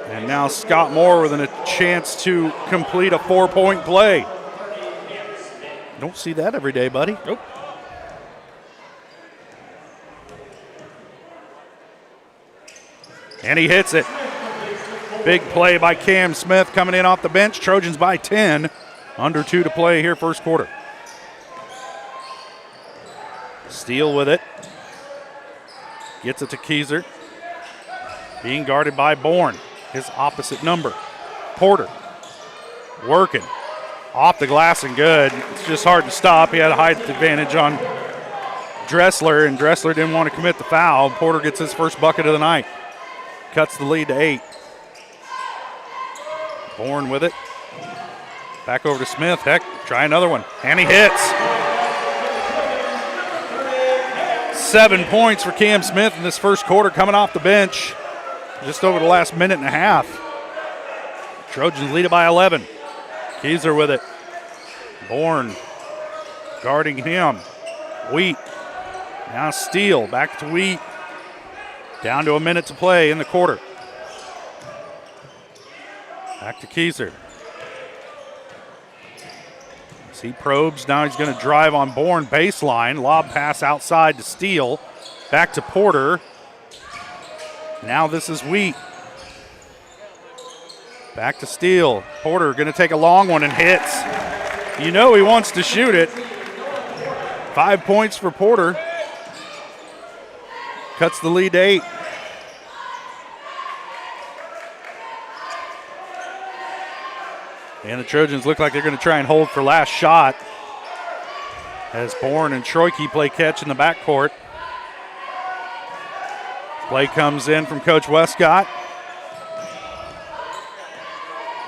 And now Scott Moore with a chance to complete a 4-point play. Don't see that every day, buddy. Nope. And he hits it. Big play by Cam Smith coming in off the bench. Trojans by 10. Under 2 to play here, first quarter. Steele with it. Gets it to Keyser. Being guarded by Bourne, his opposite number. Porter working. Off the glass and good. It's just hard to stop. He had a height advantage on Dressler, and Dressler didn't want to commit the foul. Porter gets his first bucket of the night. Cuts the lead to 8. Bourne with it. Back over to Smith. Heck, try another one. And he hits. 7 points for Cam Smith in this first quarter coming off the bench. Just over the last minute and a half. Trojans lead it by 11. Keyser with it. Bourne guarding him. Wheat. Now Steele. Back to Wheat. Down to a minute to play in the quarter. Back to Keyser. As he probes, now he's going to drive on Bourne baseline. Lob pass outside to Steele. Back to Porter. Now this is Wheat. Back to Steele. Porter going to take a long one and hits. You know he wants to shoot it. 5 points for Porter. Cuts the lead to 8. And the Trojans look like they're going to try and hold for last shot as Bourne and Troike play catch in the backcourt. Play comes in from Coach Westcott.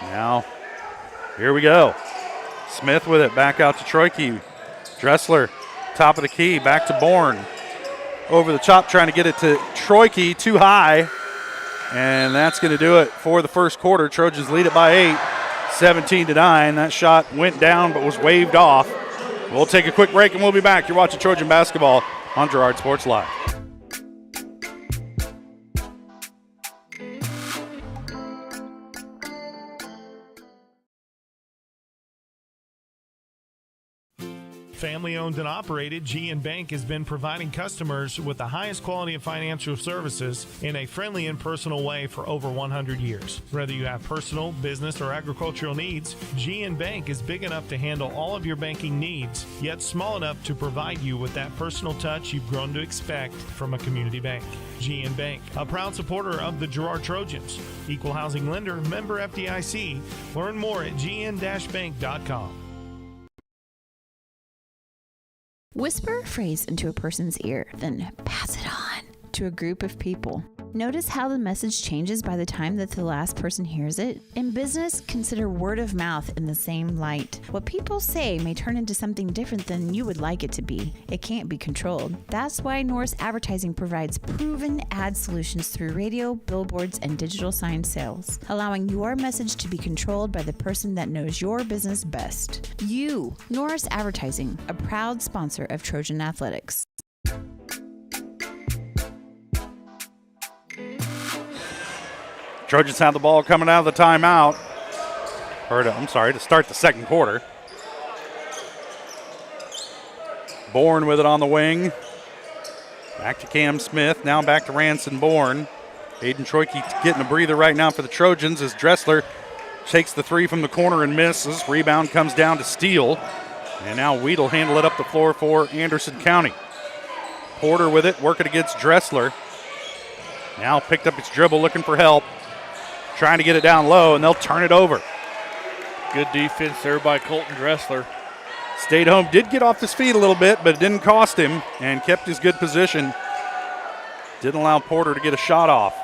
Now, here we go. Smith with it, back out to Troike. Dressler, top of the key, back to Bourne. Over the top, trying to get it to Troike, too high. And that's going to do it for the first quarter. Trojans lead it by 8, 17-9. That shot went down but was waved off. We'll take a quick break and we'll be back. You're watching Trojan basketball on Girard Sports Live. Family owned and operated, GN Bank has been providing customers with the highest quality of financial services in a friendly and personal way for over 100 years. Whether you have personal, business, or agricultural needs, GN Bank is big enough to handle all of your banking needs, yet small enough to provide you with that personal touch you've grown to expect from a community bank. GN Bank, a proud supporter of the Girard Trojans. Equal housing lender, member FDIC. Learn more at gn-bank.com. Whisper a phrase into a person's ear, then pass it on to a group of people. Notice how the message changes by the time that the last person hears it? In business, consider word of mouth in the same light. What people say may turn into something different than you would like it to be. It can't be controlled. That's why Norris Advertising provides proven ad solutions through radio, billboards, and digital sign sales, allowing your message to be controlled by the person that knows your business best. You, Norris Advertising, a proud sponsor of Trojan Athletics. Trojans have the ball coming out of the timeout. To start the second quarter. Bourne with it on the wing. Back to Cam Smith. Now back to Ranson Bourne. Aiden Troike getting a breather right now for the Trojans as Dressler takes the three from the corner and misses. Rebound comes down to Steele. And now Wheat will handle it up the floor for Anderson County. Porter with it, working against Dressler. Now picked up his dribble, looking for help. Trying to get it down low, and they'll turn it over. Good defense there by Colton Dressler. Stayed home, did get off his feet a little bit, but it didn't cost him, and kept his good position. Didn't allow Porter to get a shot off.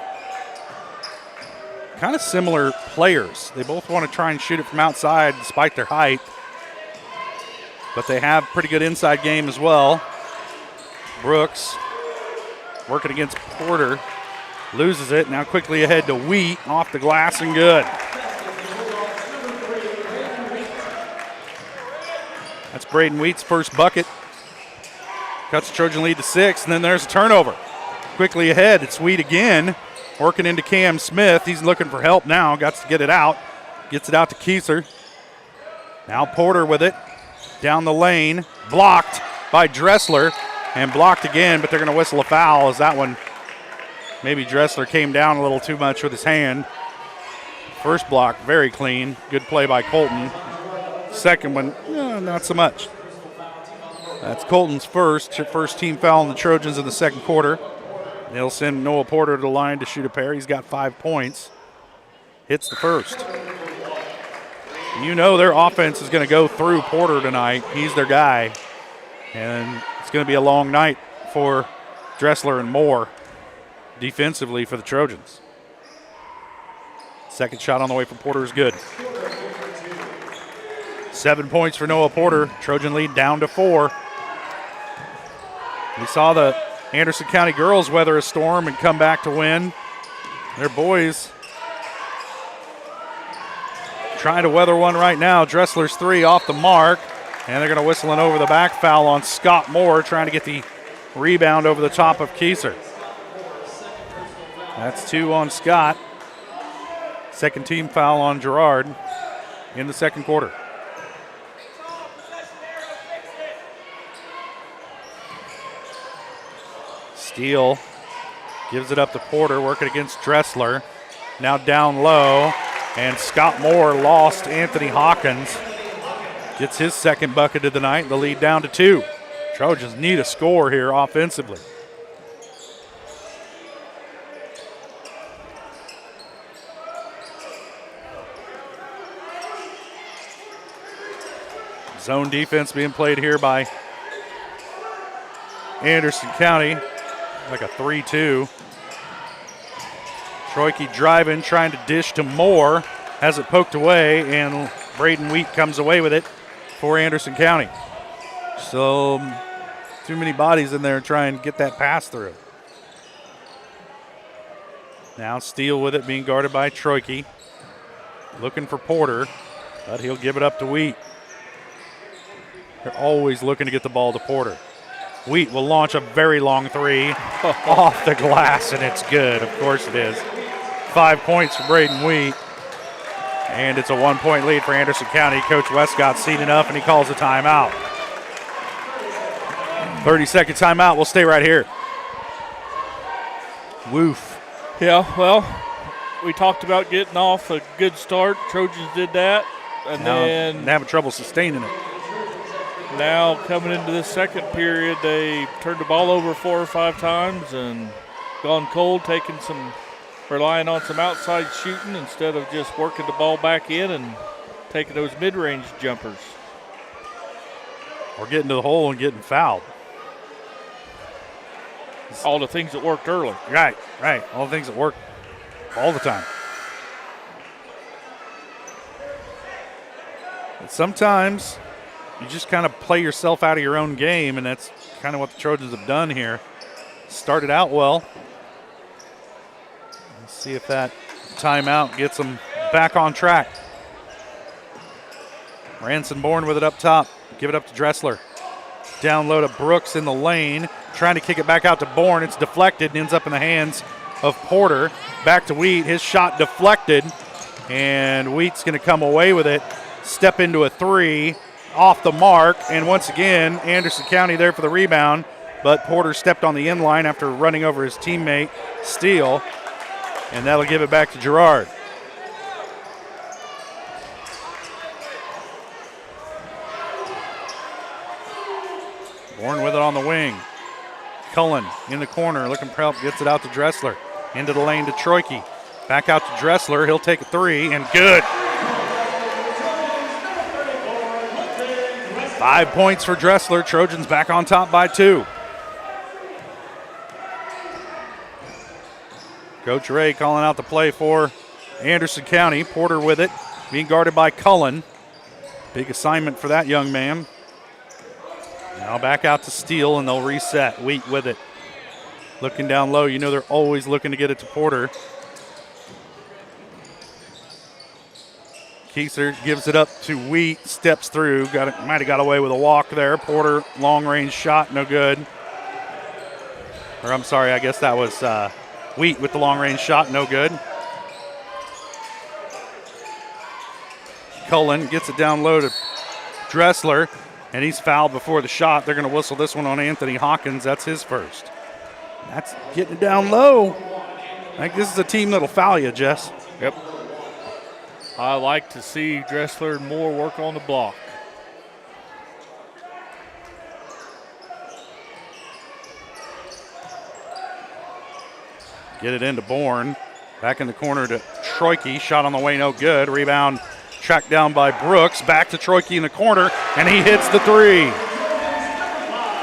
Kind of similar players. They both want to try and shoot it from outside despite their height. But they have pretty good inside game as well. Brooks working against Porter. Loses it, now quickly ahead to Wheat, off the glass and good. That's Braden Wheat's first bucket. Cuts the Trojan lead to 6, and then there's a turnover. Quickly ahead, it's Wheat again, working into Cam Smith. He's looking for help now, got to get it out. Gets it out to Keyser. Now Porter with it. Down the lane, blocked by Dressler, and blocked again, but they're going to whistle a foul as that one, maybe Dressler came down a little too much with his hand. First block, very clean. Good play by Colton. Second one, not so much. That's Colton's first team foul on the Trojans in the second quarter. They'll send Noah Porter to the line to shoot a pair. He's got 5 points. Hits the first. You know their offense is going to go through Porter tonight. He's their guy. And it's going to be a long night for Dressler and Moore defensively for the Trojans. Second shot on the way from Porter is good. 7 points for Noah Porter. Trojan lead down to 4. We saw the Anderson County girls weather a storm and come back to win. Their boys trying to weather one right now. Dressler's 3 off the mark, and they're going to whistle an over the back foul on Scott Moore, trying to get the rebound over the top of Kieser. That's 2 on Scott. Second team foul on Girard in the second quarter. Steele gives it up to Porter, working against Dressler. Now down low, and Scott Moore lost Anthony Hawkins. Gets his second bucket of the night, the lead down to 2. Trojans need a score here offensively. Zone defense being played here by Anderson County, like a 3-2. Troike driving, trying to dish to Moore, has it poked away, and Braden Wheat comes away with it for Anderson County. So too many bodies in there to try and get that pass through. Now Steele with it, being guarded by Troike. Looking for Porter, but he'll give it up to Wheat. They're always looking to get the ball to Porter. Wheat will launch a very long 3 off the glass, and it's good. Of course it is. 5 points for Braden Wheat, and it's a 1-point lead for Anderson County. Coach Westcott's seen enough, and he calls a timeout. 30-second timeout. We'll stay right here. Woof. Yeah, well, we talked about getting off a good start. Trojans did that, and then having trouble sustaining it. Now coming into this second period, they turned the ball over 4 or 5 times and gone cold, relying on some outside shooting instead of just working the ball back in and taking those mid-range jumpers. Or getting to the hole and getting fouled. All the things that worked early. Right. All the things that work all the time. But sometimes you just kind of play yourself out of your own game, and that's kind of what the Trojans have done here. Started out well. Let's see if that timeout gets them back on track. Ransomborn with it up top. Give it up to Dressler. Down low to Brooks in the lane. Trying to kick it back out to Bourne. It's deflected and ends up in the hands of Porter. Back to Wheat. His shot deflected, and Wheat's going to come away with it. Step into a 3. Off the mark, and once again, Anderson County there for the rebound, but Porter stepped on the end line after running over his teammate, Steele, and that'll give it back to Girard. Bourne with it on the wing. Cullen in the corner, looking for help, gets it out to Dressler. Into the lane to Troike. Back out to Dressler, he'll take a 3, and good. 5 points for Dressler. Trojans back on top by 2. Coach Ray calling out the play for Anderson County. Porter with it, being guarded by Cullen. Big assignment for that young man. Now back out to Steele, and they'll reset. Wheat with it. Looking down low. You know they're always looking to get it to Porter. Kieser gives it up to Wheat, steps through, might have got away with a walk there. Porter, long-range shot, no good. Or I'm sorry, I guess that was Wheat with the long-range shot, no good. Cullen gets it down low to Dressler. and he's fouled before the shot. They're going to whistle this one on Anthony Hawkins. That's his first. That's getting it down low. I think this is a team that'll foul you, Jess. Yep. I like to see Dressler and Moore work on the block. Get it into Bourne. Back in the corner to Troike. Shot on the way, no good. Rebound tracked down by Brooks. Back to Troike in the corner, and he hits the three.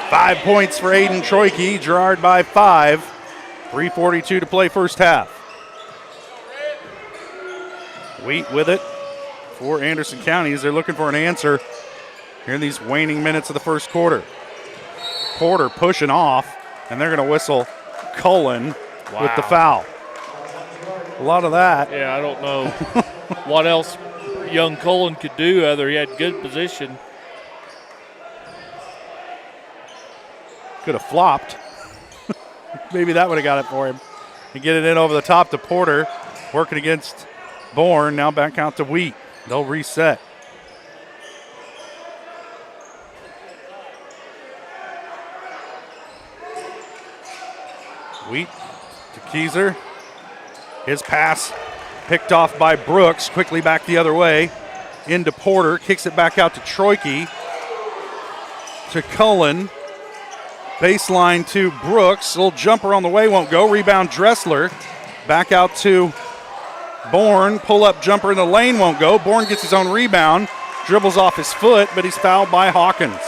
5 points for Aiden Troike. Girard by 5. 3:42 to play first half. Wheat with it for Anderson County as they're looking for an answer here in these waning minutes of the first quarter. Porter pushing off, and they're going to whistle Cullen with the foul. A lot of that. Yeah, I don't know what else young Cullen could do other he had good position. Could have flopped. Maybe that would have got it for him. And get it in over the top to Porter. Working against Bourne. Now back out to Wheat. They'll reset. Wheat to Keyser. His pass picked off by Brooks. Quickly back the other way. Into Porter. Kicks it back out to Troike. To Cullen. Baseline to Brooks. Little jumper on the way, won't go. Rebound Dressler. Back out to Bourne. Pull-up jumper in the lane, won't go. Bourne gets his own rebound. Dribbles off his foot, but he's fouled by Hawkins.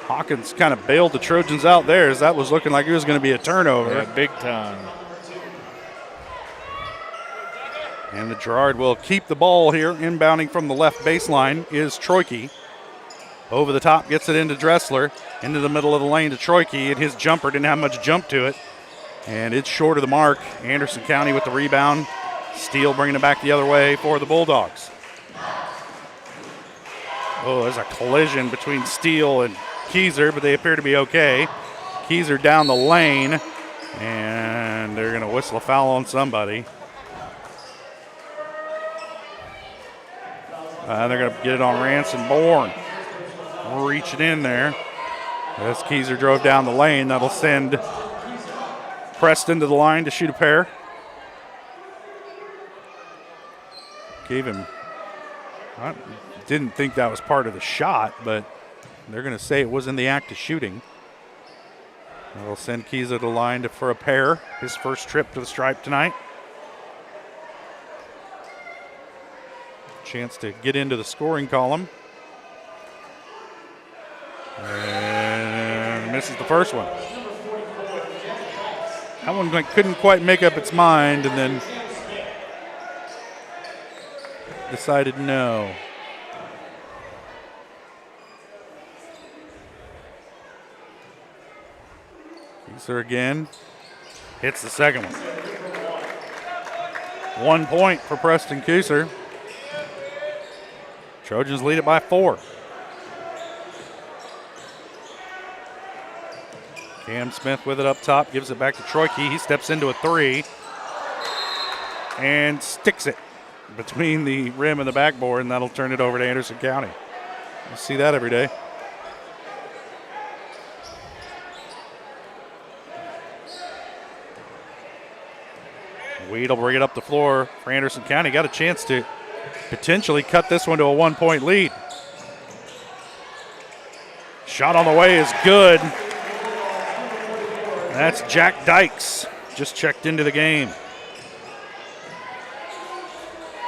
Hawkins kind of bailed the Trojans out there as that was looking like it was going to be a turnover. Yeah, big time. And the Girard will keep the ball here. Inbounding from the left baseline is Troike. Over the top, gets it into Dressler. Into the middle of the lane to Troike, and his jumper didn't have much jump to it. And it's short of the mark. Anderson County with the rebound. Steele bringing it back the other way for the Bulldogs. Oh, there's a collision between Steele and Keyser, but they appear to be okay. Keyser down the lane, and they're going to whistle a foul on somebody. They're going to get it on Ransom Bourne. Reaching in there. As Keyser drove down the lane, that'll send Preston to the line to shoot a pair. Gave him, I didn't think that was part of the shot, but they're going to say it was in the act of shooting. That'll send Keyser to the line for a pair. His first trip to the stripe tonight. Chance to get into the scoring column. And misses the first one. That one couldn't quite make up its mind and then decided no. Keyser again. Hits the second one. 1 point for Preston Keyser. Trojans lead it by 4. Cam Smith with it up top, gives it back to Troike. He steps into a three and sticks it between the rim and the backboard, and that'll turn it over to Anderson County. You see that every day. Weed will bring it up the floor for Anderson County. Got a chance to potentially cut this one to a 1 point lead. Shot on the way is good. That's Jack Dykes, just checked into the game.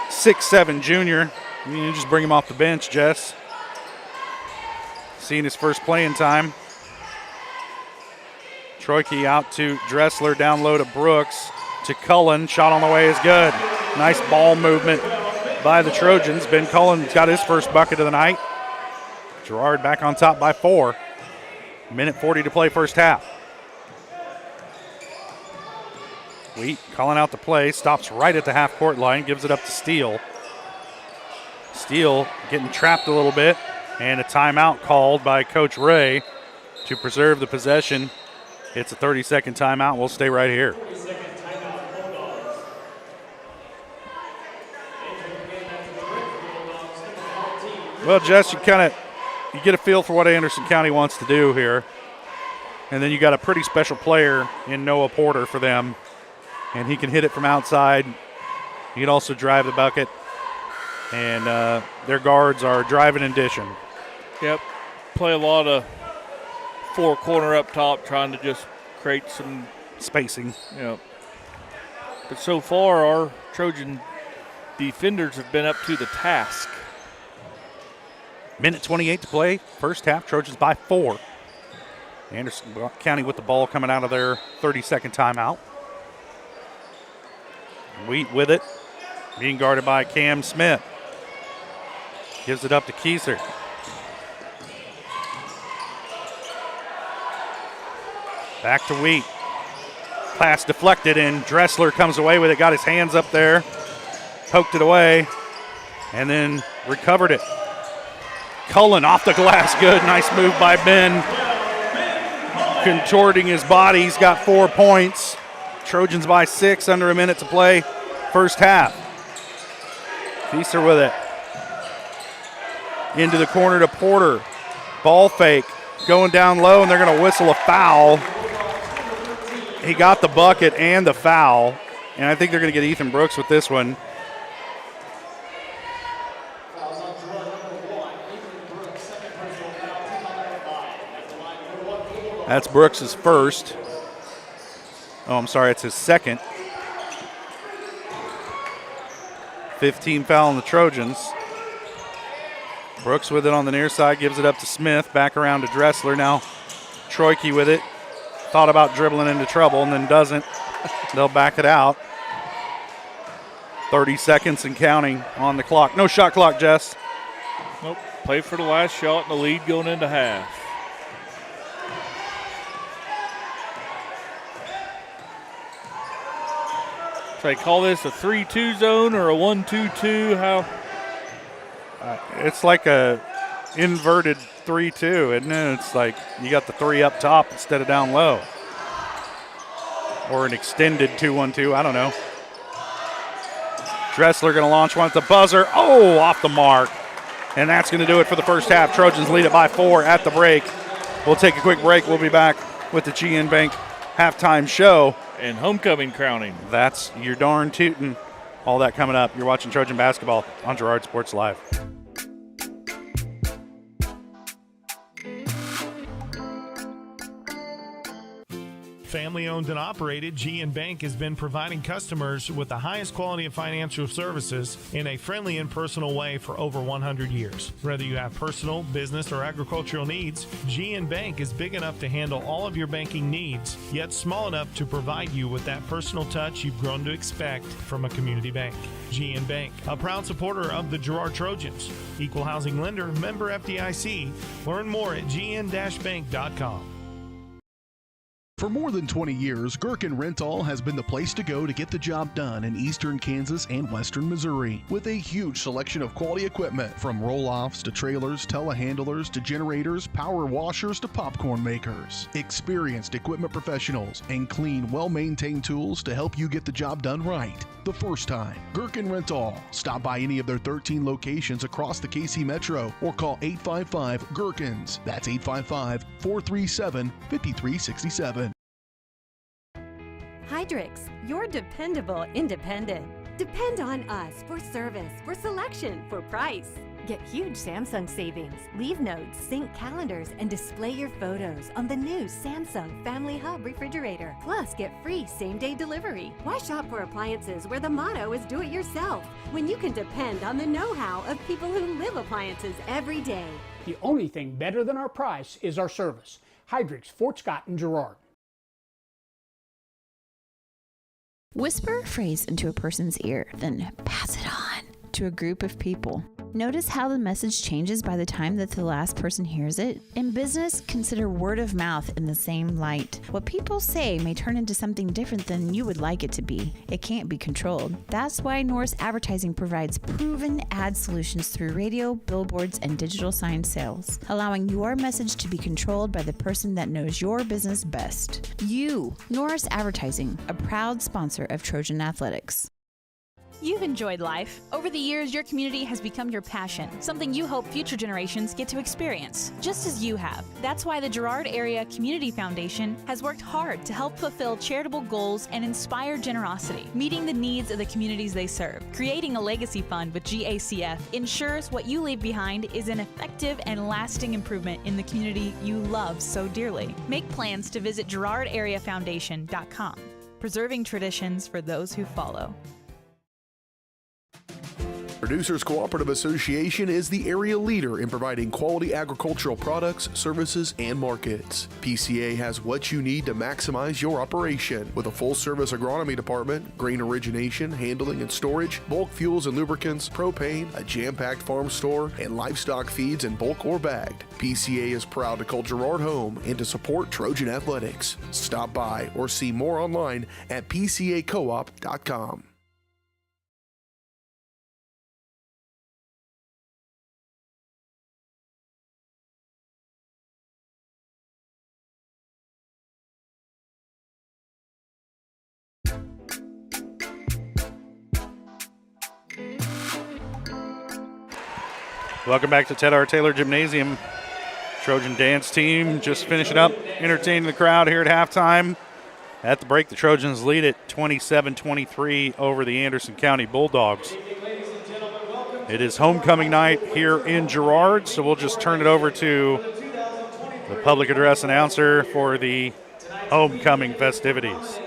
6'7" junior. You just bring him off the bench, Jess. Seeing his first playing time. Troike out to Dressler, down low to Brooks, to Cullen. Shot on the way is good. Nice ball movement by the Trojans. Ben Cullen's got his first bucket of the night. Girard back on top by 4. Minute 40 to play first half. Wheat calling out the play, stops right at the half-court line, gives it up to Steele. Steele getting trapped a little bit, and a timeout called by Coach Ray to preserve the possession. It's a 30-second timeout. We'll stay right here. Well, Jess, you get a feel for what Anderson County wants to do here. And then you got a pretty special player in Noah Porter for them. And he can hit it from outside. He can also drive the bucket. And their guards are driving and dishing. Yep. Play a lot of four-corner up top, trying to just create some spacing. Yep. But so far, our Trojan defenders have been up to the task. Minute 28 to play. First half, Trojans by 4. Anderson County with the ball coming out of their 30-second timeout. Wheat with it, being guarded by Cam Smith. Gives it up to Kieser. Back to Wheat. Pass deflected, and Dressler comes away with it, got his hands up there, poked it away, and then recovered it. Cullen off the glass, good. Nice move by Ben. Contorting his body, he's got 4 points. Trojans by 6, under a minute to play. First half. Kieser with it. Into the corner to Porter. Ball fake, going down low, and they're going to whistle a foul. He got the bucket and the foul, and I think they're going to get Ethan Brooks with this one. That's Brooks' first. Oh, I'm sorry, it's his second. 15 foul on the Trojans. Brooks with it on the near side, gives it up to Smith, back around to Dressler. Now Troike with it. Thought about dribbling into trouble and then doesn't. They'll back it out. 30 seconds and counting on the clock. No shot clock, Jess. Nope. Play for the last shot and the lead going into half. So they call this a 3-2 zone or a 1-2-2? How? It's like a inverted 3-2, isn't it? It's like you got the 3 up top instead of down low. Or an extended 2-1-2, I don't know. Dressler going to launch one at the buzzer. Oh, off the mark. And that's going to do it for the first half. Trojans lead it by 4 at the break. We'll take a quick break. We'll be back with the GN Bank halftime show. And homecoming crowning. That's your darn tootin'. All that coming up. You're watching Trojan Basketball on Girard Sports Live. Family owned and operated, GN Bank has been providing customers with the highest quality of financial services in a friendly and personal way for over 100 years. Whether you have personal, business, or agricultural needs, GN Bank is big enough to handle all of your banking needs, yet small enough to provide you with that personal touch you've grown to expect from a community bank. GN Bank, a proud supporter of the Girard Trojans. Equal housing lender, member FDIC. Learn more at gn-bank.com. For more than 20 years, Gherkin Rental has been the place to go to get the job done in eastern Kansas and western Missouri. With a huge selection of quality equipment, from roll-offs to trailers, telehandlers to generators, power washers to popcorn makers. Experienced equipment professionals and clean, well-maintained tools to help you get the job done right. The first time. Gherkin Rental. Stop by any of their 13 locations across the KC Metro or call 855-GHERKINS. That's 855-437-5367. Hydrix, your dependable independent. Depend on us for service, for selection, for price. Get huge Samsung savings. Leave notes, sync calendars, and display your photos on the new Samsung Family Hub refrigerator. Plus, get free same-day delivery. Why shop for appliances where the motto is do it yourself when you can depend on the know-how of people who live appliances every day? The only thing better than our price is our service. Hydrix, Fort Scott, and Girard. Whisper a phrase into a person's ear, then pass it on to a group of people. Notice how the message changes by the time that the last person hears it? In business, consider word of mouth in the same light. What people say may turn into something different than you would like it to be. It can't be controlled. That's why Norris Advertising provides proven ad solutions through radio, billboards, and digital sign sales, allowing your message to be controlled by the person that knows your business best. You, Norris Advertising, a proud sponsor of Trojan Athletics. You've enjoyed life. Over the years, your community has become your passion, something you hope future generations get to experience, just as you have. That's why the Girard Area Community Foundation has worked hard to help fulfill charitable goals and inspire generosity, meeting the needs of the communities they serve. Creating a legacy fund with GACF ensures what you leave behind is an effective and lasting improvement in the community you love so dearly. Make plans to visit GirardAreaFoundation.com, preserving traditions for those who follow. Producers Cooperative Association is the area leader in providing quality agricultural products, services, and markets. PCA has what you need to maximize your operation with a full-service agronomy department, grain origination, handling and storage, bulk fuels and lubricants, propane, a jam-packed farm store, and livestock feeds in bulk or bagged. PCA is proud to call Girard home and to support Trojan athletics. Stop by or see more online at pcacoop.com. Welcome back to Ted R. Taylor Gymnasium. Trojan dance team just finishing up, entertaining the crowd here at halftime. At the break, the Trojans lead it 27-23 over the Anderson County Bulldogs. It is homecoming night here in Girard, so we'll just turn it over to the public address announcer for the homecoming festivities.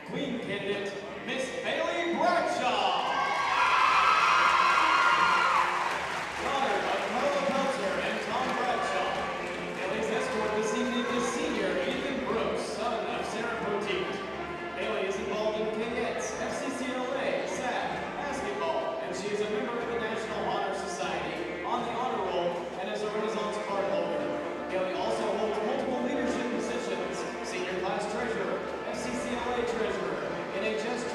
Queen candidate, Miss Bailey Bradshaw. Daughter of Carla Pelzer and Tom Bradshaw. Bailey's escort this evening is senior Ethan Brooks, son of Sarah Poteet. Bailey is involved in cadets, FCCLA, SAC, basketball, and she is a member of the National Honor Society, on the honor roll, and is a Renaissance card holder. Bailey also holds multiple leadership positions, senior class treasurer, FCCLA treasurer, NHS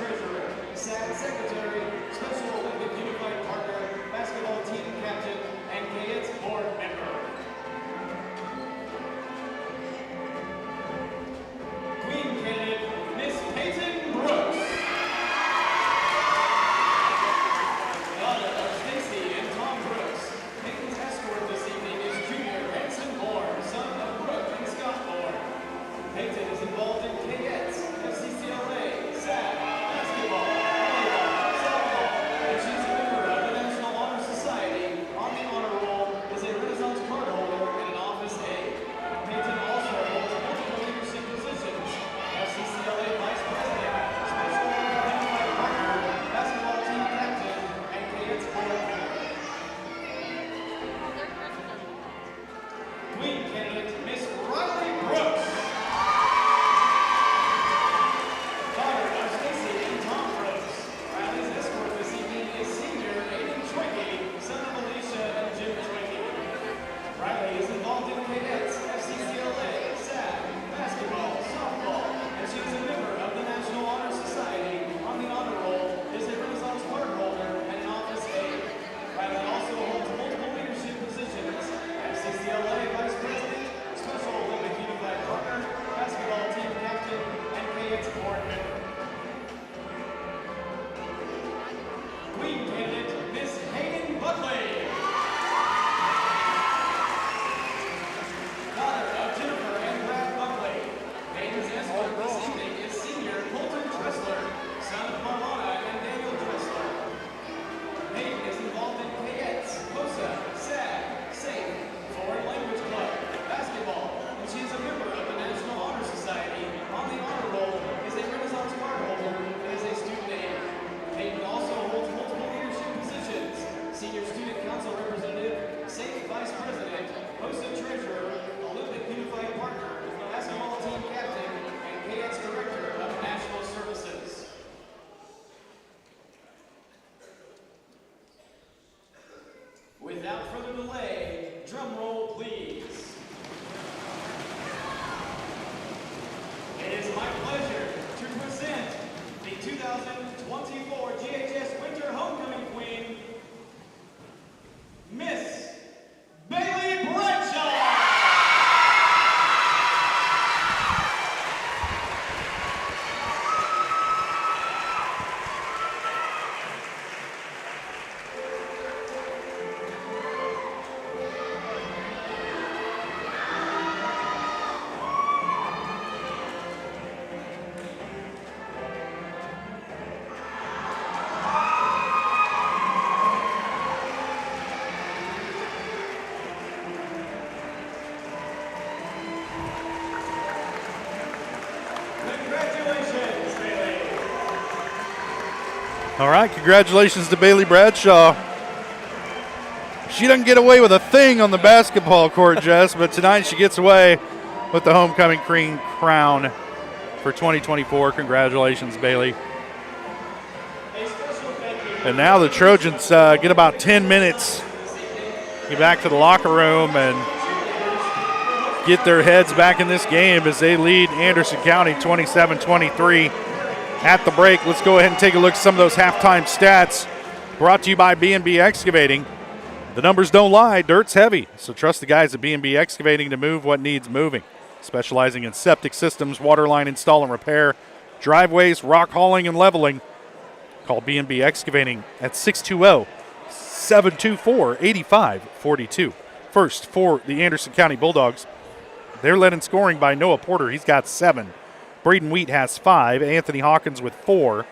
All right, congratulations to Bailey Bradshaw. She doesn't get away with a thing on the basketball court, Jess, but tonight she gets away with the homecoming queen crown for 2024. Congratulations, Bailey. And now the Trojans get about 10 minutes, get back to the locker room and get their heads back in this game as they lead Anderson County 27-23. At the break, let's go ahead and take a look at some of those halftime stats brought to you by B&B Excavating. The numbers don't lie, dirt's heavy, so trust the guys at B&B Excavating to move what needs moving. Specializing in septic systems, water line install and repair, driveways, rock hauling and leveling. Call B&B Excavating at 620-724-8542. First for the Anderson County Bulldogs. They're led in scoring by Noah Porter. He's got 7. Braden Wheat has 5. Anthony Hawkins with 4.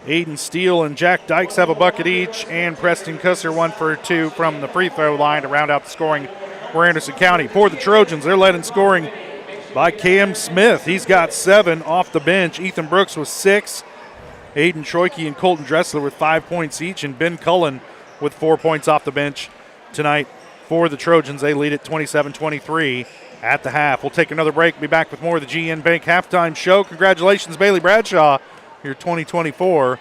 Aiden Steele and Jack Dykes have a bucket each, and Preston Cusser 1 for 2 from the free throw line to round out the scoring for Anderson County. For the Trojans, they're led in scoring by Cam Smith. He's got 7 off the bench. Ethan Brooks with 6. Aiden Troike and Colton Dressler with 5 points each, and Ben Cullen with 4 points off the bench tonight for the Trojans. They lead at 27-23 at the half. We'll take another break. Be back with more of the GN Bank halftime show. Congratulations, Bailey Bradshaw, your 2024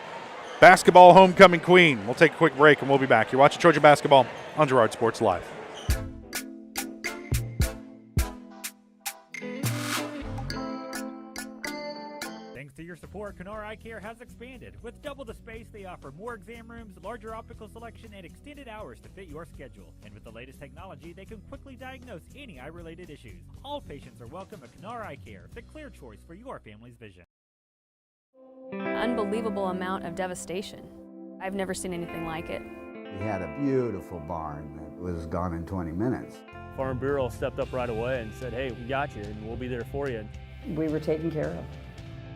basketball homecoming queen. We'll take a quick break and we'll be back. You're watching Trojan Basketball on Girard Sports Live. Thanks to your support, Kenora Eye Care has expanded. With double the space, they offer more exam rooms, larger optical selection, and extended hours to fit your schedule. And with the latest technology, they can quickly diagnose any eye-related issues. All patients are welcome at Kenora Eye Care, the clear choice for your family's vision. Unbelievable amount of devastation. I've never seen anything like it. We had a beautiful barn that was gone in 20 minutes. Farm Bureau stepped up right away and said, hey, we got you and we'll be there for you. We were taken care of.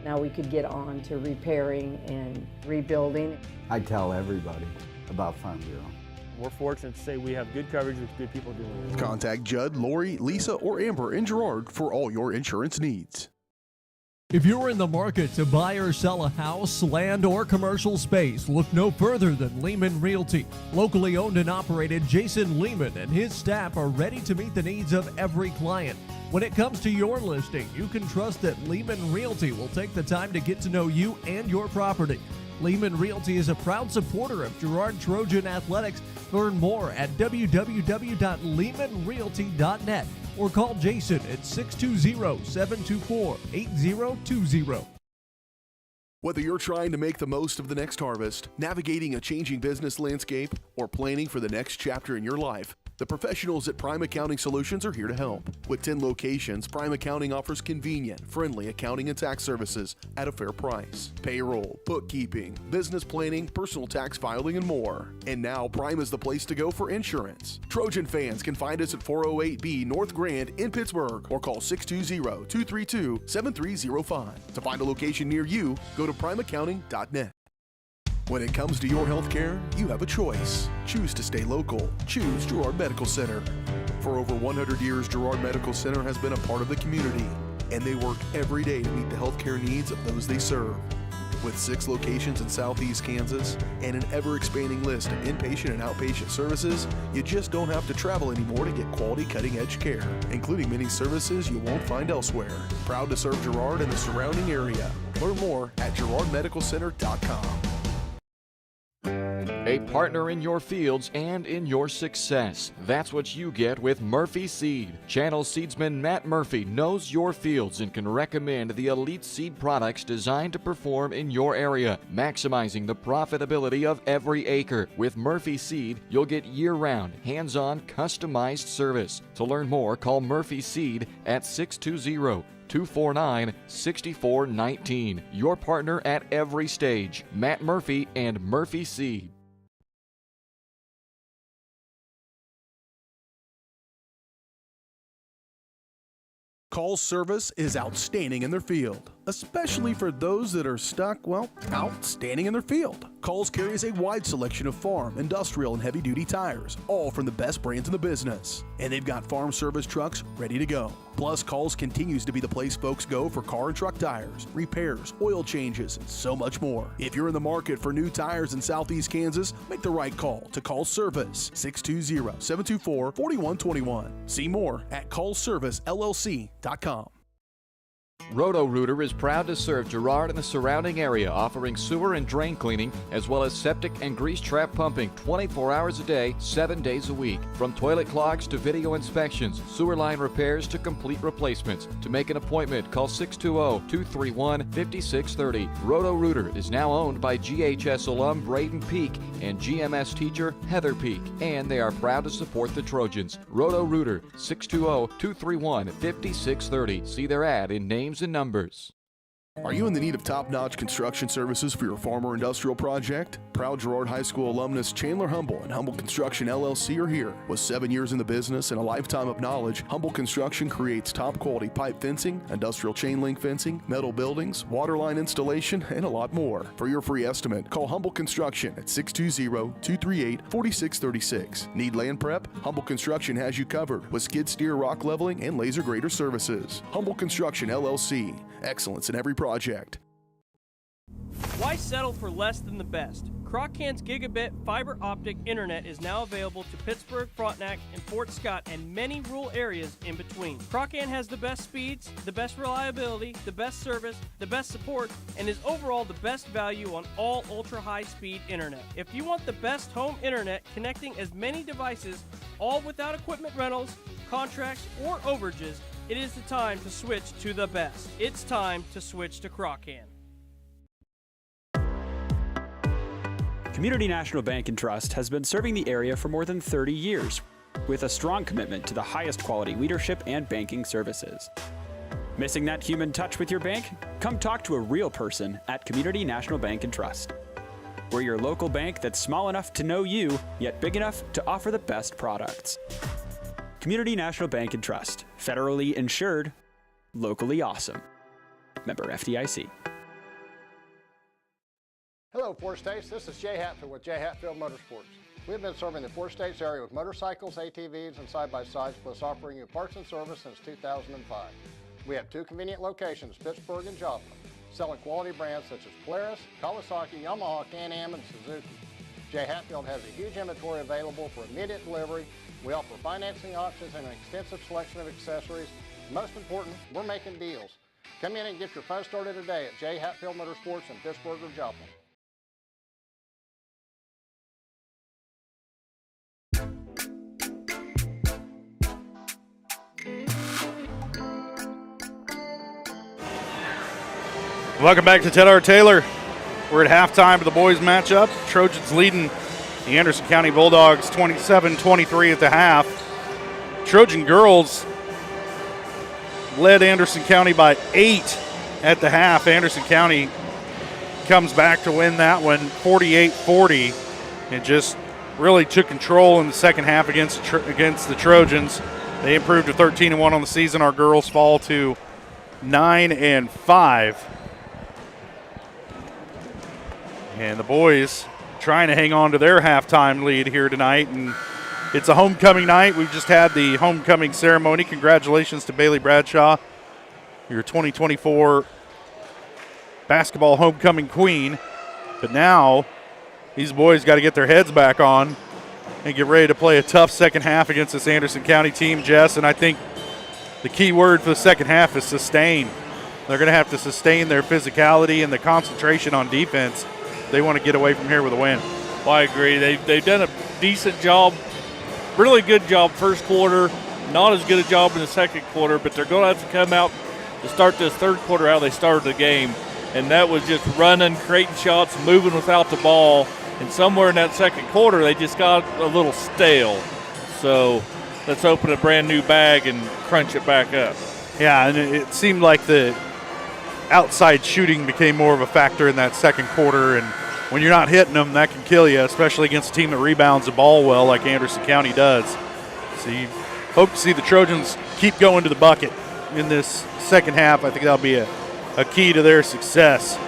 Now we could get on to repairing and rebuilding. I tell everybody about Farm Bureau. We're fortunate to say we have good coverage with good people doing it. Contact Judd, Lori, Lisa, or Amber in Girard for all your insurance needs. If you're in the market to buy or sell a house, land, or commercial space, look no further than Lehman Realty. Locally owned and operated, Jason Lehman and his staff are ready to meet the needs of every client. When it comes to your listing, you can trust that Lehman Realty will take the time to get to know you and your property. Lehman Realty is a proud supporter of Girard Trojan Athletics. Learn more at www.lehmanrealty.net or call Jason at 620-724-8020. Whether you're trying to make the most of the next harvest, navigating a changing business landscape, or planning for the next chapter in your life, the professionals at Prime Accounting Solutions are here to help. With 10 locations, Prime Accounting offers convenient, friendly accounting and tax services at a fair price. Payroll, bookkeeping, business planning, personal tax filing, and more. And now Prime is the place to go for insurance. Trojan fans can find us at 408B North Grand in Pittsburgh or call 620-232-7305. To find a location near you, go to primeaccounting.net. When it comes to your health care, you have a choice. Choose to stay local. Choose Girard Medical Center. For over 100 years, Girard Medical Center has been a part of the community, and they work every day to meet the health care needs of those they serve. With 6 locations in Southeast Kansas and an ever-expanding list of inpatient and outpatient services, you just don't have to travel anymore to get quality cutting-edge care, including many services you won't find elsewhere. Proud to serve Girard and the surrounding area. Learn more at girardmedicalcenter.com. A partner in your fields and in your success. That's what you get with Murphy Seed. Channel seedsman Matt Murphy knows your fields and can recommend the elite seed products designed to perform in your area, maximizing the profitability of every acre. With Murphy Seed, you'll get year-round, hands-on, customized service. To learn more, call Murphy Seed at 620-249-6419. Your partner at every stage. Matt Murphy and Murphy Seed. Call service is outstanding in their field, especially for those that are stuck, well, outstanding in their field. Calls carries a wide selection of farm, industrial, and heavy-duty tires, all from the best brands in the business. And they've got farm service trucks ready to go. Plus, Calls continues to be the place folks go for car and truck tires, repairs, oil changes, and so much more. If you're in the market for new tires in Southeast Kansas, make the right call to Call Service, 620-724-4121. See more at callservicellc.com. Roto-Rooter is proud to serve Girard and the surrounding area, offering sewer and drain cleaning, as well as septic and grease trap pumping 24 hours a day, 7 days a week. From toilet clogs to video inspections, sewer line repairs to complete replacements. To make an appointment, call 620-231-5630. Roto-Rooter is now owned by GHS alum Braden Peak and GMS teacher Heather Peak, and they are proud to support the Trojans. Roto-Rooter, 620-231-5630. See their ad in names and numbers. Are you in the need of top-notch construction services for your farm or industrial project? Proud Girard High School alumnus Chandler Humble and Humble Construction LLC are here. With 7 years in the business and a lifetime of knowledge, Humble Construction creates top-quality pipe fencing, industrial chain link fencing, metal buildings, water line installation, and a lot more. For your free estimate, call Humble Construction at 620-238-4636. Need land prep? Humble Construction has you covered with skid steer, rock leveling, and laser grader services. Humble Construction LLC. Excellence in every project. Why settle for less than the best? Croc-Can's gigabit fiber optic internet is now available to Pittsburgh, Frontenac, and Fort Scott, and many rural areas in between. Croc-Can has the best speeds, the best reliability, the best service, the best support, and is overall the best value on all ultra-high-speed internet. If you want the best home internet connecting as many devices, all without equipment rentals, contracts, or overages, it is the time to switch to the best. It's time to switch to Croc-Can. Community National Bank and Trust has been serving the area for more than 30 years with a strong commitment to the highest quality leadership and banking services. Missing that human touch with your bank? Come talk to a real person at Community National Bank and Trust. We're your local bank that's small enough to know you, yet big enough to offer the best products. Community National Bank and Trust. Federally insured, locally awesome. Member FDIC. Hello, Four States. This is Jay Hatfield with Jay Hatfield Motorsports. We've been serving the Four States area with motorcycles, ATVs, and side-by-sides, plus offering you parts and service since 2005. We have 2 convenient locations, Pittsburgh and Joplin, selling quality brands such as Polaris, Kawasaki, Yamaha, Can-Am, and Suzuki. Jay Hatfield has a huge inventory available for immediate delivery. We offer financing options and an extensive selection of accessories. Most important, we're making deals. Come in and get your fun started today at Jay Hatfield Motorsports in Pittsburgh or Joplin. Welcome back to Ted R. Taylor. We're at halftime of the boys matchup. Trojans leading the Anderson County Bulldogs 27-23 at the half. Trojan girls led Anderson County by 8 at the half. Anderson County comes back to win that one 48-40 and just really took control in the second half against the Trojans. They improved to 13-1 on the season. Our girls fall to 9-5. And the boys trying to hang on to their halftime lead here tonight. And it's a homecoming night. We've just had the homecoming ceremony. Congratulations to Bailey Bradshaw, your 2024 basketball homecoming queen. But now these boys got to get their heads back on and get ready to play a tough second half against this Anderson County team, Jess. And I think the key word for the second half is sustain. They're going to have to sustain their physicality and the concentration on defense. They want to get away from here with a win. Well, I agree. They've done a decent job, really good job first quarter, not as good a job in the second quarter, but they're going to have to come out to start this third quarter how they started the game. And that was just running, creating shots, moving without the ball. And somewhere in that second quarter, they just got a little stale. So let's open a brand new bag and crunch it back up. Yeah, and it seemed like the outside shooting became more of a factor in that second quarter. And when you're not hitting them, that can kill you, especially against a team that rebounds the ball well like Anderson County does. So you hope to see the Trojans keep going to the bucket in this second half. I think that'll be a key to their success.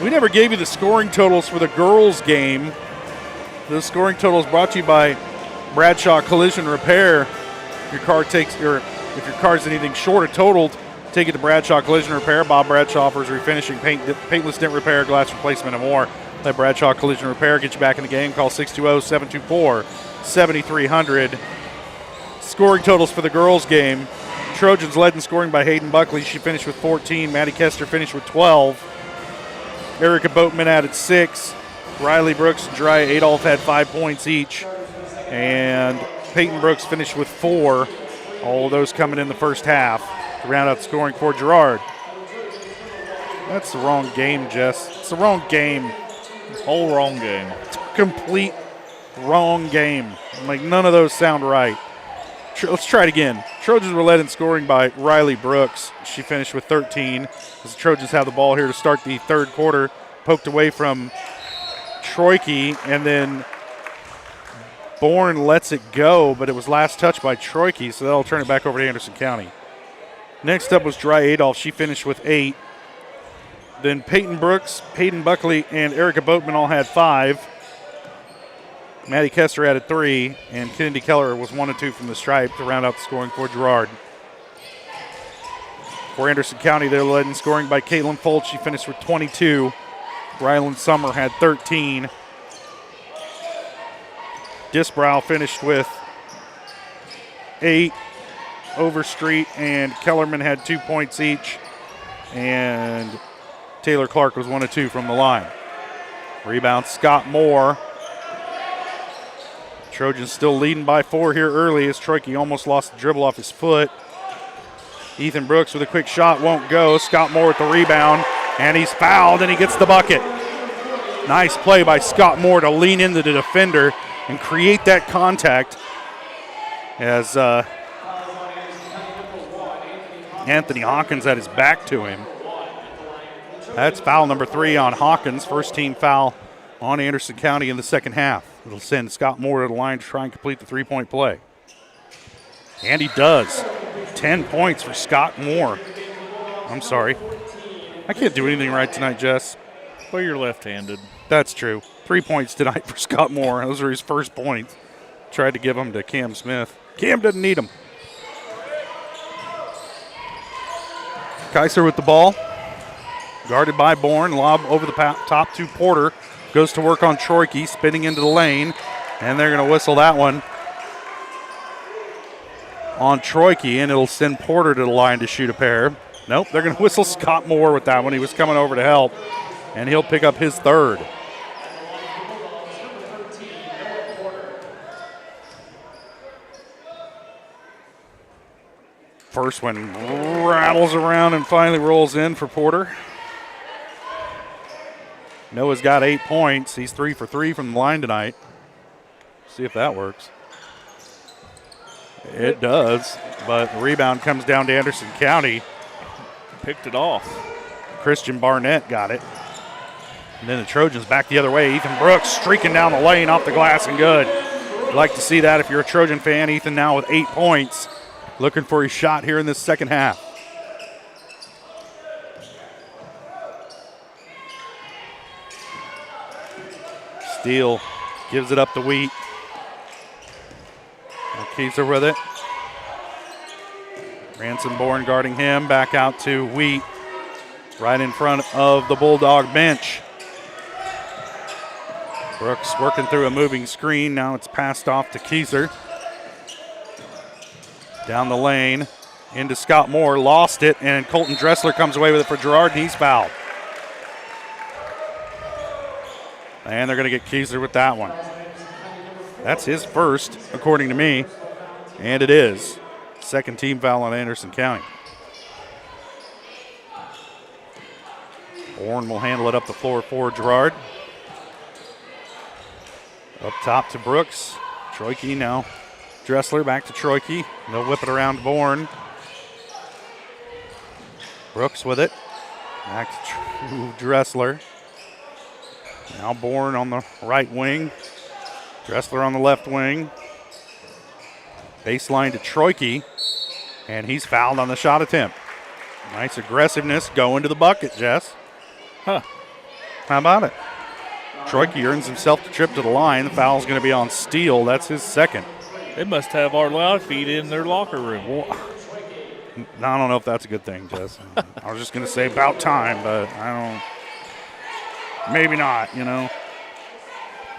We never gave you the scoring totals for the girls' game. The scoring totals brought to you by Bradshaw Collision Repair. If your car's anything short of totaled, take it to Bradshaw Collision Repair. Bob Bradshaw offers refinishing, paintless dent repair, glass replacement, and more. Let Bradshaw Collision Repair get you back in the game. Call 620-724-7300. Scoring totals for the girls' game. Trojans led in scoring by Hayden Buckley. She finished with 14. Maddie Kester finished with 12. Erica Boatman added 6. Riley Brooks and Dry Adolph had 5 points each. And Peyton Brooks finished with 4. All of those coming in the first half to round out the scoring for Girard. That's the wrong game, Jess. It's the wrong game. Whole wrong game. It's a complete wrong game. Like, none of those sound right. Let's try it again. Trojans were led in scoring by Riley Brooks. She finished with 13. As the Trojans have the ball here to start the third quarter. Poked away from Troike, and then Bourne lets it go, but it was last touched by Troike, so that'll turn it back over to Anderson County. Next up was Dry Adolph. She finished with 8. Then Peyton Brooks, Hayden Buckley, and Erica Boatman all had 5. Maddie Kester added 3, and Kennedy Keller was 1 and 2 from the stripe to round out the scoring for Girard. For Anderson County, they're led in scoring by Caitlin Foltz. She finished with 22. Rylan Summer had 13. Disbrow finished with 8. Overstreet and Kellerman had 2 points each. And Taylor Clark was 1 and 2 from the line. Rebound, Scott Moore. Trojans still leading by 4 here early as Troike almost lost the dribble off his foot. Ethan Brooks with a quick shot won't go. Scott Moore with the rebound, and he's fouled, and he gets the bucket. Nice play by Scott Moore to lean into the defender and create that contact as Anthony Hawkins had his back to him. That's foul number 3 on Hawkins, first team foul on Anderson County in the second half. It'll send Scott Moore to the line to try and complete the 3-point play. And he does. 10 points for Scott Moore. I'm sorry. I can't do anything right tonight, Jess. Well, you're left-handed. That's true. 3 points tonight for Scott Moore. Those are his first points. Tried to give them to Cam Smith. Cam doesn't need them. Kaiser with the ball. Guarded by Bourne. Lob over the top to Porter. Goes to work on Troike, spinning into the lane. And they're going to whistle that one on Troike, and it'll send Porter to the line to shoot a pair. Nope, they're going to whistle Scott Moore with that one. He was coming over to help, and he'll pick up his third. First one rattles around and finally rolls in for Porter. Noah's got 8 points. He's 3 for 3 from the line tonight. See if that works. It does, but the rebound comes down to Anderson County. Picked it off. Christian Barnett got it. And then the Trojans back the other way. Ethan Brooks streaking down the lane off the glass and good. You'd like to see that if you're a Trojan fan. Ethan now with 8 points. Looking for his shot here in this second half. Steele gives it up to Wheat. Keyser with it. Ransom Bourne guarding him. Back out to Wheat. Right in front of the Bulldog bench. Brooks working through a moving screen. Now it's passed off to Keyser. Down the lane into Scott Moore. Lost it, and Colton Dressler comes away with it for Girard, and he's fouled. And they're going to get Keyser with that one. That's his first, according to me. And it is. Second team foul on Anderson County. Bourne will handle it up the floor for Girard. Up top to Brooks. Troike now. Dressler back to Troike. They'll whip it around to Bourne. Brooks with it. Back to Dressler. Now Bourne on the right wing. Dressler on the left wing. Baseline to Troike. And he's fouled on the shot attempt. Nice aggressiveness going to the bucket, Jess. Huh. How about it? Troike earns himself the trip to the line. The foul's going to be on Steele. That's his second. They must have our loud feet in their locker room. Well, I don't know if that's a good thing, Jess. I was just going to say about time, but I don't. Maybe not, you know.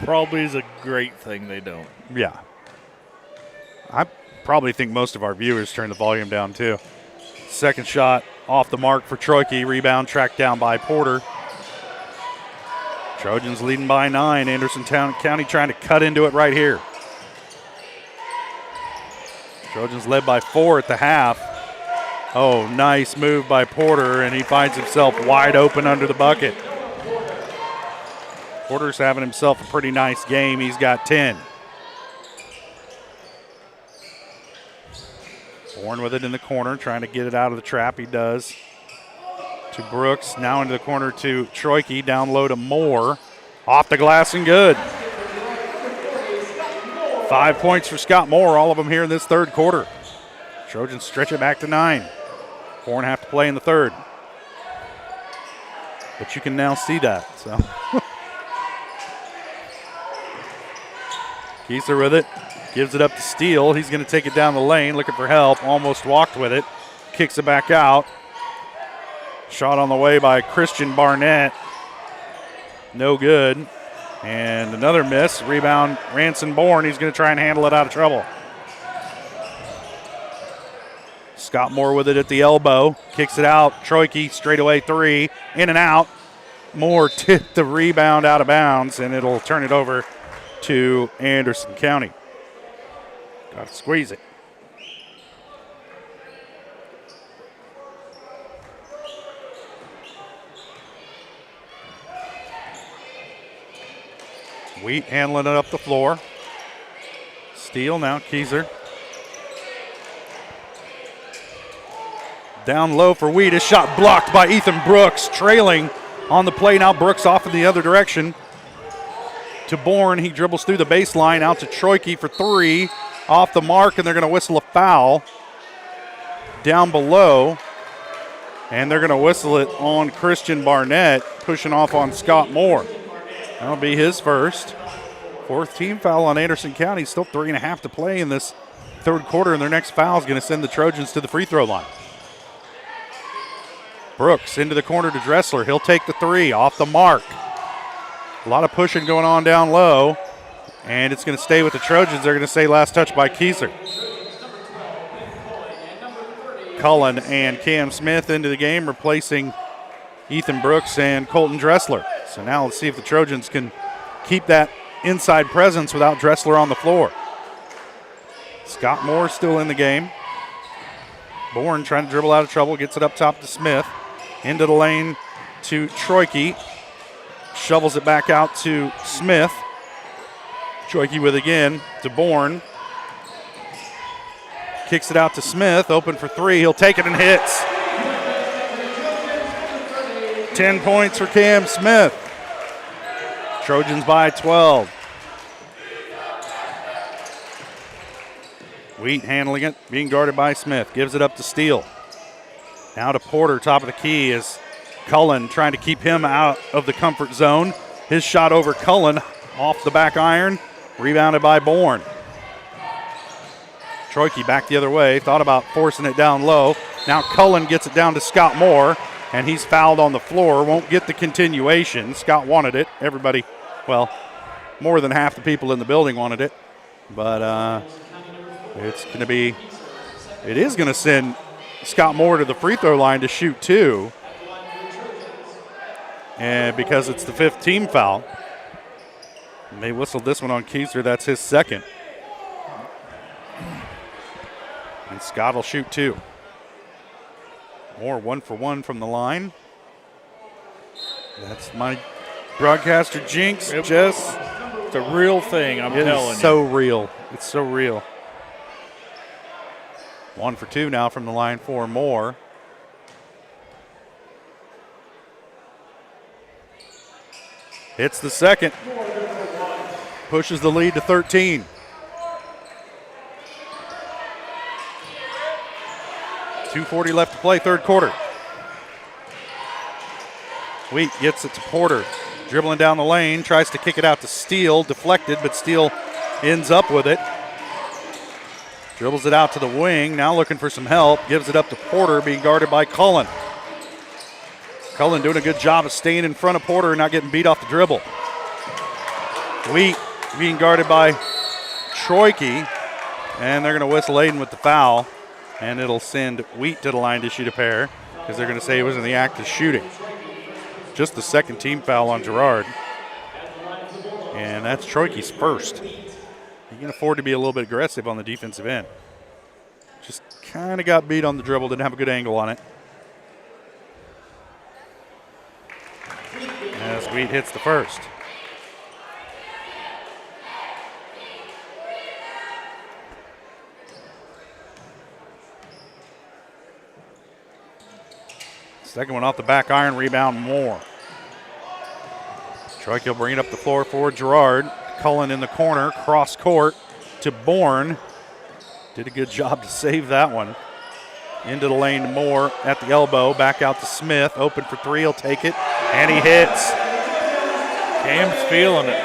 Probably is a great thing they don't. Yeah. I probably think most of our viewers turn the volume down, too. Second shot off the mark for Troike. Rebound tracked down by Porter. Trojans leading by 9. Anderson County trying to cut into it right here. Trojans led by 4 at the half. Oh, nice move by Porter, and he finds himself wide open under the bucket. Porter's having himself a pretty nice game. He's got 10. Bourne with it in the corner, trying to get it out of the trap. He does. To Brooks, now into the corner to Troike, down low to Moore. Off the glass and good. 5 points for Scott Moore, all of them here in this third quarter. Trojans stretch it back to 9. 4.5 to play in the third. But you can now see that. So Kieser with it, gives it up to Steele. He's going to take it down the lane, looking for help. Almost walked with it, kicks it back out. Shot on the way by Christian Barnett. No good. And another miss. Rebound, Ranson Bourne. He's going to try and handle it out of trouble. Scott Moore with it at the elbow. Kicks it out. Troike, straightaway 3. In and out. Moore tipped the rebound out of bounds, and it'll turn it over to Anderson County. Got to squeeze it. Wheat handling it up the floor. Steele now, Kieser. Down low for Wheat. His shot blocked by Ethan Brooks. Trailing on the play now. Brooks off in the other direction. To Bourne. He dribbles through the baseline out to Troike for 3. Off the mark, and they're going to whistle a foul down below. And they're going to whistle it on Christian Barnett, pushing off on Scott Moore. That'll be his first. 4th team foul on Anderson County. Still 3.5 to play in this third quarter, and their next foul is going to send the Trojans to the free throw line. Brooks into the corner to Dressler. He'll take the 3 off the mark. A lot of pushing going on down low, and it's going to stay with the Trojans. They're going to say last touch by Kieser. Cullen and Cam Smith into the game, replacing Ethan Brooks and Colton Dressler. So now let's see if the Trojans can keep that inside presence without Dressler on the floor. Scott Moore still in the game. Bourne trying to dribble out of trouble, gets it up top to Smith. Into the lane to Troike. Shovels it back out to Smith. Troike with again to Bourne. Kicks it out to Smith, open for 3. He'll take it and hits. 10 points for Cam Smith. Trojans by 12. Wheat handling it, being guarded by Smith. Gives it up to Steele. Now to Porter, top of the key, is Cullen trying to keep him out of the comfort zone. His shot over Cullen, off the back iron, rebounded by Bourne. Troike back the other way, thought about forcing it down low. Now Cullen gets it down to Scott Moore, and he's fouled on the floor. Won't get the continuation. Scott wanted it. Everybody, well, more than half the people in the building wanted it. But it is going to send Scott Moore to the free throw line to shoot 2. And because it's the 5th team foul. And they whistled this one on Kieser. That's his second. And Scott will shoot 2. Moore 1 for 1 from the line. That's my broadcaster jinx, Yep. Jess. It's a real thing, I'm telling you. It's so real. It's so real. 1 for 2 now from the line for Moore. Hits the second. Pushes the lead to 13. 2:40 left to play, third quarter. Wheat gets it to Porter. Dribbling down the lane, tries to kick it out to Steele. Deflected, but Steele ends up with it. Dribbles it out to the wing, now looking for some help. Gives it up to Porter, being guarded by Cullen. Cullen doing a good job of staying in front of Porter and not getting beat off the dribble. Wheat being guarded by Troike, and they're going to whistle Aiden with the foul, and it'll send Wheat to the line to shoot a pair because they're going to say he was in the act of shooting. Just the second team foul on Girard, and that's Troike's first. He can afford to be a little bit aggressive on the defensive end. Just kind of got beat on the dribble, didn't have a good angle on it. As Wheat hits the first. Second one off the back iron, rebound Moore. Troike will bring it up the floor for Girard. Cullen in the corner, cross court to Bourne. Did a good job to save that one. Into the lane to Moore at the elbow, back out to Smith. Open for three, he'll take it, and he hits. Cam's feeling it.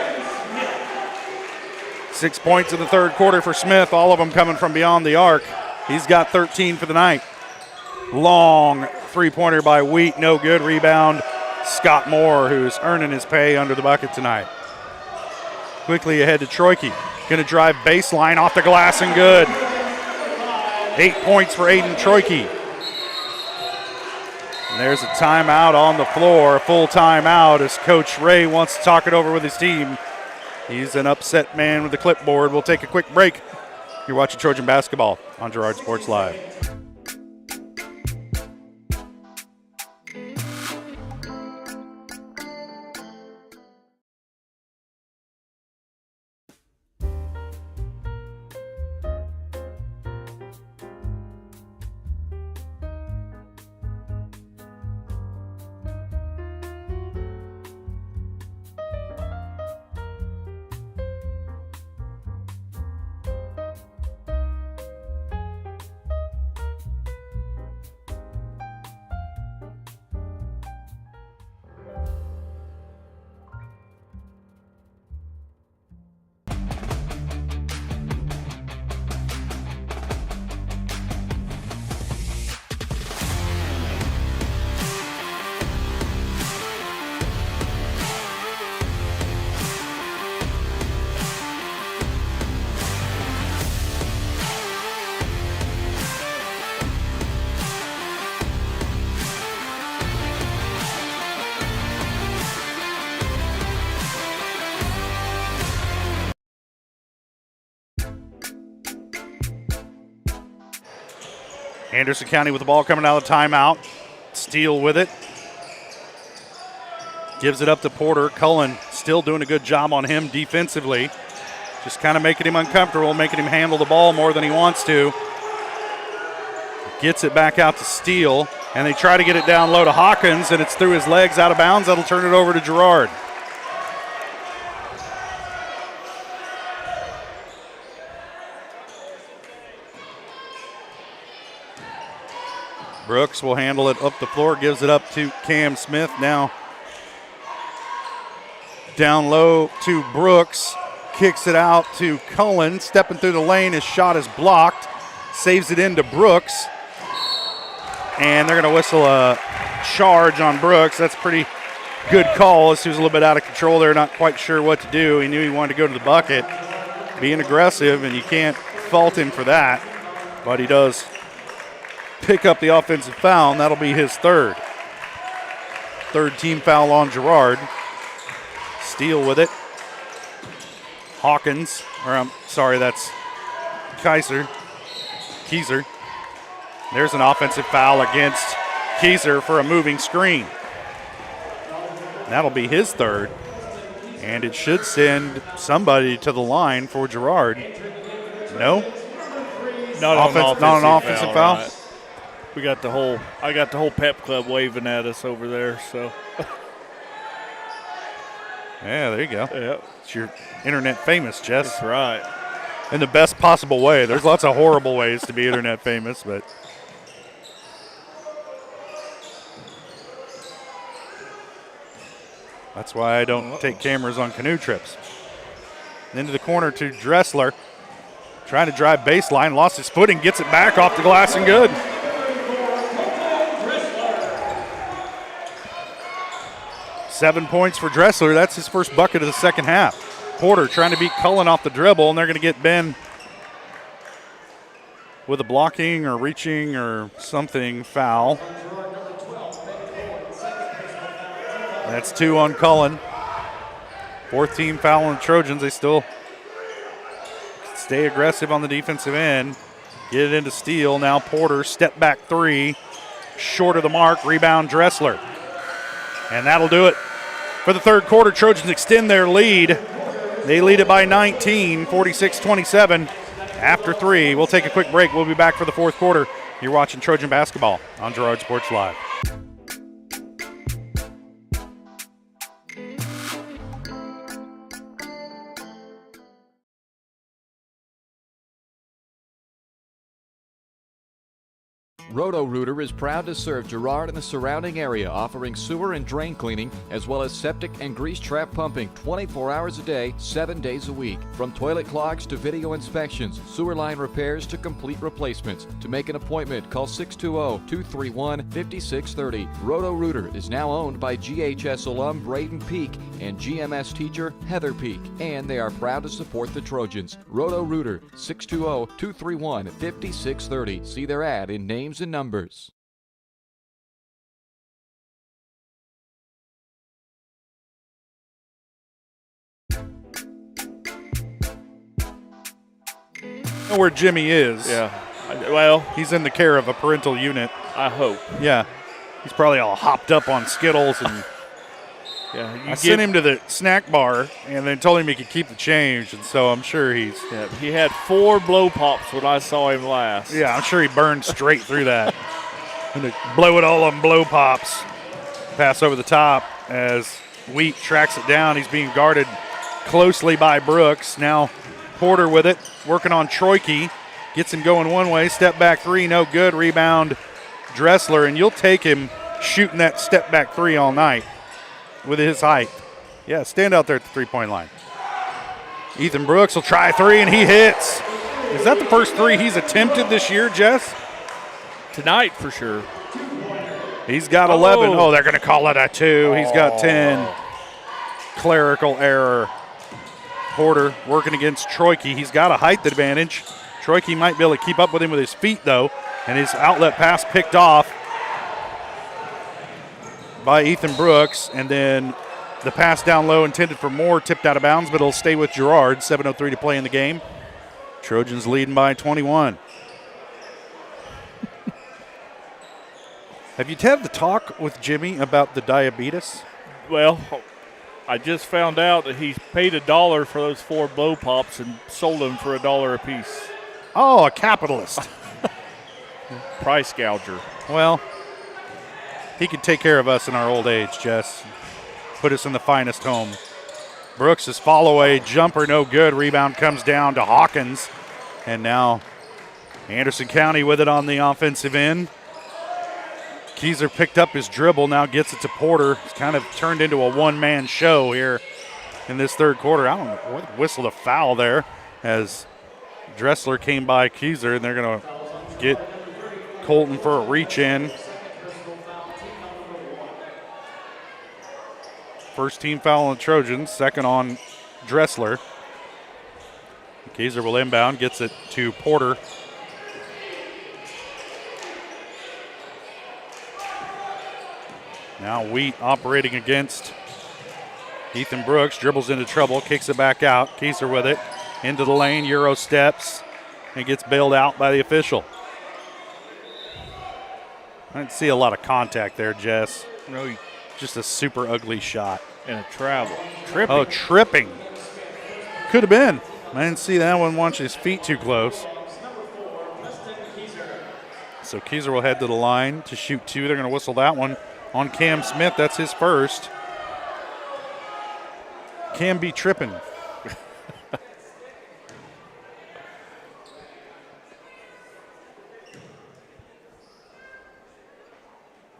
6 points in the third quarter for Smith, all of them coming from beyond the arc. He's got 13 for the night. Long three-pointer by Wheat, no good. Rebound, Scott Moore, who's earning his pay under the bucket tonight. Quickly ahead to Troike. Going to drive baseline off the glass and good. 8 points for Aiden Troike. And there's a timeout on the floor, a full timeout as Coach Ray wants to talk it over with his team. He's an upset man with the clipboard. We'll take a quick break. You're watching Trojan basketball on Girard Sports Live. Anderson County with the ball coming out of the timeout. Steele with it. Gives it up to Porter. Cullen still doing a good job on him defensively. Just kind of making him uncomfortable, making him handle the ball more than he wants to. Gets it back out to Steele, and they try to get it down low to Hawkins, and it's through his legs out of bounds. That'll turn it over to Girard. Brooks will handle it up the floor, gives it up to Cam Smith. Now down low to Brooks, kicks it out to Cullen. Stepping through the lane, his shot is blocked. Saves it into Brooks. And they're going to whistle a charge on Brooks. That's a pretty good call. He was a little bit out of control there, not quite sure what to do. He knew he wanted to go to the bucket. Being aggressive, and you can't fault him for that. But he does pick up the offensive foul, and that'll be his third. Third team foul on Girard. Steele with it. Hawkins, or I'm sorry, that's Keiser. There's an offensive foul against Keiser for a moving screen. That'll be his third, and it should send somebody to the line for Girard. No? Not an offensive foul? Right. I got the whole pep club waving at us over there, so. Yeah, there you go. Yeah. It's your internet famous, Jess. That's right. In the best possible way. There's lots of horrible ways to be internet famous, but That's why I don't take cameras on canoe trips. Into the corner to Dressler. Trying to drive baseline, lost his footing, gets it back off the glass and good. Seven points for Dressler. That's his first bucket of the second half. Porter trying to beat Cullen off the dribble, and they're going to get Ben with a blocking or reaching or something foul. That's 2 on Cullen. 4th team foul on the Trojans. They still stay aggressive on the defensive end. Get it into steal. Now Porter, step back 3. Short of the mark. Rebound Dressler. And that'll do it for the third quarter. Trojans extend their lead. They lead it by 19, 46-27 after 3. We'll take a quick break. We'll be back for the fourth quarter. You're watching Trojan basketball on Girard Sports Live. Roto-Rooter is proud to serve Girard and the surrounding area, offering sewer and drain cleaning, as well as septic and grease trap pumping 24 hours a day, 7 days a week. From toilet clogs to video inspections, sewer line repairs to complete replacements. To make an appointment, call 620-231-5630. Roto-Rooter is now owned by GHS alum Braden Peak and GMS teacher Heather Peak, and they are proud to support the Trojans. Roto-Rooter, 620-231-5630. See their ad in names and numbers. Know where Jimmy is. Yeah. Well, he's in the care of a parental unit. I hope. Yeah. He's probably all hopped up on Skittles and yeah. I sent him to the snack bar and then told him he could keep the change, and so I'm sure he's. Yeah, he had 4 blow pops when I saw him last. Yeah, I'm sure he burned straight through that. And blow it all on blow pops. Pass over the top as Wheat tracks it down. He's being guarded closely by Brooks. Now Porter with it, working on Troike. Gets him going one way. Step back 3, no good. Rebound Dressler, and you'll take him shooting that step back 3 all night with his height. Yeah, stand out there at the three-point line. Ethan Brooks will try 3, and he hits. Is that the first 3 he's attempted this year, Jess? Tonight, for sure. He's got 11. Oh, they're going to call it a 2. He's got 10. Clerical error. Porter working against Troike. He's got a height advantage. Troike might be able to keep up with him with his feet, though, and his outlet pass picked off by Ethan Brooks, and then the pass down low intended for Moore, tipped out of bounds, but it'll stay with Girard. 7:03 to play in the game. Trojans leading by 21. Have you had the talk with Jimmy about the diabetes? Well, I just found out that he's paid $1 for those 4 blow pops and sold them for $1 a piece. Oh, a capitalist. Price gouger. Well, he could take care of us in our old age, Jess. Put us in the finest home. Brooks' follow-away jumper, no good. Rebound comes down to Hawkins. And now Anderson County with it on the offensive end. Keyser picked up his dribble, now gets it to Porter. It's kind of turned into a one-man show here in this third quarter. I don't know what whistled a foul there as Dressler came by Keyser, and they're going to get Colton for a reach-in. First team foul on the Trojans, second on Dressler. Keyser will inbound, gets it to Porter. Now Wheat operating against Ethan Brooks, dribbles into trouble, kicks it back out. Keyser with it, into the lane, Euro steps, and gets bailed out by the official. I didn't see a lot of contact there, Jess. No, just a super ugly shot. And a travel. Tripping. Oh, tripping. Could have been. I didn't see that one, watch his feet too close. So Keyser will head to the line to shoot 2. They're going to whistle that one on Cam Smith. That's his first. Cam be tripping.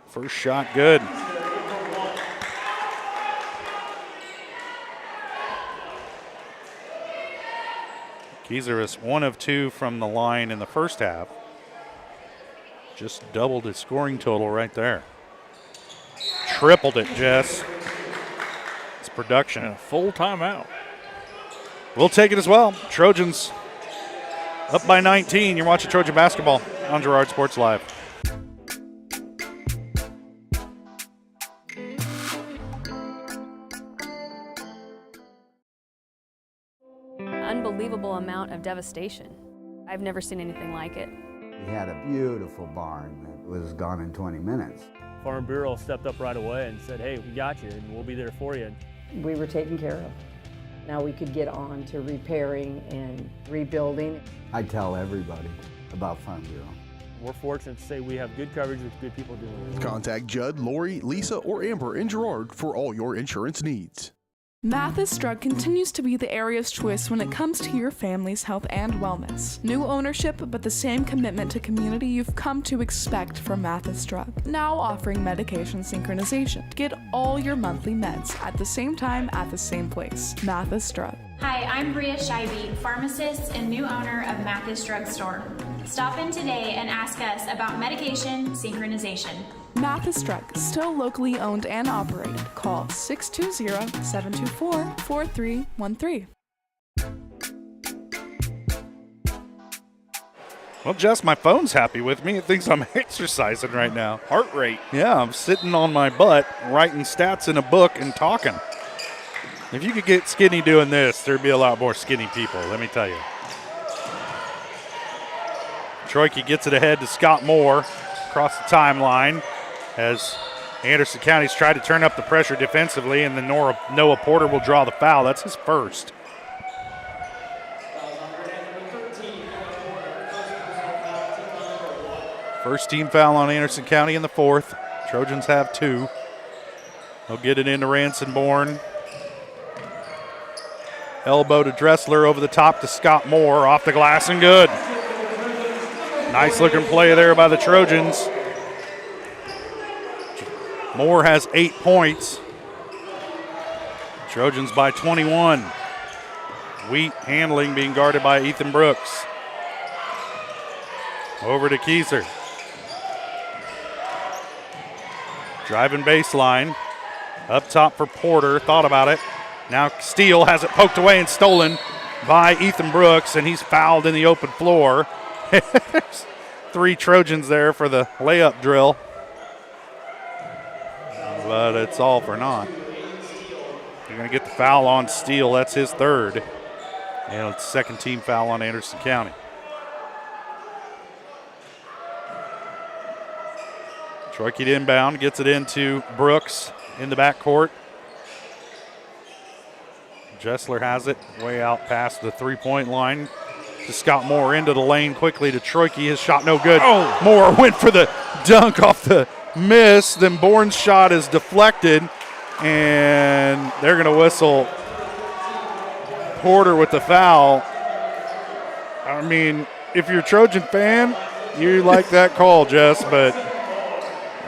First shot good. Keyser is 1 of 2 from the line in the first half. Just doubled his scoring total right there. Tripled it, Jess. It's production. And a full timeout. We'll take it as well. Trojans up by 19. You're watching Trojan basketball on Girard Sports Live. Unbelievable amount of devastation. I've never seen anything like it. We had a beautiful barn that was gone in 20 minutes. Farm Bureau stepped up right away and said, hey, we got you and we'll be there for you. We were taken care of. Now we could get on to repairing and rebuilding. I tell everybody about Farm Bureau. We're fortunate to say we have good coverage with good people doing it. Contact Judd, Lori, Lisa, or Amber in Girard for all your insurance needs. Mathis Drug continues to be the area's choice when it comes to your family's health and wellness. New ownership, but the same commitment to community you've come to expect from Mathis Drug. Now offering medication synchronization. Get all your monthly meds at the same time at the same place. Mathis Drug. Hi, I'm Bria Scheibe, pharmacist and new owner of Mathis Drug Store. Stop in today and ask us about medication synchronization. Mathis Drug, still locally owned and operated. Call 620-724-4313. Well, Jess, my phone's happy with me. It thinks I'm exercising right now. Heart rate. Yeah, I'm sitting on my butt, writing stats in a book and talking. If you could get skinny doing this, there'd be a lot more skinny people, let me tell you. Troike gets it ahead to Scott Moore across the timeline as Anderson County's tried to turn up the pressure defensively, and then Noah Porter will draw the foul. That's his first. First team foul on Anderson County in the fourth. Trojans have 2. They'll get it into Ransonborn. Elbow to Dressler over the top to Scott Moore. Off the glass and good. Nice looking play there by the Trojans. Moore has 8 points. Trojans by 21. Wheat handling being guarded by Ethan Brooks. Over to Keyser. Driving baseline. Up top for Porter. Thought about it. Now Steele has it poked away and stolen by Ethan Brooks, and he's fouled in the open floor. 3 Trojans there for the layup drill. But it's all for naught. You're going to get the foul on Steele. That's his third. And it's second team foul on Anderson County. Troike inbound, gets it into Brooks in the backcourt. Dressler has it way out past the three-point line to Scott Moore into the lane quickly to Troike. His shot no good. Oh. Moore went for the dunk off the miss. Then Bourne's shot is deflected, and they're going to whistle Porter with the foul. I mean, if you're a Trojan fan, you like that call, Jess, but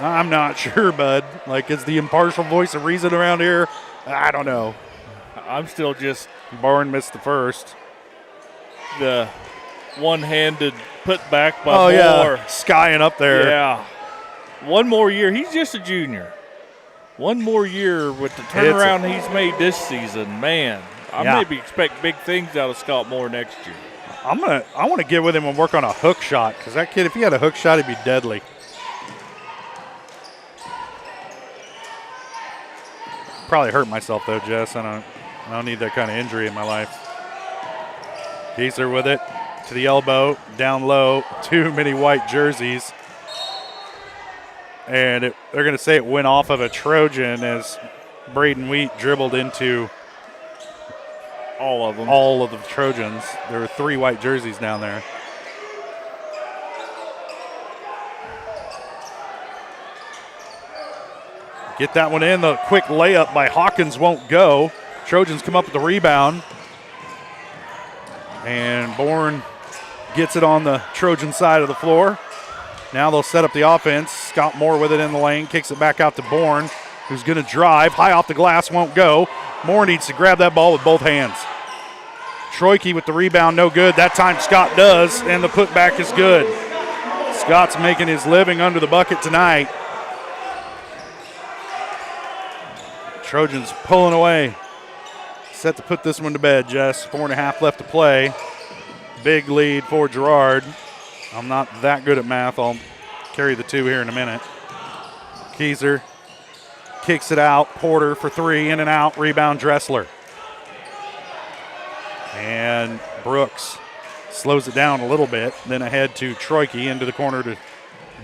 I'm not sure, bud. Like, is the impartial voice of reason around here? I don't know. I'm still just. Bourne missed the first. The one-handed putback by Moore. Moore. Yeah, skying up there. Yeah. One more year. He's just a junior. One more year with the turnaround he's made this season. Man, I maybe expect big things out of Scott Moore next year. I want to get with him and work on a hook shot, because that kid, if he had a hook shot, he'd be deadly. Probably hurt myself though, Jess. I don't need that kind of injury in my life. Keyser with it to the elbow, down low. Too many white jerseys. And they're going to say it went off of a Trojan as Braden Wheat dribbled into all of them. All of the Trojans. There were 3 white jerseys down there. Get that one in. The quick layup by Hawkins won't go. Trojans come up with the rebound. And Bourne gets it on the Trojan side of the floor. Now they'll set up the offense. Scott Moore with it in the lane. Kicks it back out to Bourne, who's going to drive. High off the glass, won't go. Moore needs to grab that ball with both hands. Troike with the rebound, no good. That time Scott does, and the putback is good. Scott's making his living under the bucket tonight. Trojans pulling away. Set to put this one to bed, Jess. 4.5 left to play. Big lead for Girard. I'm not that good at math. I'll carry the 2 here in a minute. Keyser kicks it out. Porter for 3, in and out. Rebound, Dressler. And Brooks slows it down a little bit. Then ahead to Troike, into the corner to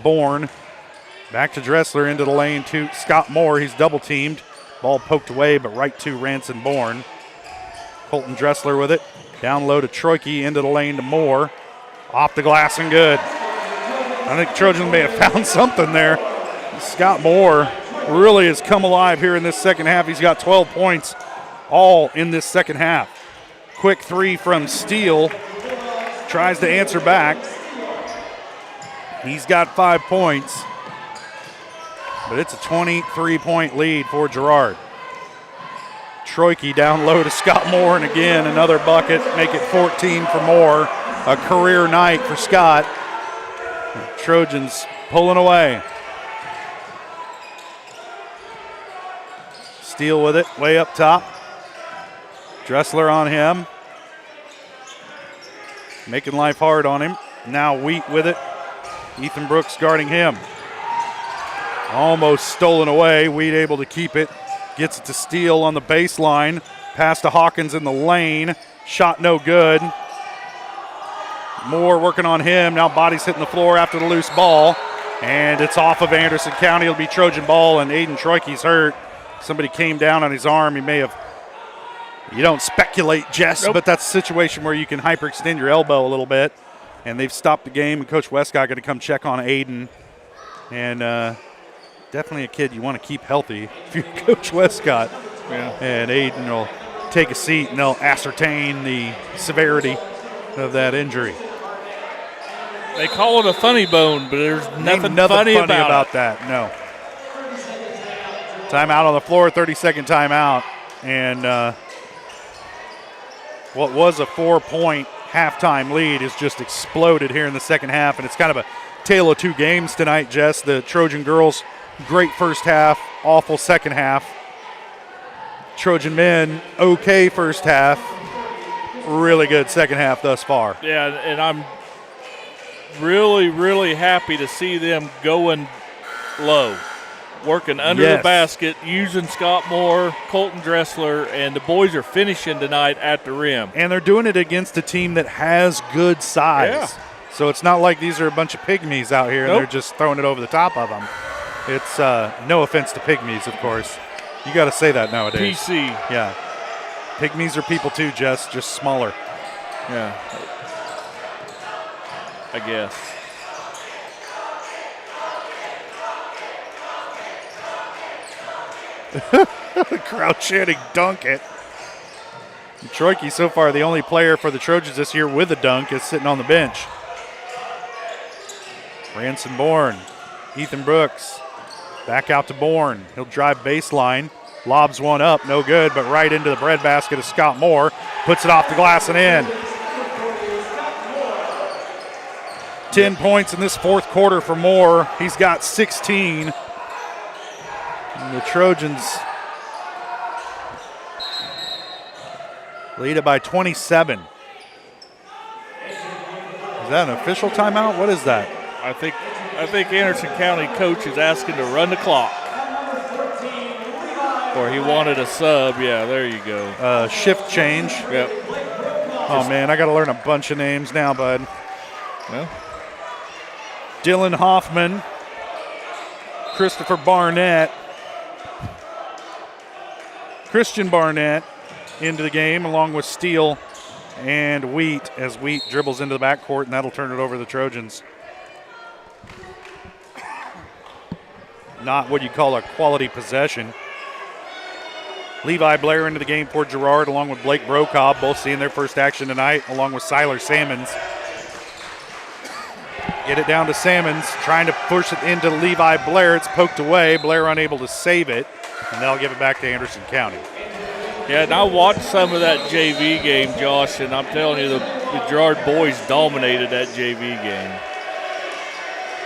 Bourne. Back to Dressler, into the lane to Scott Moore. He's double teamed. Ball poked away, but right to Ranson Bourne. Colton Dressler with it. Down low to Troike, into the lane to Moore. Off the glass and good. I think Trojans may have found something there. Scott Moore really has come alive here in this second half. He's got 12 points all in this second half. Quick 3 from Steele. Tries to answer back. He's got 5 points. But it's a 23-point lead for Girard. Troike down low to Scott Moore, and again another bucket. Make it 14 for Moore. A career night for Scott. Trojans pulling away. Steele with it, way up top. Dressler on him. Making life hard on him. Now Wheat with it. Ethan Brooks guarding him. Almost stolen away. Wheat able to keep it. Gets it to Steele on the baseline. Pass to Hawkins in the lane. Shot no good. Moore working on him. Now body's hitting the floor after the loose ball. And it's off of Anderson County. It'll be Trojan ball, and Aiden Troike's hurt. Somebody came down on his arm. He may have. You don't speculate, Jess, but that's a situation where you can hyperextend your elbow a little bit. And they've stopped the game, and Coach Westcott going to come check on Aiden. And definitely a kid you want to keep healthy if you're Coach Westcott. Yeah. And Aiden will take a seat, and they'll ascertain the severity of that injury. They call it a funny bone, but there's nothing funny about that. No. Timeout on the floor, 30-second timeout. And what was a 4-point halftime lead has just exploded here in the second half, and it's kind of a tale of 2 games tonight, Jess. The Trojan girls, great first half, awful second half. Trojan men, okay first half, really good second half thus far. Yeah, and I'm really, really happy to see them going low, working under the basket, using Scott Moore, Colton Dressler, and the boys are finishing tonight at the rim. And they're doing it against a team that has good size. Yeah. So it's not like these are a bunch of pygmies out here and they're just throwing it over the top of them. It's no offense to pygmies, of course. You got to say that nowadays. PC. Yeah. Pygmies are people too, Jess, just smaller. Yeah. I guess. The crowd chanting, dunk it. And Troike, so far, the only player for the Trojans this year with a dunk, is sitting on the bench. Ranson Bourne, Ethan Brooks, back out to Bourne. He'll drive baseline, lobs one up, no good, but right into the breadbasket of Scott Moore. Puts it off the glass and in. 10 points in this fourth quarter for Moore. He's got 16. And the Trojans lead it by 27. Is that an official timeout? What is that? I think Anderson County coach is asking to run the clock. Or he wanted a sub. Yeah, there you go. Shift change. Yep. Oh, man, I got to learn a bunch of names now, bud. Well, Dylan Hoffman, Christopher Barnett, Christian Barnett into the game along with Steele and Wheat as Wheat dribbles into the backcourt, and that'll turn it over to the Trojans. Not what you call a quality possession. Levi Blair into the game for Girard along with Blake Brokaw, both seeing their first action tonight, along with Siler Sammons. Get it down to Sammons, trying to push it into Levi Blair. It's poked away. Blair unable to save it, and they'll give it back to Anderson County. Yeah, and I watched some of that JV game, Josh, and I'm telling you, the Girard boys dominated that JV game.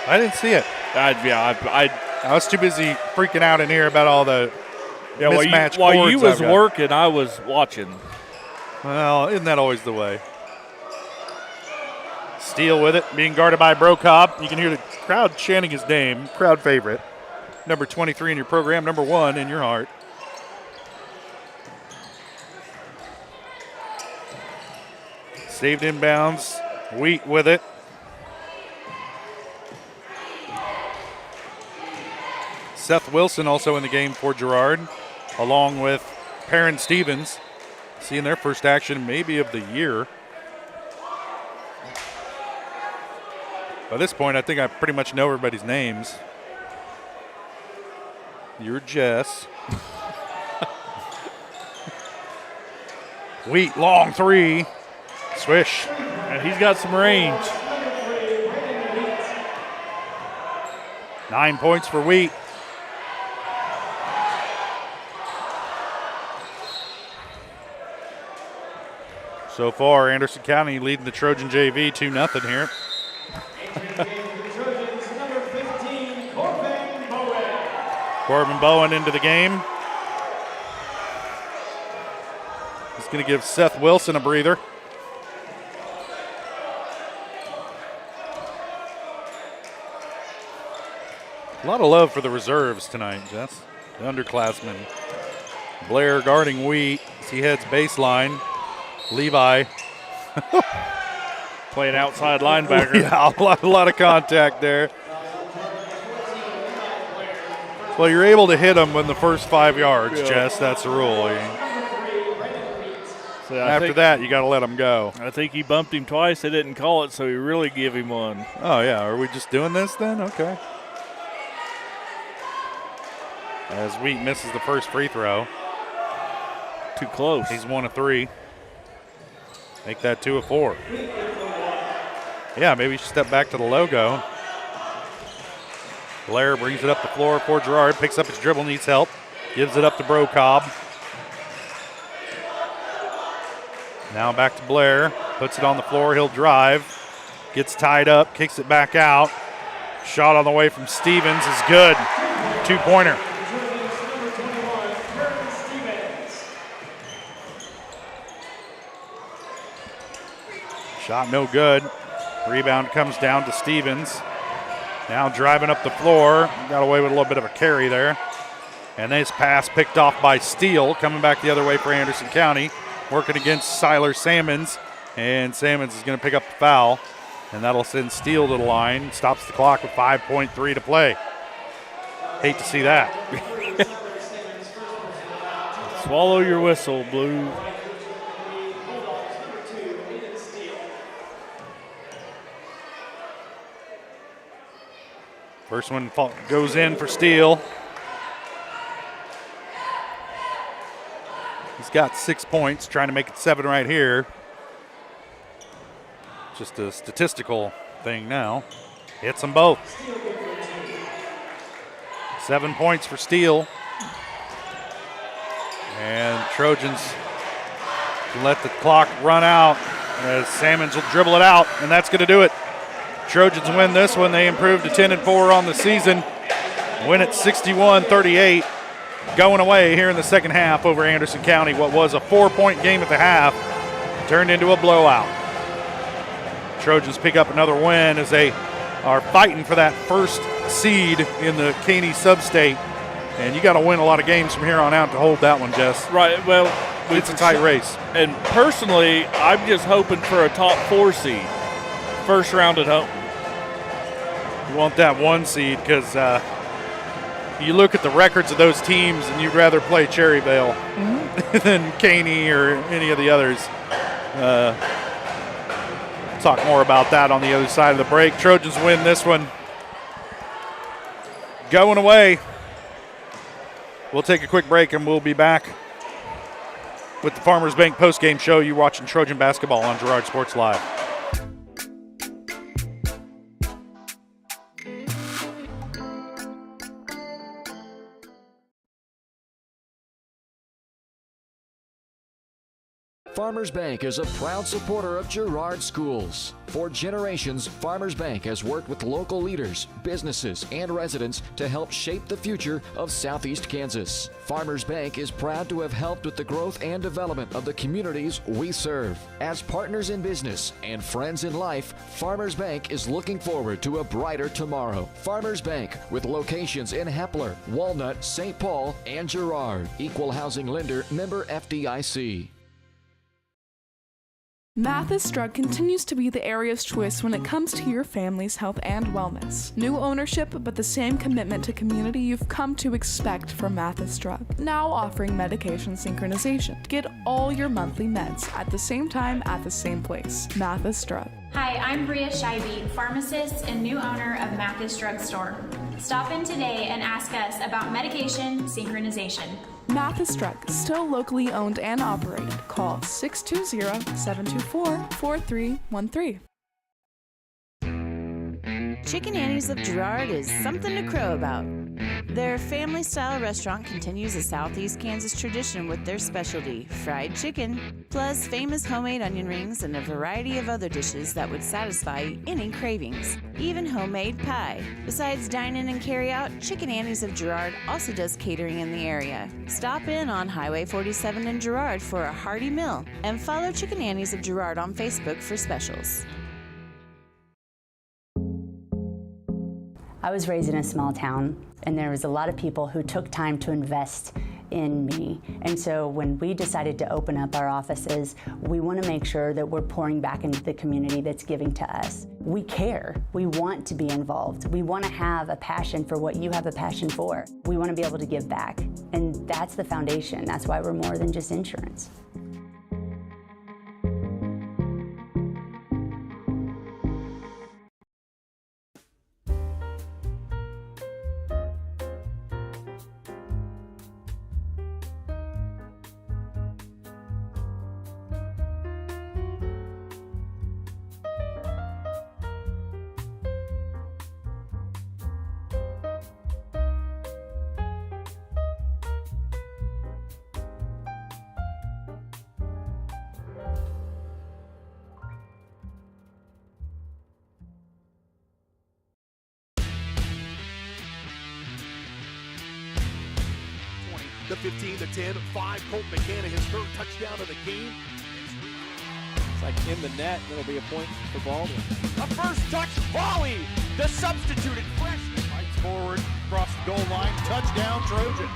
I didn't see it. I was too busy freaking out in here about all the mismatched while chords you was I've got. working, I was watching. Well, isn't that always the way? Steele with it, being guarded by Brocobb. You can hear the crowd chanting his name. Crowd favorite. Number 23 in your program, number 1 in your heart. Saved inbounds. Wheat with it. Seth Wilson also in the game for Girard, along with Perrin Stevens. Seeing their first action maybe of the year. By this point, I think I pretty much know everybody's names. You're Jess. Wheat, long three. Swish. And he's got some range. 9 points for Wheat. So far, Anderson County leading the Trojan JV 2-0 here. Corbin Bowen into the game. He's going to give Seth Wilson a breather. A lot of love for the reserves tonight, Jess. The underclassmen. Blair guarding Wheat as he heads baseline. Levi. Playing outside linebacker. Yeah, a lot of contact there. Well, you're able to hit them in the first 5 yards, Yeah. Jess. That's the rule. So After that, you got to let them go. I think he bumped him twice. They didn't call it, so he really give him one. Oh, yeah. Are we just doing this then? Okay. As Wheat misses the first free throw. Too close. He's 1 of 3. Make that 2 of 4. Yeah, maybe you should step back to the logo. Blair brings it up the floor for Girard. Picks up his dribble, needs help. Gives it up to Brocobb. Now back to Blair. Puts it on the floor. He'll drive. Gets tied up. Kicks it back out. Shot on the way from Stevens is good. 2-pointer. Shot no good. Rebound comes down to Stevens. Now driving up the floor. Got away with a little bit of a carry there. And this pass picked off by Steele. Coming back the other way for Anderson County. Working against Siler Sammons. And Sammons is going to pick up the foul. And that'll send Steele to the line. Stops the clock with 5.3 to play. Hate to see that. Swallow your whistle, Blue. First one goes in for Steele. He's got 6 points, trying to make it 7 right here. Just a statistical thing now. Hits them both. 7 points for Steele. And Trojans let the clock run out as Sammons will dribble it out, and that's going to do it. Trojans win this one. They improved to 10-4 on the season. Win it 61-38. Going away here in the second half over Anderson County. What was a 4-point game at the half turned into a blowout. Trojans pick up another win as they are fighting for that first seed in the Caney Sub-State. And you got to win a lot of games from here on out to hold that one, Jess. Right, well, it's a tight race. And personally, I'm just hoping for a top 4 seed. First round at home. You want that 1 seed because you look at the records of those teams and you'd rather play Cherryvale than Caney or any of the others. Talk more about that on the other side of the break. Trojans win this one. Going away. We'll take a quick break and we'll be back with the Farmers Bank postgame show. You're watching Trojan basketball on Girard Sports Live. Farmers Bank is a proud supporter of Girard schools. For generations, Farmers Bank has worked with local leaders, businesses, and residents to help shape the future of Southeast Kansas. Farmers Bank is proud to have helped with the growth and development of the communities we serve. As partners in business and friends in life, Farmers Bank is looking forward to a brighter tomorrow. Farmers Bank, with locations in Hepler, Walnut, St. Paul, and Girard. Equal housing lender, member FDIC. Mathis Drug continues to be the area's choice when it comes to your family's health and wellness. New ownership, but the same commitment to community you've come to expect from Mathis Drug. Now offering medication synchronization. Get all your monthly meds at the same time at the same place. Mathis Drug. Hi, I'm Bria Scheibe, pharmacist and new owner of Mathis Drug Store. Stop in today and ask us about medication synchronization. Mathis Drug, still locally owned and operated. Call 620-724-4313. Chicken Annie's of Girard is something to crow about. Their family-style restaurant continues a Southeast Kansas tradition with their specialty, fried chicken, plus famous homemade onion rings and a variety of other dishes that would satisfy any cravings, even homemade pie. Besides dine-in and carry-out, Chicken Annie's of Girard also does catering in the area. Stop in on Highway 47 in Girard for a hearty meal, and follow Chicken Annie's of Girard on Facebook for specials. I was raised in a small town, and there was a lot of people who took time to invest in me. And so when we decided to open up our offices, we want to make sure that we're pouring back into the community that's giving to us. We care. We want to be involved. We want to have a passion for what you have a passion for. We want to be able to give back. And that's the foundation. That's why we're more than just insurance. The 15, the 10, 5, Colt McCann, his third touchdown of the game. It's like in the net, and it'll be a point for Baldwin. A first touch volley! The substituted freshman fights forward, across the goal line, touchdown Trojans.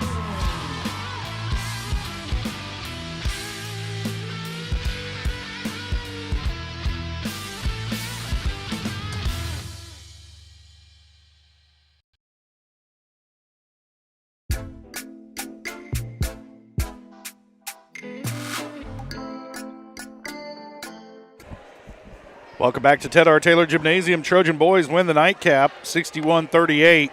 Welcome back to Ted R. Taylor Gymnasium. Trojan boys win the nightcap, 61-38.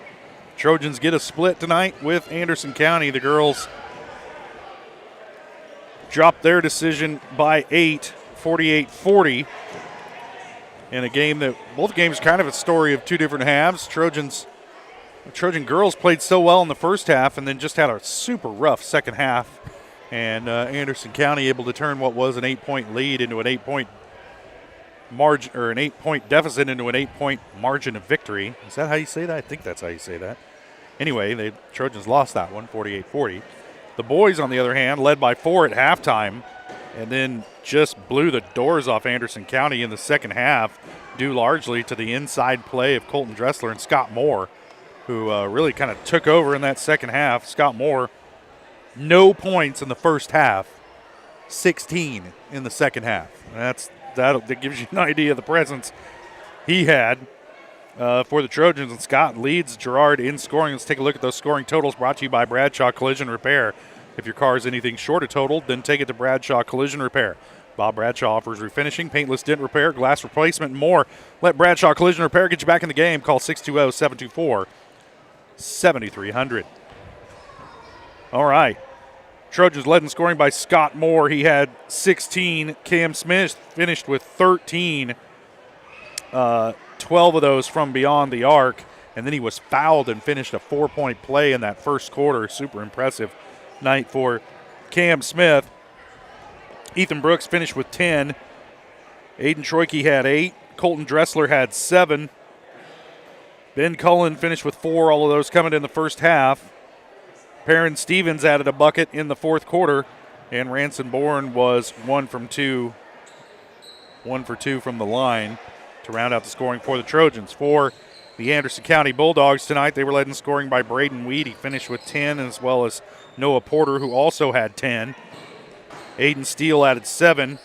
Trojans get a split tonight with Anderson County. The girls drop their decision by 8, 48-40. In a game that both games kind of a story of two different halves. Trojan girls played so well in the first half and then just had a super rough second half. And Anderson County able to turn what was an 8-point lead into an 8-point margin, or an 8-point deficit into an 8-point margin of victory. Is that how you say that? I think that's how you say that. Anyway, the Trojans lost that one, 48-40. The boys, on the other hand, led by 4 at halftime and then just blew the doors off Anderson County in the second half, due largely to the inside play of Colton Dressler and Scott Moore, who really kind of took over in that second half. Scott Moore, no points in the first half, 16 in the second half. That gives you an idea of the presence he had for the Trojans. And Scott leads Girard in scoring. Let's take a look at those scoring totals, brought to you by Bradshaw Collision Repair. If your car is anything short of totaled, then take it to Bradshaw Collision Repair. Bob Bradshaw offers refinishing, paintless dent repair, glass replacement, and more. Let Bradshaw Collision Repair get you back in the game. Call 620-724-7300. All right. Trojans led in scoring by Scott Moore. He had 16. Cam Smith finished with 13, 12 of those from beyond the arc. And then he was fouled and finished a 4-point play in that first quarter. Super impressive night for Cam Smith. Ethan Brooks finished with 10. Aiden Troike had 8. Colton Dressler had 7. Ben Cullen finished with 4, all of those coming in the first half. Perrin Stevens added a bucket in the fourth quarter, and Ranson Bourne was 1 for 2 from the line to round out the scoring for the Trojans. For the Anderson County Bulldogs tonight, they were led in scoring by Braden Weed. He finished with 10, as well as Noah Porter, who also had 10. Aiden Steele added 7.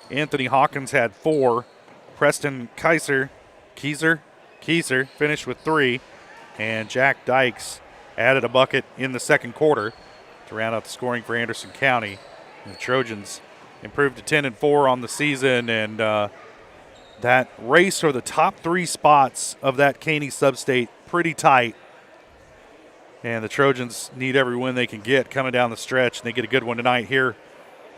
Anthony Hawkins had 4. Preston Keiser finished with 3. And Jack Dykes added a bucket in the second quarter to round out the scoring for Anderson County. And the Trojans improved to 10-4 on the season, and that race for the top 3 spots of that Caney Sub-State pretty tight. And the Trojans need every win they can get coming down the stretch, and they get a good one tonight here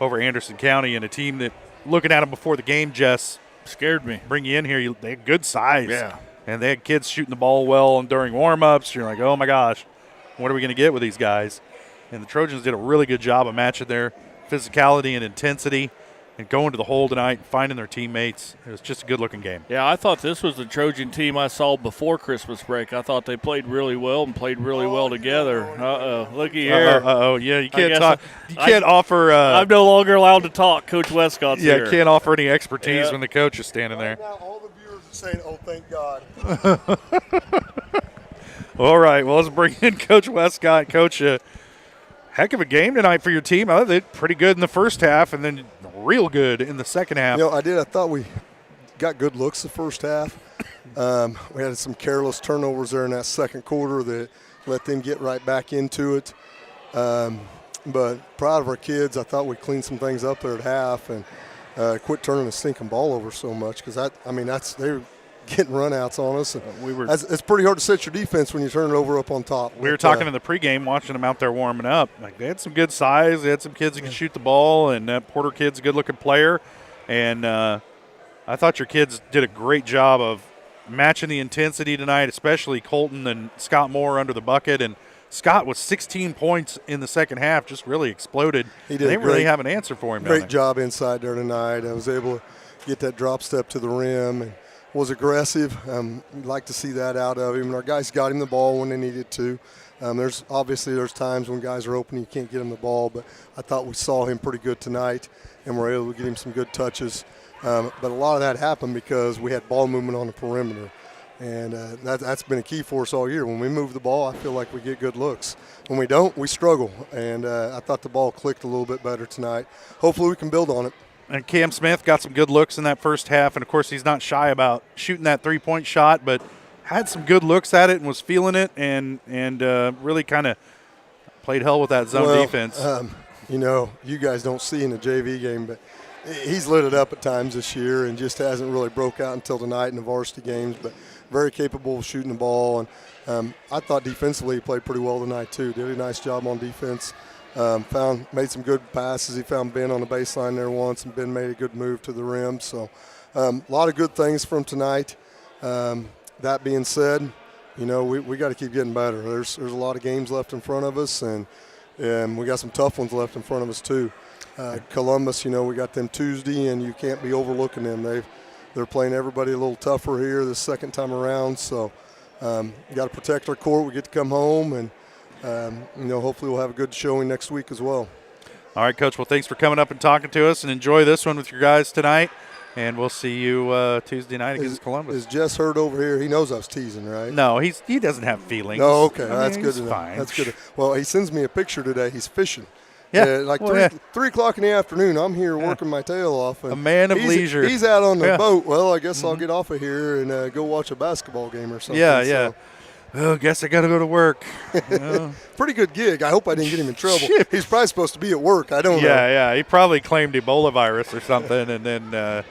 over Anderson County, and a team that, looking at them before the game, Jess, scared me. Bring you in here, they had good size. Yeah. And they had kids shooting the ball well and during warm-ups. You're like, oh, my gosh, what are we going to get with these guys? And the Trojans did a really good job of matching their physicality and intensity and going to the hole tonight and finding their teammates. It was just a good-looking game. Yeah, I thought this was the Trojan team I saw before Christmas break. I thought they played really well and played really well together. Uh-oh, looky here. Yeah, you can't talk. You can't offer. I'm no longer allowed to talk. Coach Westcott's here. Yeah, you can't offer any expertise when the coach is standing there. Right now, all the viewers are saying, oh, thank God. All right, well, let's bring in Coach Westcott. Coach, heck of a game tonight for your team. I thought they did pretty good in the first half and then real good in the second half. I thought we got good looks the first half. We had some careless turnovers there in that second quarter that let them get right back into it. But proud of our kids. I thought we cleaned some things up there at half and quit turning the stinking ball over so much, because they were getting runouts on us. And it's pretty hard to set your defense when you turn it over up on top. We were talking in the pregame, watching them out there warming up. Like, they had some good size. They had some kids that can shoot the ball, and that Porter kid's a good-looking player. And I thought your kids did a great job of matching the intensity tonight, especially Colton and Scott Moore under the bucket. And Scott was 16 points in the second half, just really exploded. He did. They really have an answer for him. Great job inside there tonight. I was able to get that drop step to the rim and was aggressive. We'd like to see that out of him. And our guys got him the ball when they needed to. There's times when guys are open and you can't get him the ball, but I thought we saw him pretty good tonight and were able to get him some good touches. But a lot of that happened because we had ball movement on the perimeter. And that's been a key for us all year. When we move the ball, I feel like we get good looks. When we don't, we struggle. And I thought the ball clicked a little bit better tonight. Hopefully we can build on it. And Cam Smith got some good looks in that first half. And, of course, he's not shy about shooting that three-point shot, but had some good looks at it and was feeling it and really kind of played hell with that zone defense. You guys don't see in the JV game, but he's lit it up at times this year and just hasn't really broke out until tonight in the varsity games, but very capable of shooting the ball. And I thought defensively he played pretty well tonight too. Did a nice job on defense. Made some good passes. He found Ben on the baseline there once, and Ben made a good move to the rim. So a lot of good things from tonight. That being said, we got to keep getting better. There's a lot of games left in front of us, and we got some tough ones left in front of us too. Columbus, we got them Tuesday, and you can't be overlooking them. They're playing everybody a little tougher here the second time around. So got to protect our court. We get to come home, and hopefully we'll have a good showing next week as well. All right, Coach. Well, thanks for coming up and talking to us, and enjoy this one with your guys tonight. And we'll see you Tuesday night against Columbus. Is Jess Hurd over here? He knows I was teasing, right? No, he doesn't have feelings. No, okay. That's good to know. Fine. That's good. Well, he sends me a picture today. He's fishing. Yeah. 3 o'clock in the afternoon, I'm here working my tail off. And a man of leisure. He's out on the boat. Well, I guess I'll get off of here and go watch a basketball game or something. Yeah, yeah. Oh, guess I got to go to work. Pretty good gig. I hope I didn't get him in trouble. He's probably supposed to be at work. I don't know. Yeah. He probably claimed Ebola virus or something and then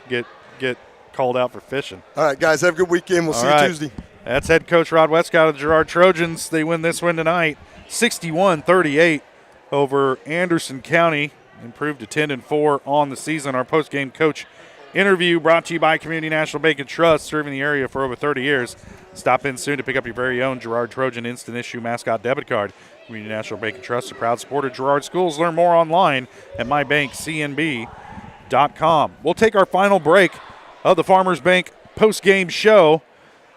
get called out for fishing. All right, guys, have a good weekend. We'll see you Tuesday. That's head coach Rod Westcott of the Girard Trojans. They win this one tonight, 61-38 over Anderson County, improved to 10-4 on the season. Our post-game coach interview brought to you by Community National Bank and Trust, serving the area for over 30 years. Stop in soon to pick up your very own Girard Trojan Instant Issue Mascot Debit Card. Community National Bank and Trust, a proud supporter of Girard Schools. Learn more online at mybankcnb.com. We'll take our final break of the Farmers Bank post-game show.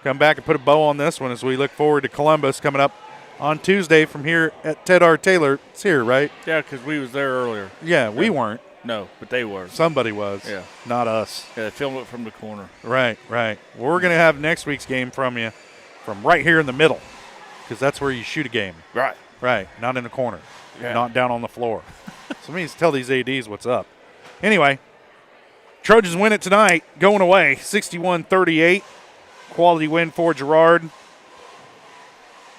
Come back and put a bow on this one as we look forward to Columbus coming up on Tuesday from here at Ted R. Taylor. It's here, right? Yeah, because we was there earlier. Yeah, we weren't. No, but they were. Somebody was. Yeah. Not us. Yeah, they filmed it from the corner. Right. We're going to have next week's game from you from right here in the middle because that's where you shoot a game. Right. Not in the corner. Yeah. Not down on the floor. Somebody needs to tell these ADs what's up. Anyway, Trojans win it tonight, going away, 61-38. Quality win for Girard.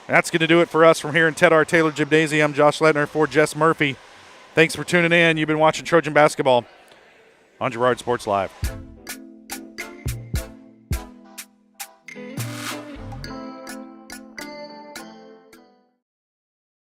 That's going to do it for us from here in Ted R. Taylor Gymnasium. I'm Josh Lettner for Jess Murphy. Thanks for tuning in. You've been watching Trojan Basketball on Girard Sports Live.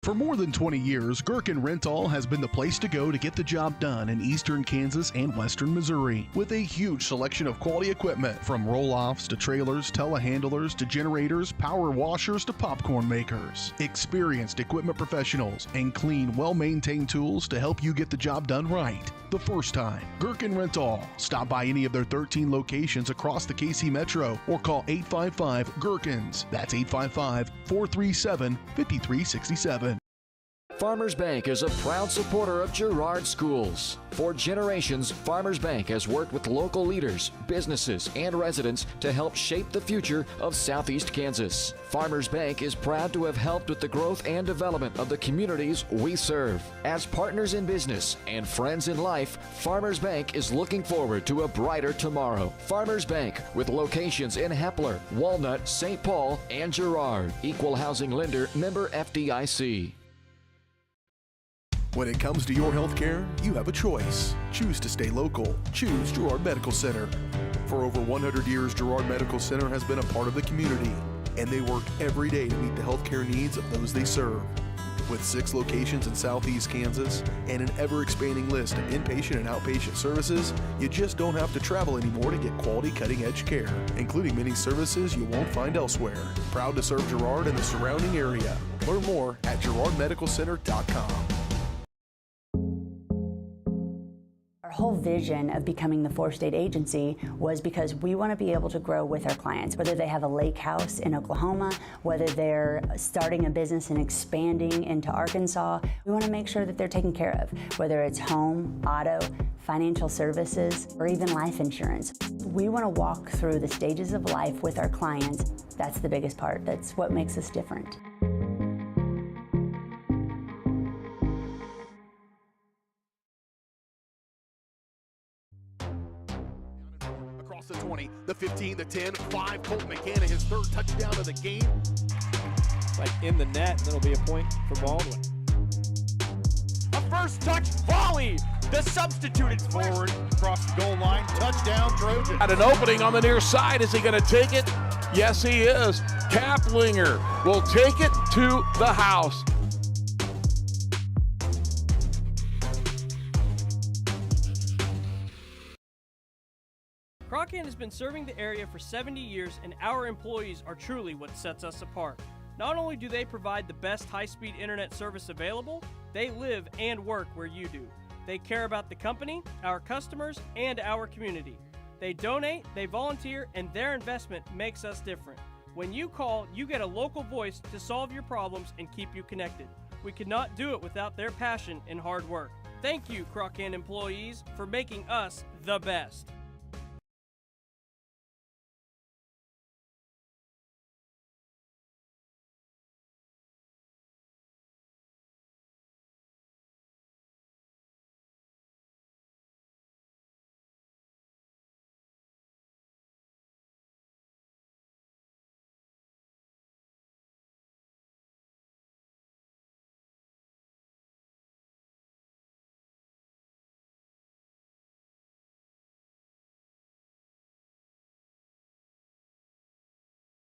For more than 20 years, Gherkin Rental has been the place to go to get the job done in eastern Kansas and western Missouri. With a huge selection of quality equipment, from roll-offs to trailers, telehandlers to generators, power washers to popcorn makers. Experienced equipment professionals and clean, well-maintained tools to help you get the job done right the first time. Gherkin Rental. Stop by any of their 13 locations across the KC Metro or call 855-GHERKINS. That's 855-437-5367. Farmers Bank is a proud supporter of Girard Schools. For generations, Farmers Bank has worked with local leaders, businesses, and residents to help shape the future of Southeast Kansas. Farmers Bank is proud to have helped with the growth and development of the communities we serve. As partners in business and friends in life, Farmers Bank is looking forward to a brighter tomorrow. Farmers Bank, with locations in Hepler, Walnut, St. Paul, and Girard. Equal housing lender, member FDIC. When it comes to your health care, you have a choice. Choose to stay local. Choose Girard Medical Center. For over 100 years, Girard Medical Center has been a part of the community, and they work every day to meet the health care needs of those they serve. With 6 locations in Southeast Kansas and an ever-expanding list of inpatient and outpatient services, you just don't have to travel anymore to get quality cutting-edge care, including many services you won't find elsewhere. Proud to serve Girard and the surrounding area. Learn more at girardmedicalcenter.com. Our whole vision of becoming the 4-state agency was because we want to be able to grow with our clients, whether they have a lake house in Oklahoma, whether they're starting a business and expanding into Arkansas. We want to make sure that they're taken care of, whether it's home, auto, financial services, or even life insurance. We want to walk through the stages of life with our clients. That's the biggest part. That's what makes us different. The 20, the 15, the 10, 5, Colton McKenna, his third touchdown of the game. It's like in the net, and it'll be a point for Baldwin. A first touch volley. The substituted forward across the goal line. Touchdown, Trojans. At an opening on the near side, is he going to take it? Yes, he is. Kaplinger will take it to the house. Crocan has been serving the area for 70 years, and our employees are truly what sets us apart. Not only do they provide the best high-speed internet service available, they live and work where you do. They care about the company, our customers, and our community. They donate, they volunteer, and their investment makes us different. When you call, you get a local voice to solve your problems and keep you connected. We could not do it without their passion and hard work. Thank you, Crocan employees, for making us the best.